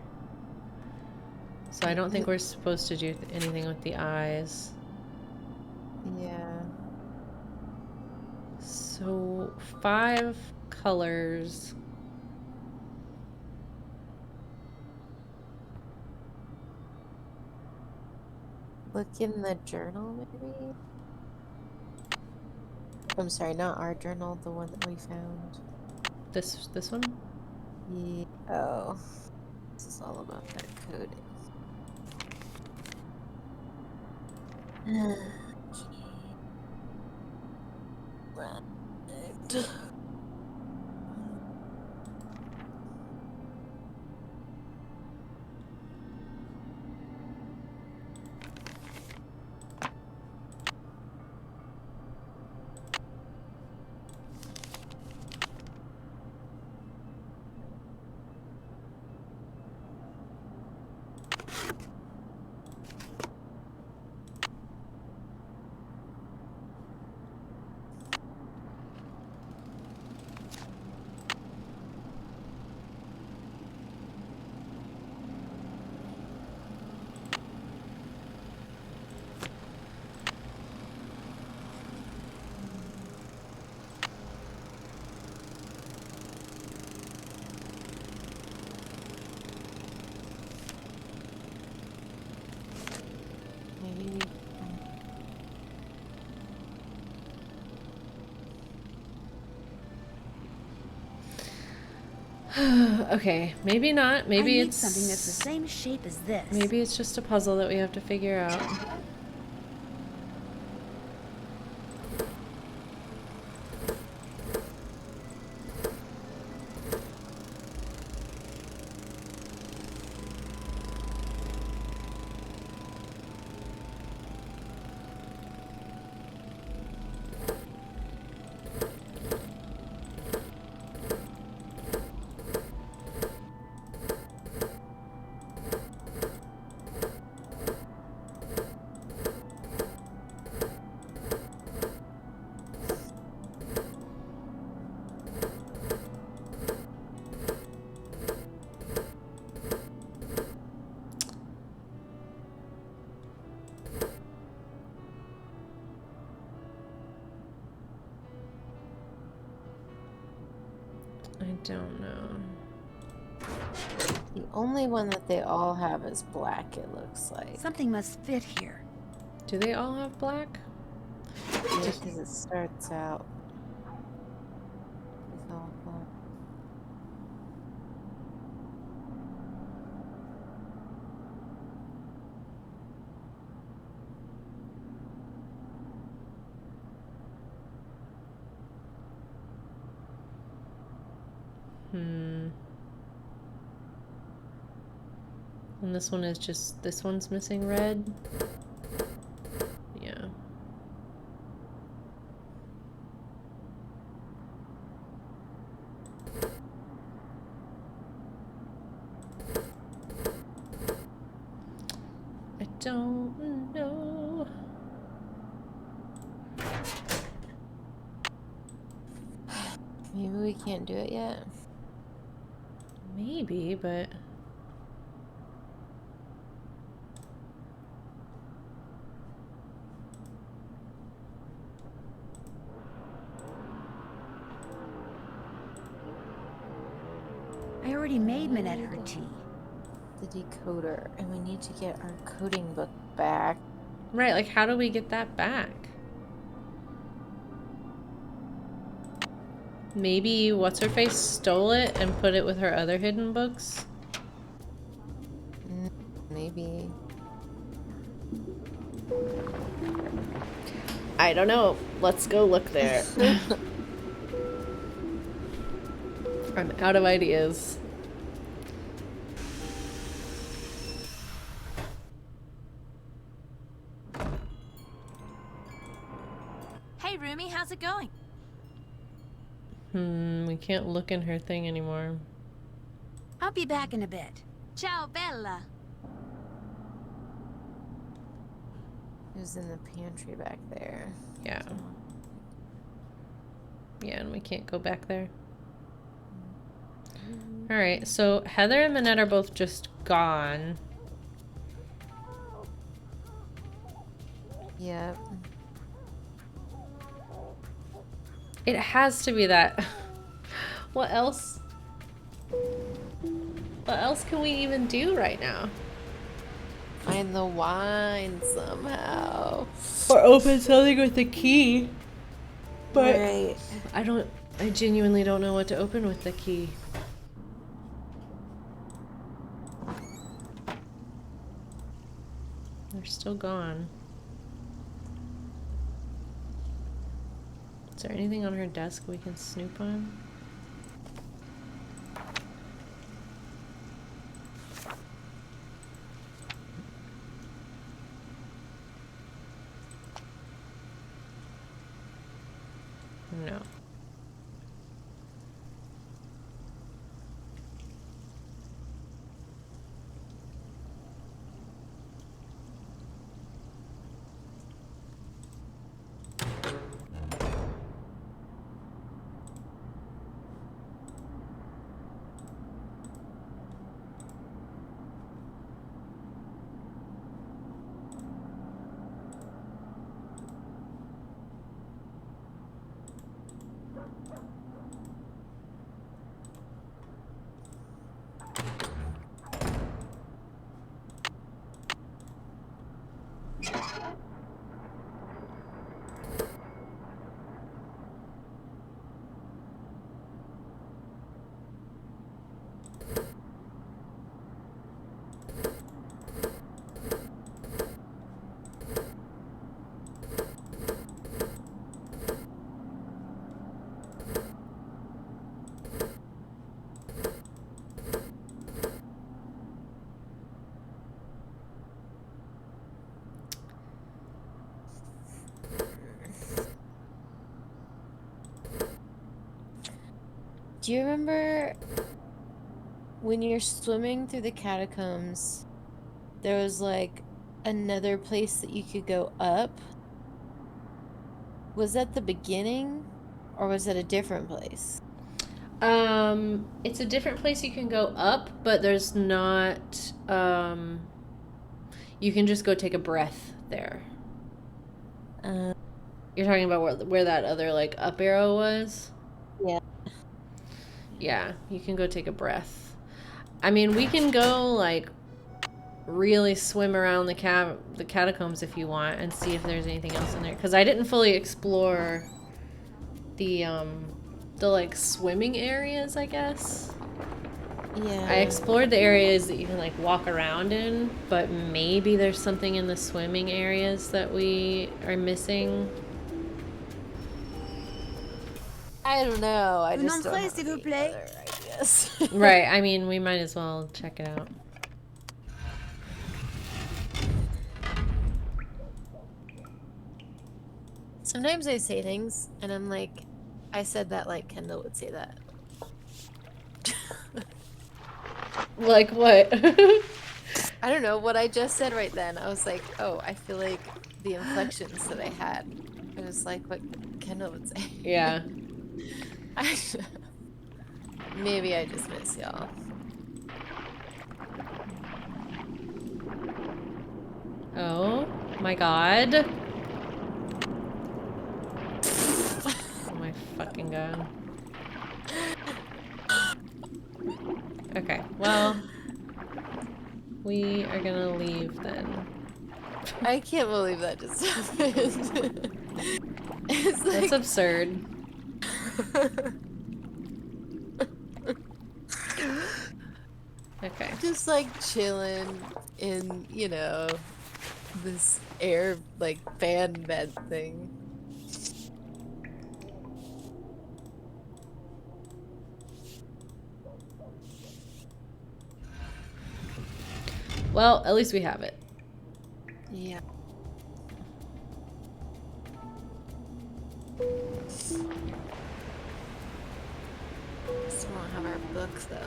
So I don't think we're supposed to do anything with the eyes. Yeah. So 5 colors. Look in the journal, maybe? I'm sorry, not our journal, the one that we found. This one? Yeah. Oh. This is all about that coding. Right. Okay, maybe not. Maybe it's something that's the same shape as this. Maybe it's just a puzzle that we have to figure out. I don't know. The only one that they all have is black, it looks like. Something must fit here. Do they all have black? Yeah, because it starts out with all black. And this one is just, this one's missing red? Yeah. I don't know. Maybe we can't do it yet. Maybe, but... already made Minette her tea. The decoder, and we need to get our coding book back. Right, like how do we get that back? Maybe what's-her-face stole it and put it with her other hidden books? Maybe. I don't know. Let's go look there. I'm out of ideas. Hey, Rumi, how's it going? We can't look in her thing anymore. I'll be back in a bit. Ciao, Bella. Who's in the pantry back there? Yeah. Yeah, and we can't go back there. Alright, so Heather and Minette are both just gone. Yep. It has to be that. What else? What else can we even do right now? Find the wine somehow. Or open something with the key. But right. I genuinely don't know what to open with the key. They're still gone. Is there anything on her desk we can snoop on? No. Do you remember when you're swimming through the catacombs, there was like another place that you could go up? Was that the beginning or was it a different place? It's a different place you can go up, but there's not, you can just go take a breath there. You're talking about where that other, like, up arrow was? Yeah. Yeah, you can go take a breath. I mean, we can go, like, really swim around the catacombs if you want and see if there's anything else in there. Because I didn't fully explore the, like, swimming areas, I guess. Yeah. I explored the areas that you can, like, walk around in, but maybe there's something in the swimming areas that we are missing. I don't know. I just Non don't play, have s'il vous any plaît. other ideas. Right, I mean, we might as well check it out. Sometimes I say things and I'm like, I said that like Kendall would say that. Like what? I don't know what I just said right then. I was like, oh, I feel like the inflections that I had. It was like what Kendall would say. Yeah. Maybe I just miss y'all. Oh my god. Oh my fucking god. Well, we are gonna leave then. I can't believe that just happened. It's like... That's absurd. Okay. Just like chilling in, you know, this air like fan bed thing. Well, at least we have it. Yeah. Still don't have our book though.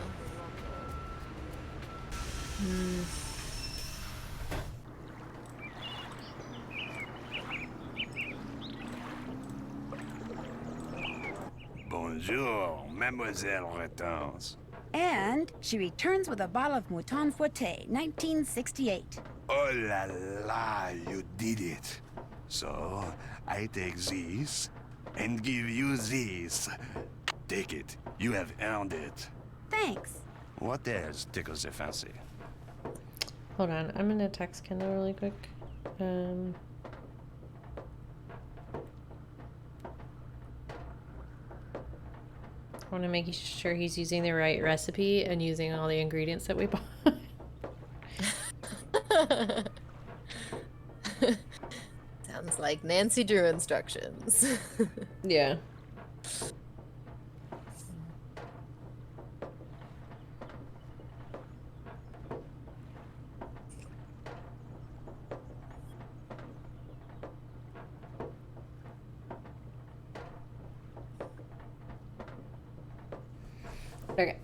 Bonjour, Mademoiselle returns. And she returns with a bottle of Mouton Foueté, 1968. Oh la la, you did it. So, I take this and give you this. Take it. You have earned it. Thanks. What else tickles your fancy? Hold on, I'm gonna text Kendall really quick. I want to make sure he's using the right recipe and using all the ingredients that we bought. Sounds like Nancy Drew instructions. Yeah. Okay.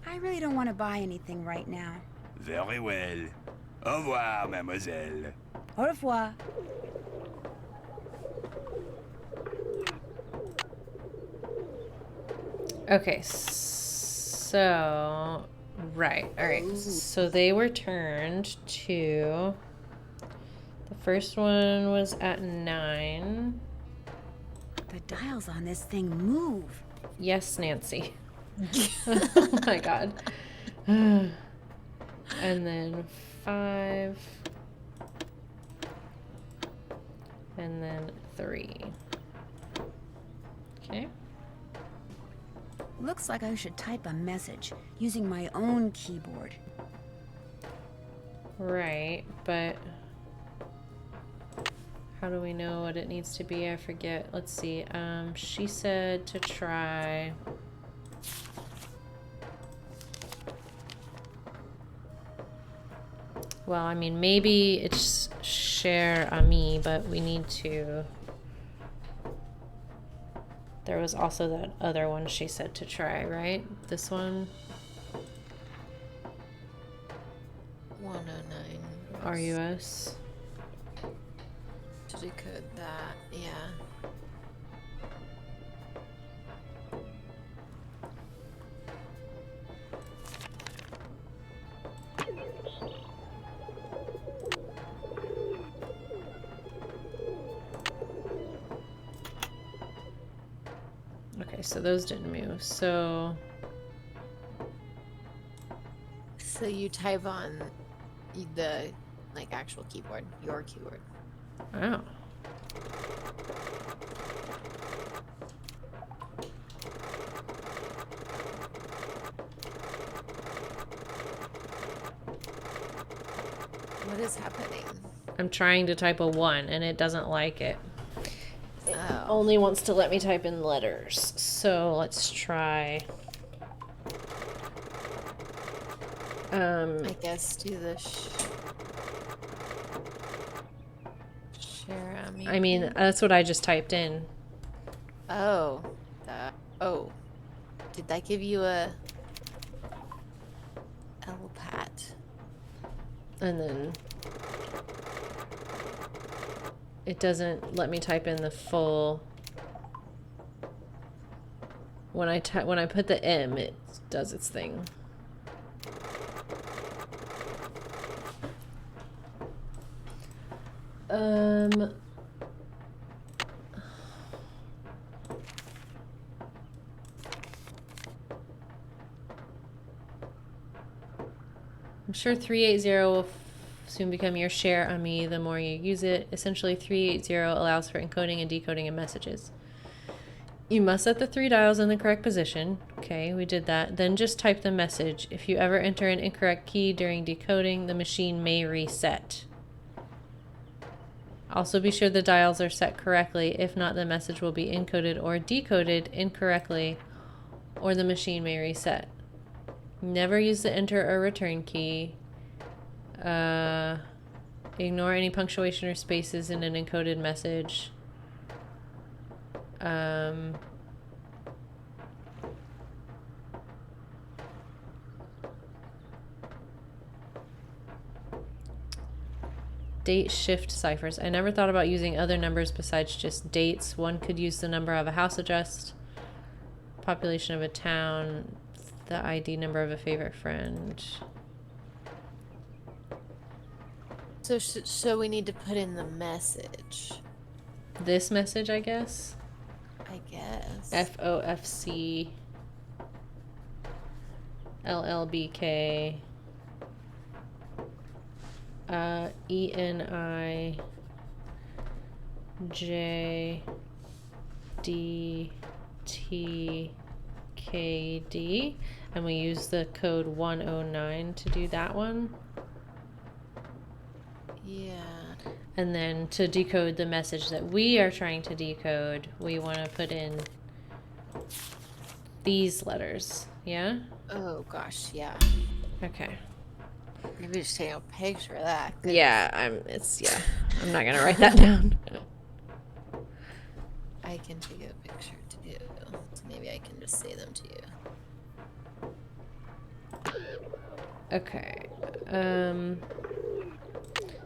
I really don't want to buy anything right now. Very well. Au revoir, mademoiselle. Au revoir. Okay, so... Right, alright. So they were turned to... The first one was at 9. The dials on this thing move. Yes, Nancy. Oh my god. And then 5. And then 3. Okay. Looks like I should type a message using my own keyboard. Right, but how do we know what it needs to be? I forget. Let's see. She said to try... Well, I mean, maybe it's cher ami, but we need to... There was also that other one she said to try, right? This one? 109. RUS. To decode that, yeah. Okay, so those didn't move. So you type on the like actual keyboard, your keyboard. Oh. What is happening? I'm trying to type a 1 and it doesn't like it. It Oh. only wants to let me type in letters. So let's try. I guess do the share. I mean, that's what I just typed in. Oh. Oh. Did that give you a LPAT? And then it doesn't let me type in the full. When I put the M, it does its thing. sure 380 will soon become your share on me the more you use it. Essentially, 380 allows for encoding and decoding of messages. You must set the 3 dials in the correct position. Okay, we did that. Then just type the message. If you ever enter an incorrect key during decoding, the machine may reset. Also be sure the dials are set correctly. If not, the message will be encoded or decoded incorrectly, or the machine may reset. Never use the enter or return key. Ignore any punctuation or spaces in an encoded message. Date shift ciphers. I never thought about using other numbers besides just dates. One could use the number of a house address, population of a town, the ID number of a favorite friend. So we need to put in the message. This message, I guess. I guess. FOFC LLBK ENI JDTKD, and we use the code 109 to do that one. Yeah. And then to decode the message that we are trying to decode, we want to put in these letters. Yeah? Oh gosh, yeah. Okay. Maybe just take a picture of that. Yeah, I'm not gonna write that down. I can take a picture too. So maybe I can just say them to you. Okay.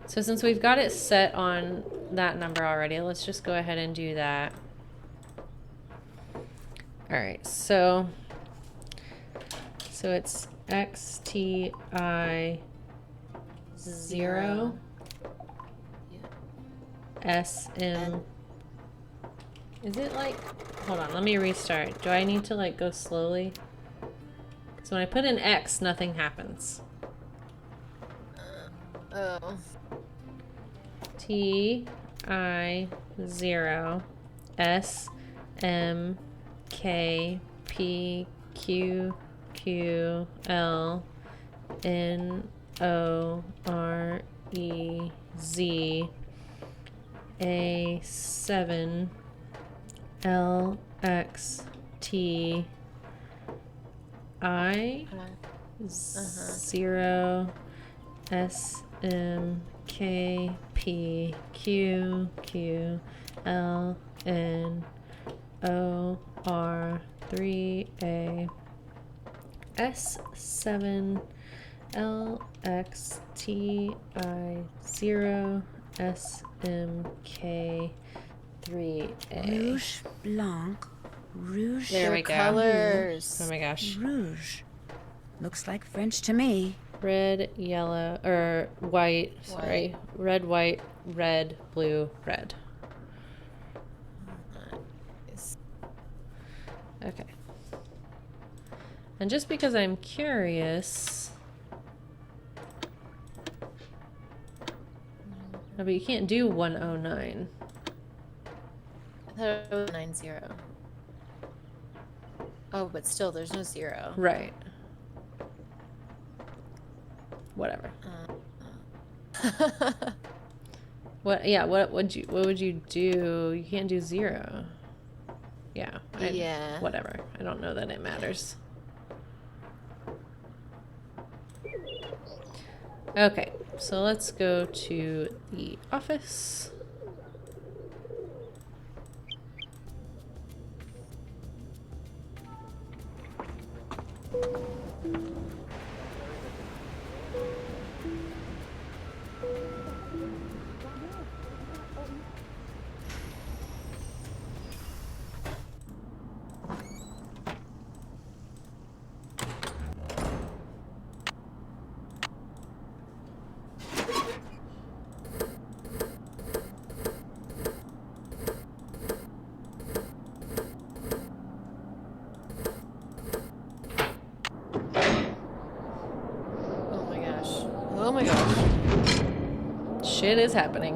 So since we've got it set on that number already, let's just go ahead and do that. Alright, so it's XTI 0 SM. Is it like, hold on, let me restart. Do I need to like go slowly? Because when I put in X, nothing happens. Oh. TI 0 SM K P Q Q L N O R E Z A 7 L X T I 0 S M K P Q Q L N O R 3A S 7 L X T I 0 S M K 3A. Rouge Blanc. Rouge. There we go. Colors. Oh my gosh. Rouge. Looks like French to me. Red, yellow, or white, sorry. Red, white, red, blue, red. Okay. And just because I'm curious... No, but you can't do 109. I thought it was 90. Oh, but still, there's no 0. Right. Whatever. What? Yeah. What would you do? You can't do 0. Yeah. Yeah. Whatever. I don't know that it matters. Okay. So let's go to the office. shit is happening.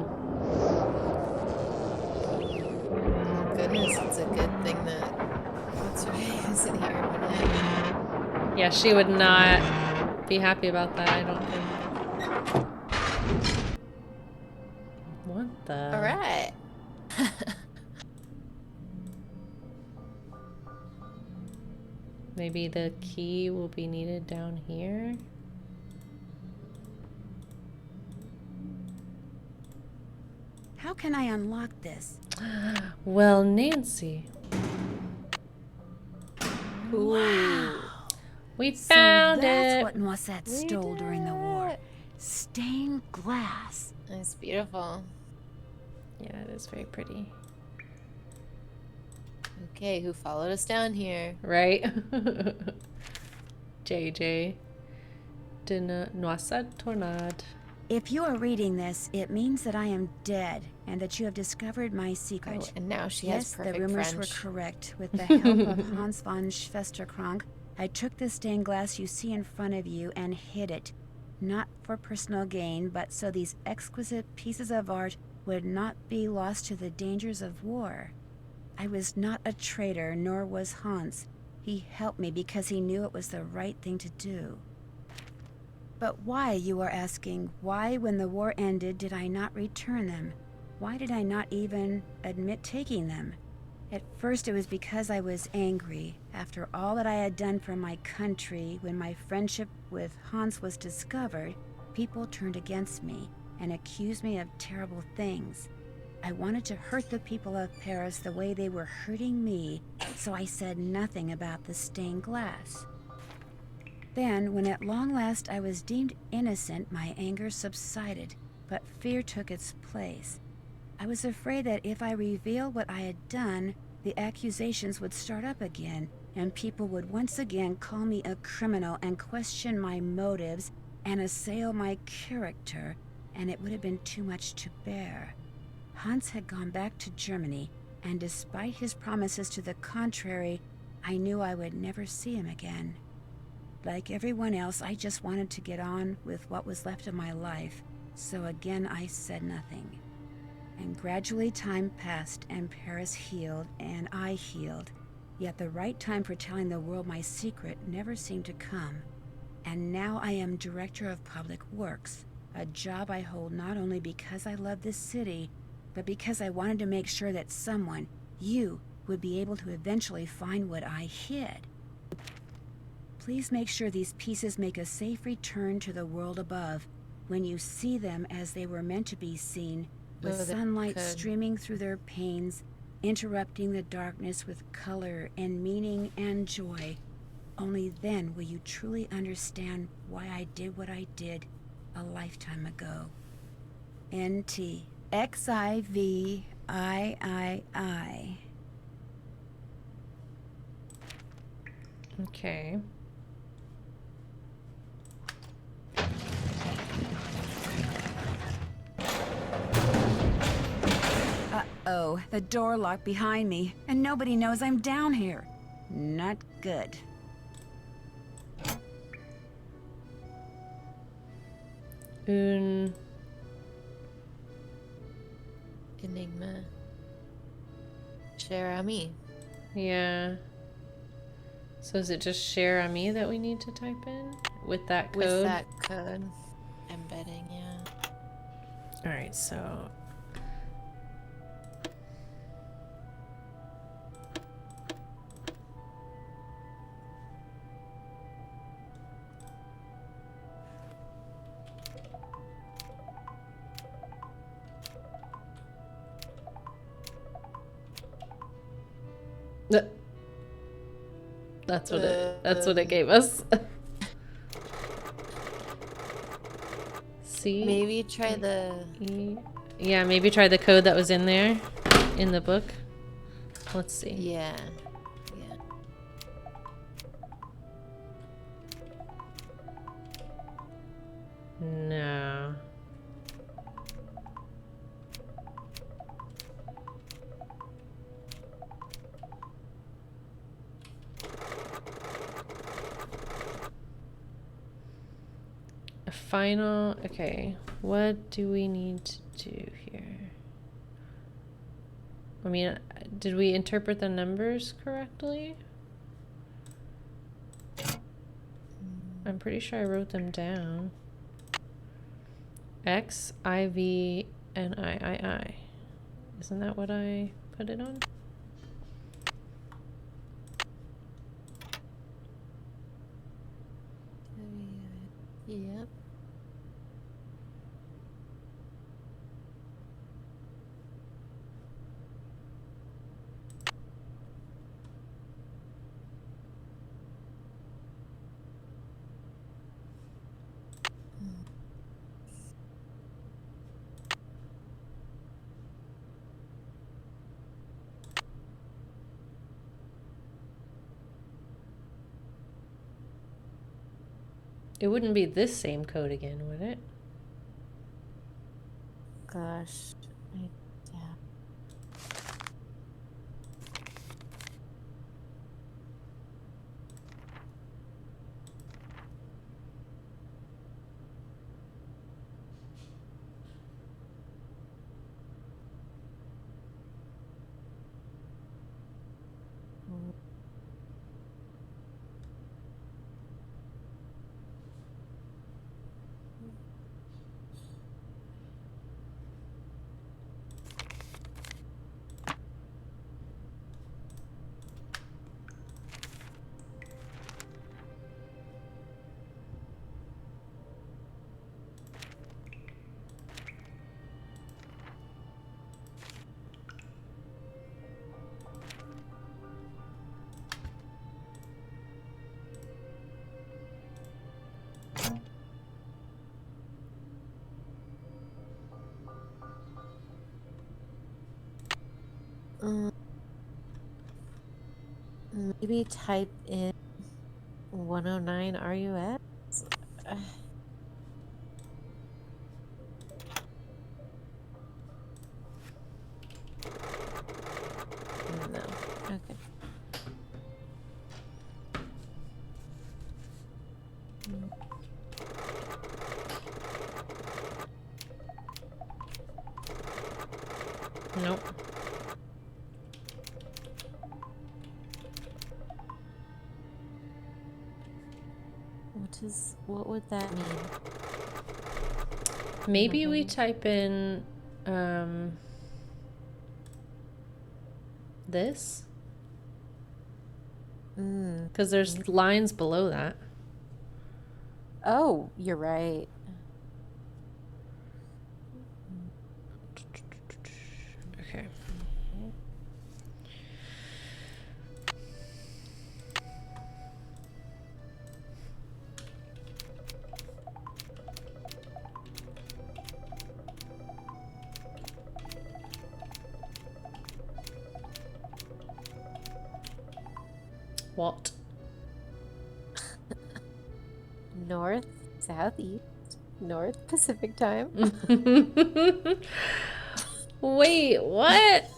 Goodness, it's a good thing that what's her name isn't here. But Yeah, she would not be happy about that, I don't think. What the? all right. Maybe the key will be needed down here. How can I unlock this? Well, Nancy. Wow. We So found that's it. what Noisette stole during the war. Stained glass. It's beautiful. Yeah, it is very pretty. Okay, who followed us down here? Right? JJ. De Noisette Tornade. If you are reading this, it means that I am dead and that you have discovered my secret. Oh, and now she yes, has perfect the rumors French. were correct. With the help of Hans von Schwesterkrank, I took the stained glass you see in front of you and hid it. Not for personal gain, but so these exquisite pieces of art would not be lost to the dangers of war. I was not a traitor, nor was Hans. He helped me because he knew it was the right thing to do. But why, you are asking, why when the war ended did I not return them? Why did I not even admit taking them? At first it was because I was angry. After all that I had done for my country, when my friendship with Hans was discovered, people turned against me and accused me of terrible things. I wanted to hurt the people of Paris the way they were hurting me, so I said nothing about the stained glass. Then, when at long last I was deemed innocent, my anger subsided, but fear took its place. I was afraid that if I revealed what I had done, the accusations would start up again, and people would once again call me a criminal and question my motives and assail my character, and it would have been too much to bear. Hans had gone back to Germany, and despite his promises to the contrary, I knew I would never see him again. Like everyone else, I just wanted to get on with what was left of my life, so again I said nothing. And gradually time passed, and Paris healed, and I healed, yet the right time for telling the world my secret never seemed to come. And now I am Director of Public Works, a job I hold not only because I love this city, but because I wanted to make sure that someone, you, would be able to eventually find what I hid. Please make sure these pieces make a safe return to the world above, when you see them as they were meant to be seen, with sunlight streaming through their panes, interrupting the darkness with color and meaning and joy. Only then will you truly understand why I did what I did a lifetime ago. N.T. XIVIII. Okay. Uh-oh, the door locked behind me, and nobody knows I'm down here. Not good. Enigma. Cher Ami. Yeah. So is it just Cher Ami that we need to type in? With that code? With that code. Embedding, yeah. Alright, so... That's what it gave us. C. Maybe try the E. Yeah, maybe try the code that was in there in the book. Let's see. Yeah. No. final. Okay, what do we need to do here? I mean, did we interpret the numbers correctly? I'm pretty sure I wrote them down. X, IV, and III. Isn't that what I put it on? Yep. It wouldn't be this same code again, would it? Gosh. Yeah. Maybe type in 109 RUS. No. Okay. Nope. What would that mean? Maybe we type in this, because there's lines below that. Oh, you're right. Okay. What? North, south, east, north Pacific time. Wait, what?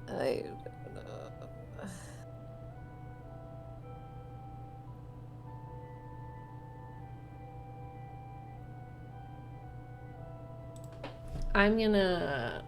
I don't know. I'm gonna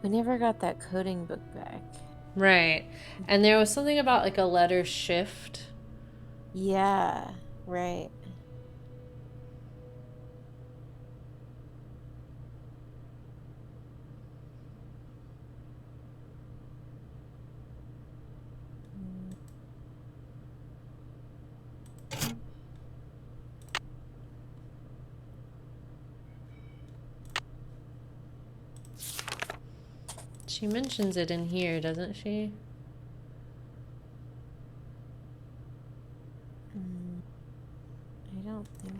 We never got that coding book back. Right. And there was something about like a letter shift. Yeah, right. She mentions it in here, doesn't she? I don't think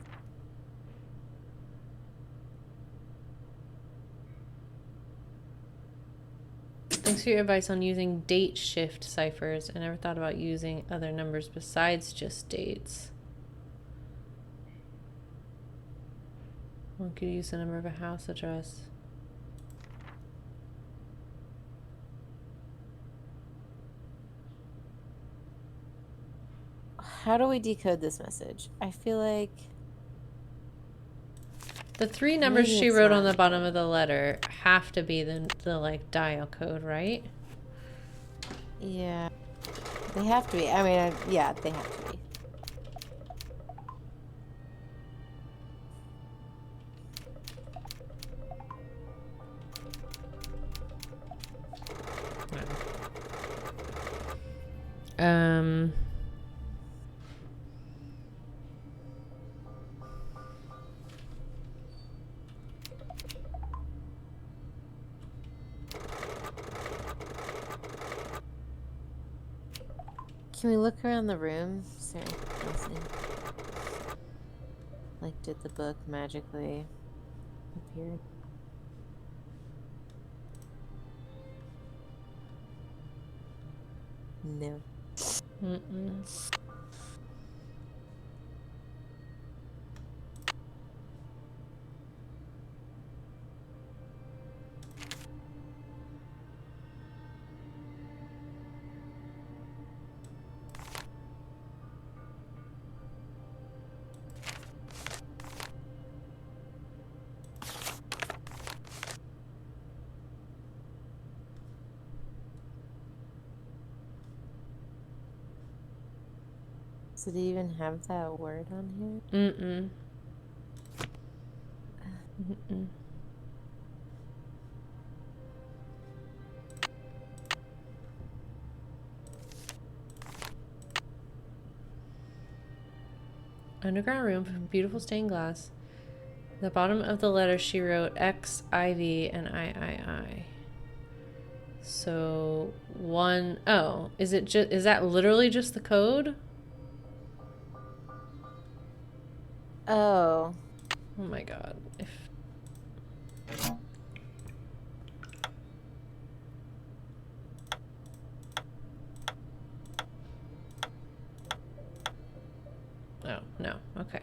Thanks for your advice on using date shift ciphers. I never thought about using other numbers besides just dates. One could use the number of a house address. How do we decode this message? I feel like the 3 numbers maybe she it's wrote not on the bottom of the letter have to be the like dial code, right? Yeah, they have to be. I mean, yeah, they have to be. Can we look around the room? Sorry, Nelson. Like, did the book magically appear? No. Mm-mm. Does it even have that word on here? Mm-mm. Mm-mm. Underground room, beautiful stained glass. The bottom of the letter she wrote X, IV, and III. So one, oh, is that literally just the code? Oh. Oh my god. Oh, no. Okay.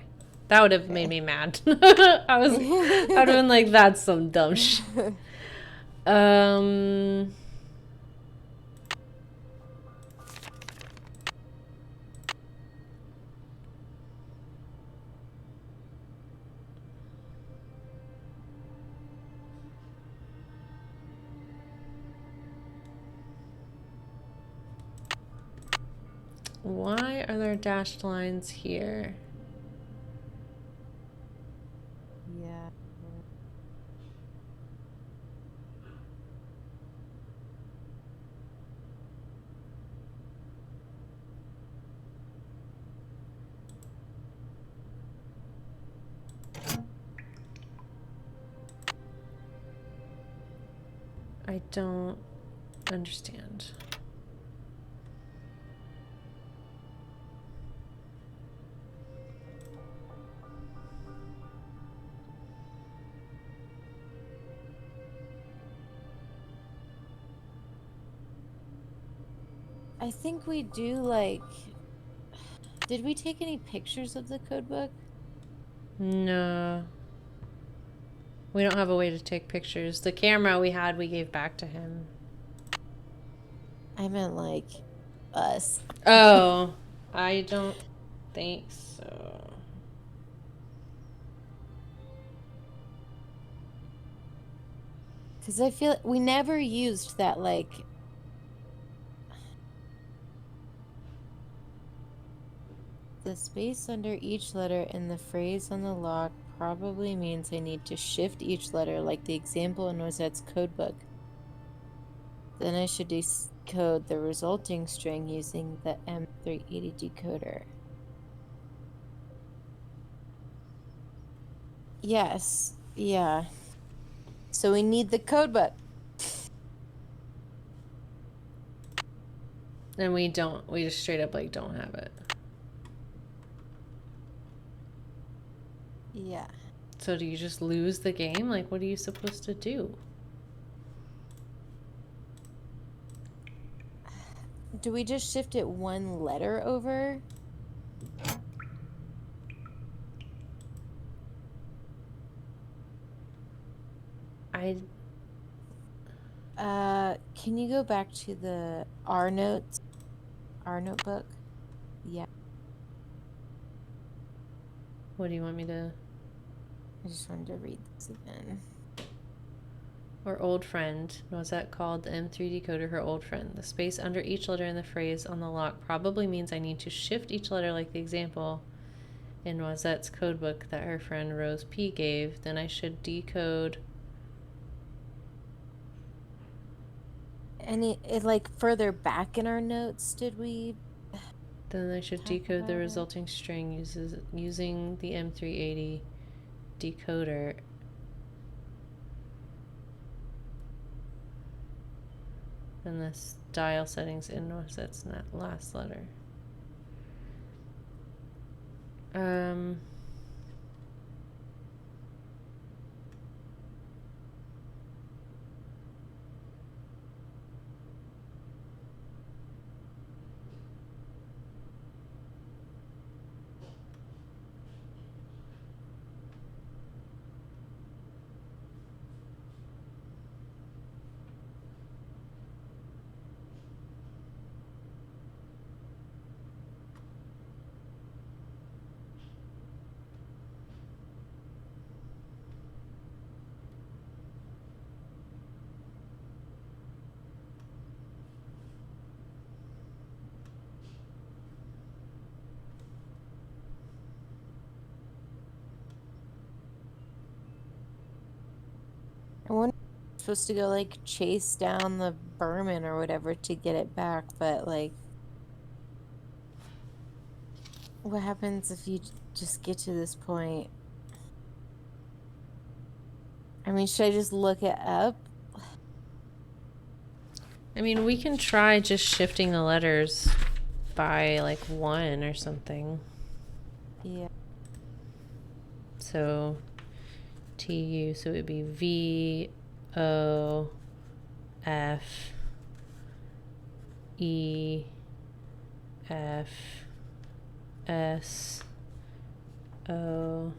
That would have made me mad. I would have been like, that's some dumb shit. Why are there dashed lines here? Yeah. I don't understand. I think we do, like... Did we take any pictures of the code book? No. We don't have a way to take pictures. The camera we had, we gave back to him. I meant, like, us. Oh. I don't think so. Because I feel we never used that, like... The space under each letter in the phrase on the lock probably means I need to shift each letter like the example in Rosette's codebook. Then I should decode the resulting string using the M380 decoder. Yes, yeah. So we need the codebook. And we just straight up like don't have it. Yeah. So do you just lose the game? Like, what are you supposed to do? Do we just shift it one letter over? Can you go back to the our notes? Our notebook? Yeah. What do you want me to... I just wanted to read this again. Or old friend. Was that called the M3 decoder her old friend? The space under each letter in the phrase on the lock probably means I need to shift each letter like the example in Noisette's codebook that her friend Rose P gave. Then I should decode... Any, like further back in our notes, did we? Then I should decode the resulting string using the M380 decoder. And the dial settings in Noisette's last letter. I wonder if I'm supposed to go like chase down the vermin or whatever to get it back, but like, what happens if you just get to this point? I mean, should I just look it up? I mean, we can try just shifting the letters by like 1 or something. Yeah. So TU, so it would be V O F E F S O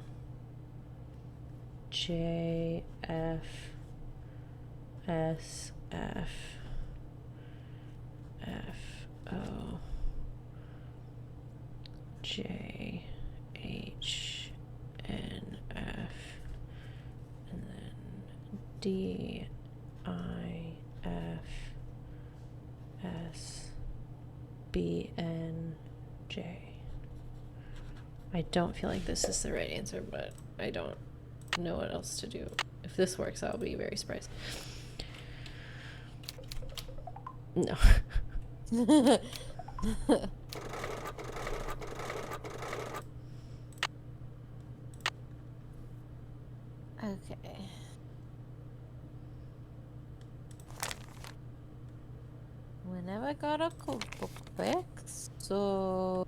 J F S F F O J H N F and then D I F S B N J. I don't feel like this is the right answer, but I don't know what else to do. If this works, I'll be very surprised. No. Okay. We never got a cookbook back, so...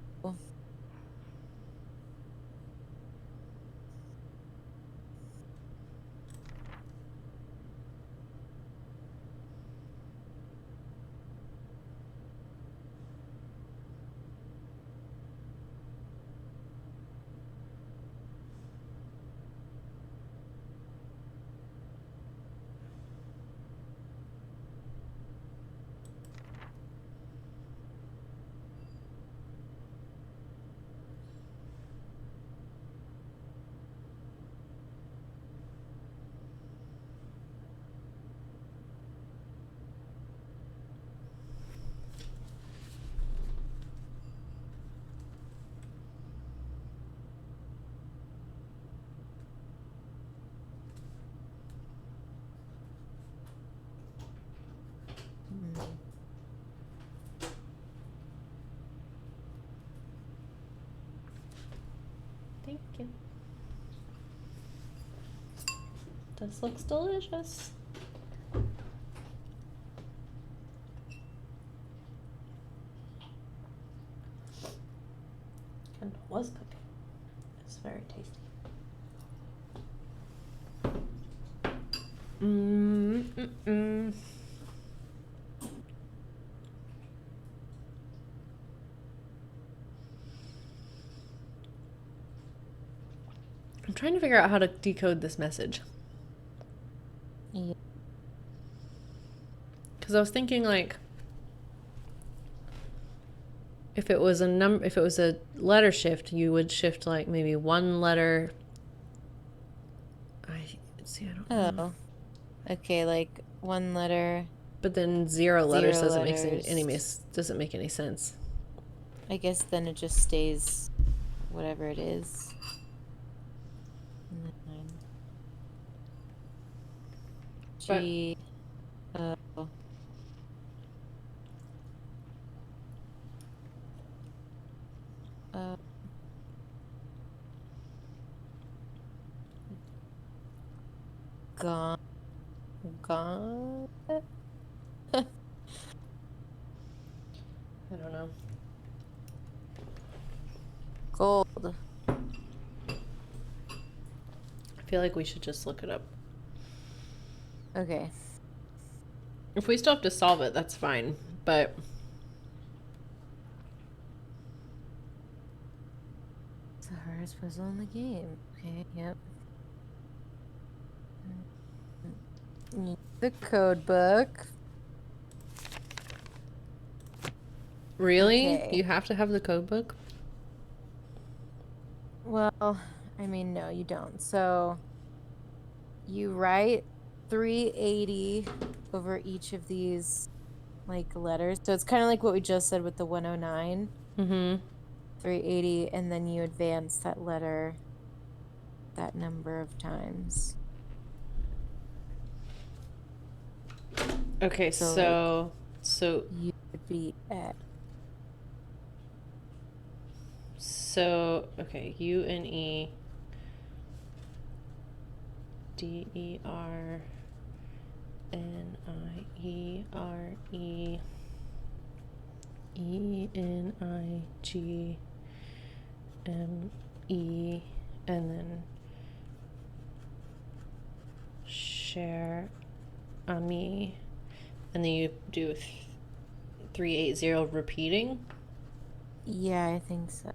Thank you. This looks delicious. And was cooking. It's very tasty. trying to figure out how to decode this message. Yeah. Because I was thinking, like, if it was a letter shift, you would shift like maybe one letter. I don't know. Okay, like one letter. But then zero letters doesn't make any sense. I guess then it just stays whatever it is. G. O. Gone. I don't know. Gold. I feel like we should just look it up. Okay. If we still have to solve it, that's fine. But it's the hardest puzzle in the game. Okay, yep. The code book. Really? Okay. You have to have the code book? Well, I mean, no, you don't. So you write 380 over each of these like letters. So it's kind of like what we just said with the 109. Mm-hmm. 380, and then you advance that letter that number of times. Okay, so you would be at. So okay, UNE DER NIERE ENIGME, and then share ami, and then you do 380 repeating. Yeah, I think so.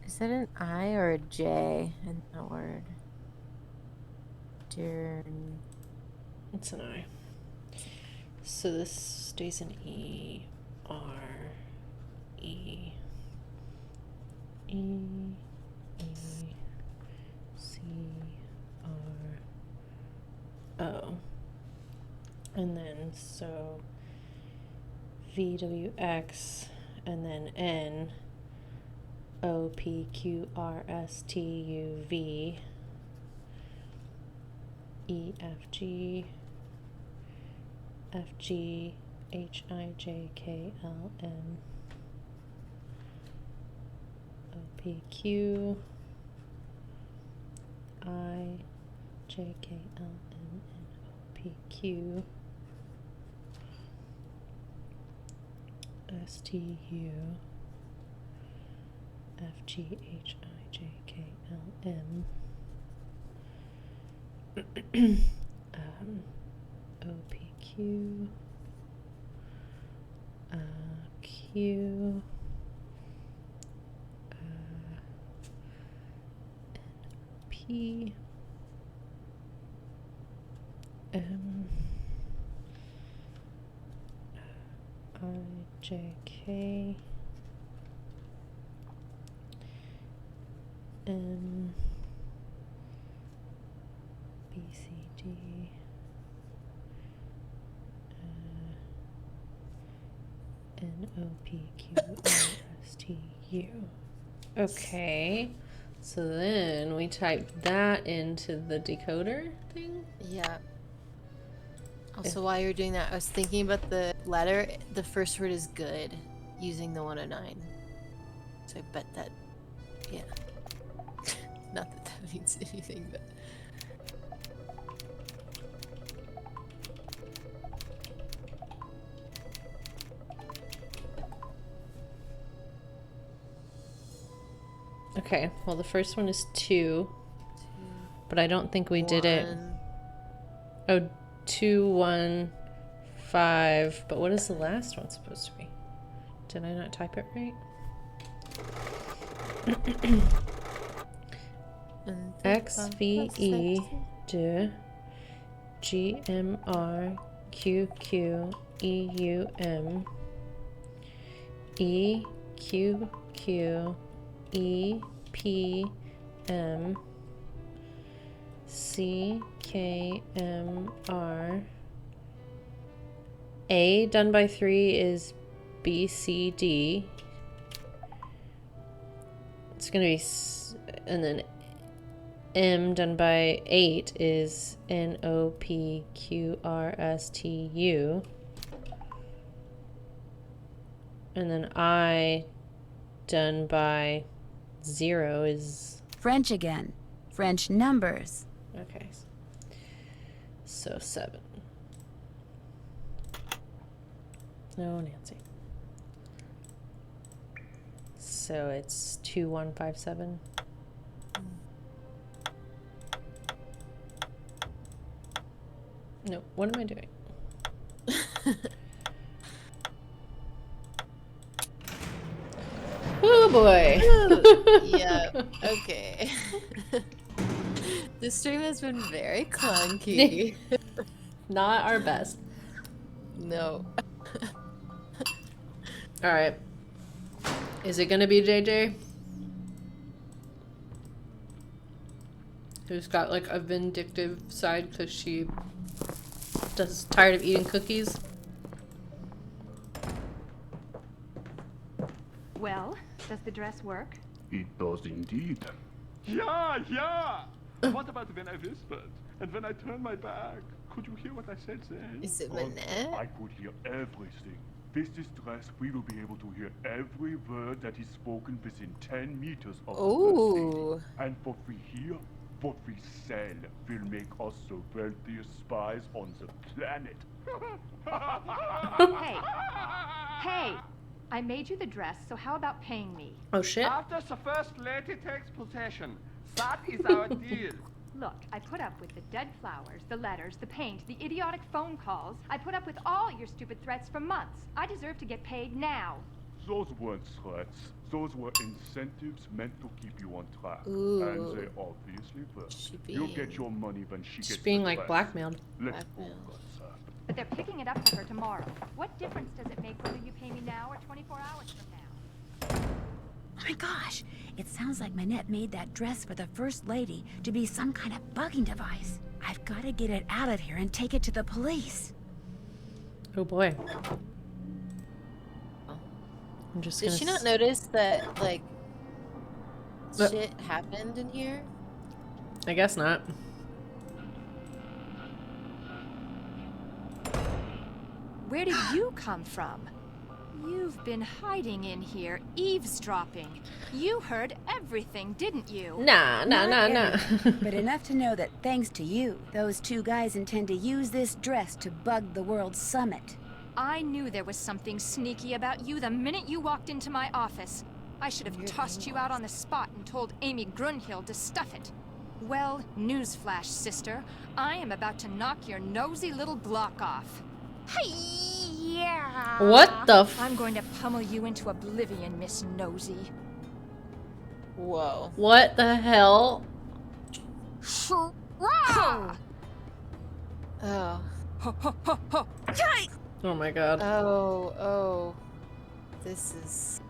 Is that an I or a J in that word? It's an I. So this stays in E, R, E, E, E, C, R, O. And then so VWX, and then N, O, P, Q, R, S, T, U, V, E, F, G, F, G, H, I, J, K, L, M, O, P, Q, I, J, K, L, M, N, O, P, Q, S, T, U, F, G, H, I, J, K, L, M, O, P, Q, Q, N, P, M, I, J, K, M, B, C, D, N, O, P, Q, R, S, T, U. Okay, so then we type that into the decoder thing? Yeah. Also, while you're doing that, I was thinking about the letter. The first word is good, using the 109. So I bet that, yeah. Not that that means anything, but. Okay, well the first one is 2, but I don't think we did it. Oh, 2, 1, 5. But what is the last one supposed to be? Did I not type it right? XVE de GMRQQ EUM EQQ EPM CKMR. A done by 3 is BCD. It's gonna be, and then M done by 8 is NOPQRSTU. And then I done by 0 is French again. French numbers. okay. So 7. No, Nancy. So it's 2157. No, what am I doing? Oh boy. Yeah, okay. This stream has been very clunky. Not our best. No. Alright. Is it gonna be JJ? Who's got like a vindictive side because she just tired of eating cookies? Well, does the dress work? It does indeed. Yeah! What about when I whispered? And when I turned my back? Could you hear what I said then? Is it Manette? I could hear everything. With this dress, we will be able to hear every word that is spoken within 10 meters of the city. And what we hear, what we sell, will make us the wealthiest spies on the planet. Hey! I made you the dress, so how about paying me? Oh shit. After the first lady takes possession, that is our deal. Look, I put up with the dead flowers, the letters, the paint, the idiotic phone calls. I put up with all your stupid threats for months. I deserve to get paid now. Those weren't threats. Those were incentives meant to keep you on track. Ooh. And they obviously work. You'll get your money when she gets being the like dress. blackmailed. Let's go, sir. But they're picking it up for her tomorrow. What difference does it make whether you pay me now or 24 hours from now? Oh my gosh! It sounds like Manette made that dress for the First Lady to be some kind of bugging device. I've got to get it out of here and take it to the police. Oh boy. I'm just Did she not notice that, like, shit happened in here? I guess not. Where did you come from? You've been hiding in here, eavesdropping. You heard everything, didn't you? Nah. But enough to know that thanks to you, those two guys intend to use this dress to bug the World Summit. I knew there was something sneaky about you the minute you walked into my office. I should have tossed you out on the spot and told Amy Grunhild to stuff it. Well, newsflash, sister. I am about to knock your nosy little block off. Yeah. What the f- I'm going to pummel you into oblivion, Miss Nosy. Whoa. What the hell? Oh. Oh my god. Oh. This is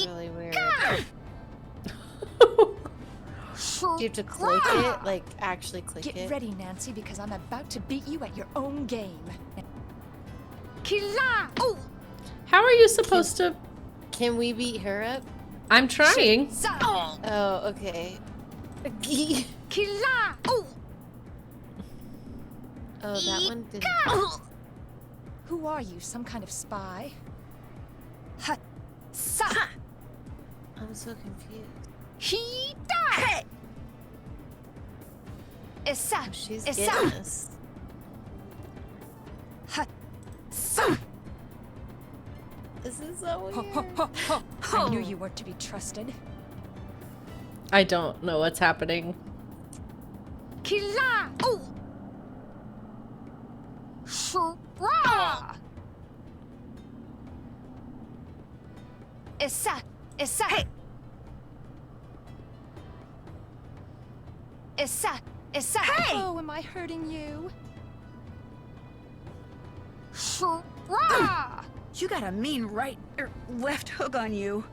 really weird. Do you have to click it? Like, actually click it? Get ready, Nancy, because I'm about to beat you at your own game. Killa! Oh! How are you supposed to... Can we beat her up? I'm trying. Oh, okay. Killa! Oh! Oh, that one didn't... Who are you, some kind of spy? Ha! Sa! I'm so confused. He died! Issa! She's Issa! getting this. Ha! Sa! This is so weird. I knew you weren't to be trusted. I don't know what's happening. Killa! Oh! Issa! Hey! Issa! Hey! Oh, am I hurting you? You got a mean right or left hook on you.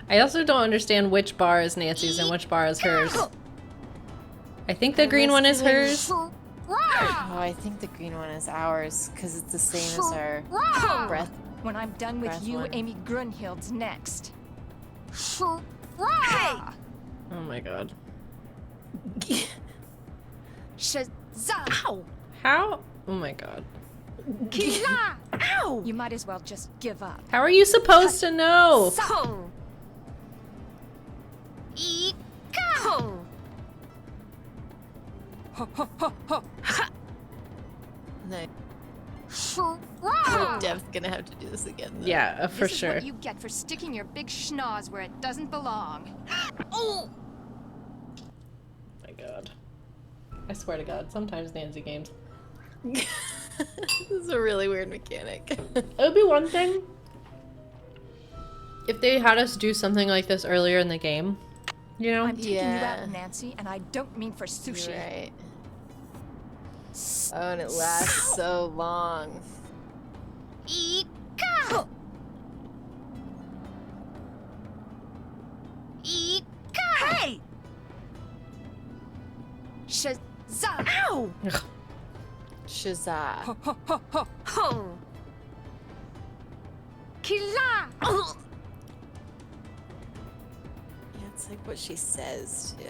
I also don't understand which bar is Nancy's and which bar is hers. I think the green one is hers. Oh, I think the green one is ours because it's the same as our breath. When I'm done with you, one. Amy Grunhild's next. Hey! Oh my god. Ow! How? Oh my god. Ow! You might as well just give up. How are you supposed to know? No. Dev's gonna have to do this again. Though. Yeah, for This is sure. what you get for sticking your big schnoz where it doesn't belong. Oh my god. I swear to god, sometimes Nancy games. This is a really weird mechanic. It would be one thing if they had us do something like this earlier in the game. You know? I'm taking you out, Nancy, and I don't mean for sushi. You're right. Oh, and it lasts so long. Hey! Ow! Shazah. Killa! Yeah, it's like what she says, too.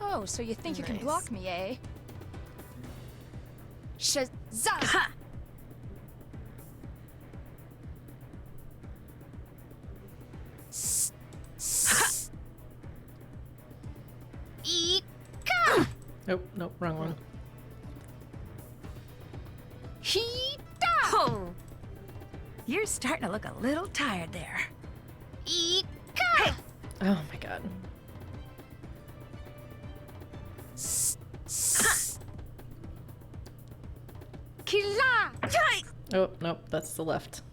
Oh, so you think you can block me, eh? Nope, nope, wrong one. You're starting to look a little tired there. Oh my god. Killa! Oh, nope, that's the left.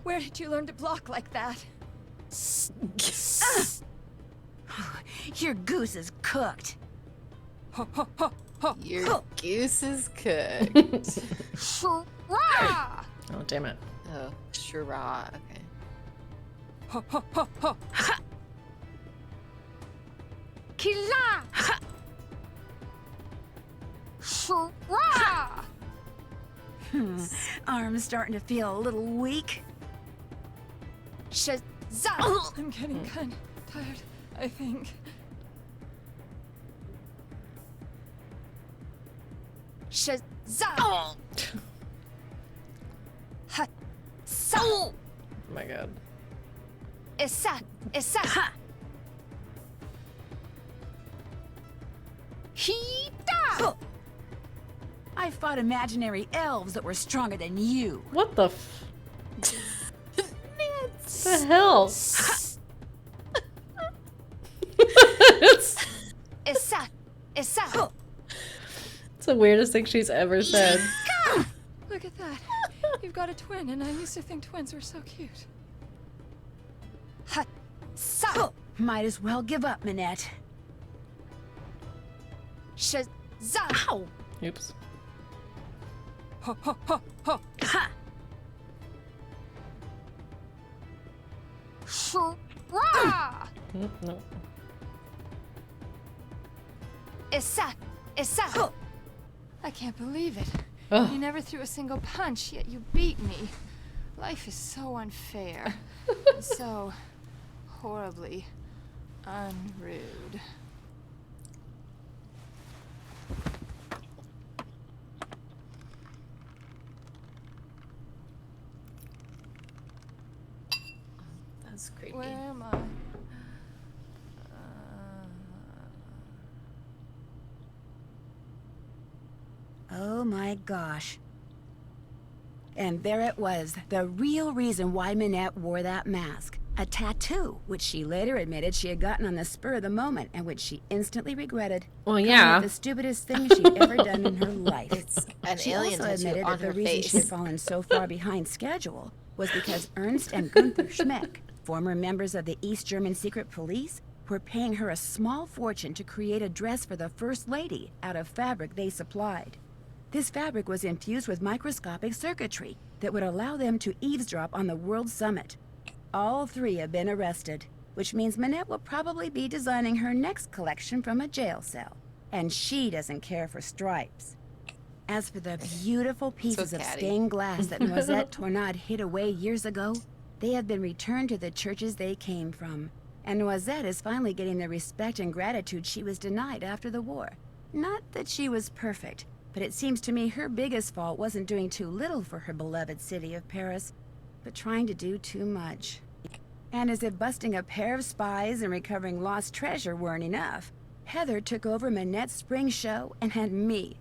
Where did you learn to block like that? Your goose is cooked. Your goose is cooked. Oh, damn it. Oh, Shura. Okay. Killa! Arm's starting to feel a little weak. I'm getting kind of tired, I think. Oh my god. I fought imaginary elves that were stronger than you. What the the hell? It's the weirdest thing she's ever said. Look at that. You've got a twin, and I used to think twins were so cute. Might as well give up, Minette. Ow! Oops. No. I can't believe it. Ugh. You never threw a single punch, yet you beat me. Life is so unfair. And so horribly unrude. That's creepy. Where am I? Oh my gosh. And there it was, the real reason why Minette wore that mask. A tattoo, which she later admitted she had gotten on the spur of the moment and which she instantly regretted. Well, Calling yeah. it the stupidest thing she'd ever done in her life. It's an She alien also tattoo admitted on that the her reason face. she had fallen so far behind schedule was because Ernst and Gunther Schmeck, former members of the East German secret police, were paying her a small fortune to create a dress for the First Lady out of fabric they supplied. This fabric was infused with microscopic circuitry that would allow them to eavesdrop on the World Summit. All three have been arrested, which means Manette will probably be designing her next collection from a jail cell. And she doesn't care for stripes. As for the beautiful pieces of catty. stained glass that Noisette Tornade hid away years ago, they have been returned to the churches they came from. And Noisette is finally getting the respect and gratitude she was denied after the war. Not that she was perfect, but it seems to me her biggest fault wasn't doing too little for her beloved city of Paris, but trying to do too much. And as if busting a pair of spies and recovering lost treasure weren't enough, Heather took over Manette's spring show and had me,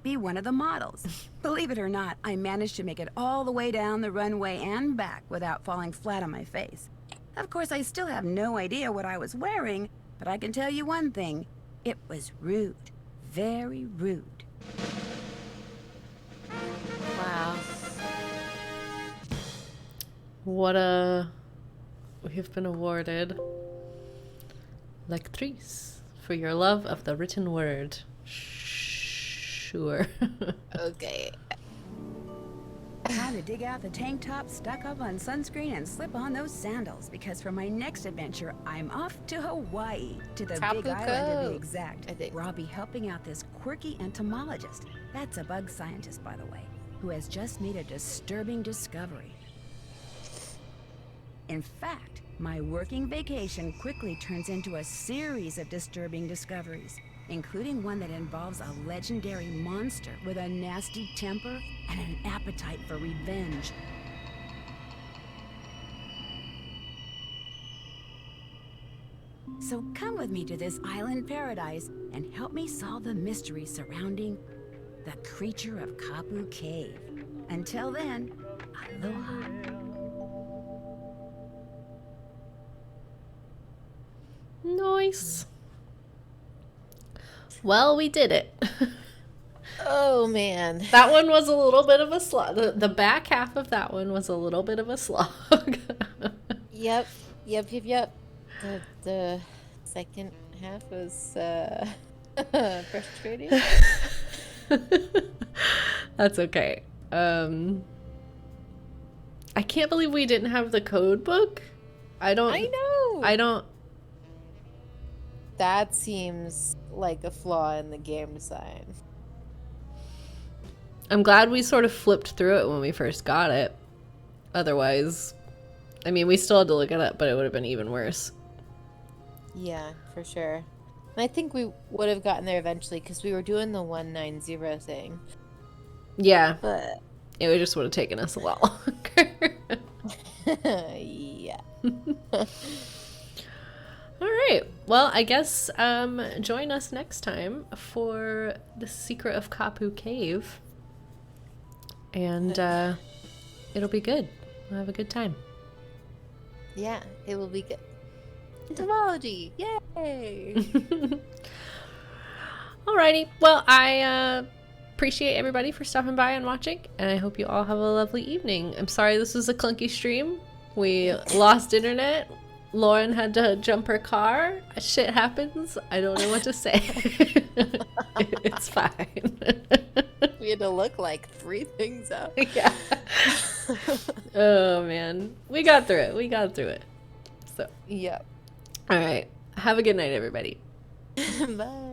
be one of the models. Believe it or not, I managed to make it all the way down the runway and back without falling flat on my face. Of course, I still have no idea what I was wearing, but I can tell you one thing. It was rude. Very rude. Wow. We have been awarded Lectrice for your love of the written word. Sure. Okay. Time to dig out the tank top, stock up on sunscreen, and slip on those sandals, because for my next adventure, I'm off to Hawaii, to the Tapu Big Island to Cove, be exact, where I'll be helping out this quirky entomologist, that's a bug scientist by the way, who has just made a disturbing discovery. In fact, my working vacation quickly turns into a series of disturbing discoveries, including one that involves a legendary monster with a nasty temper and an appetite for revenge. So come with me to this island paradise and help me solve the mystery surrounding the creature of Kapu Cave. Until then, aloha. Nice. Well, we did it. Oh, man. That one was a little bit of a slog. The back half of that one was a little bit of a slog. Yep. The second half was frustrating. That's okay. I can't believe we didn't have the code book. I know. That seems like a flaw in the game design. I'm glad we sort of flipped through it when we first got it. Otherwise, I mean, we still had to look it up, but it would have been even worse. Yeah, for sure. And I think we would have gotten there eventually because we were doing the 190 thing. Yeah. But it just would have taken us a lot longer. Yeah. All right. Well, I guess join us next time for The Secret of Kapu Cave. And it'll be good. We'll have a good time. Yeah, it will be good. Entomology! Yay! Alrighty. Well, I appreciate everybody for stopping by and watching, and I hope you all have a lovely evening. I'm sorry this was a clunky stream. We lost internet. Lauren had to jump her car. Shit happens. I don't know what to say. It's fine. We had to look like 3 things up. Yeah. Oh, man. We got through it. So. Yep. All right. Have a good night, everybody. Bye.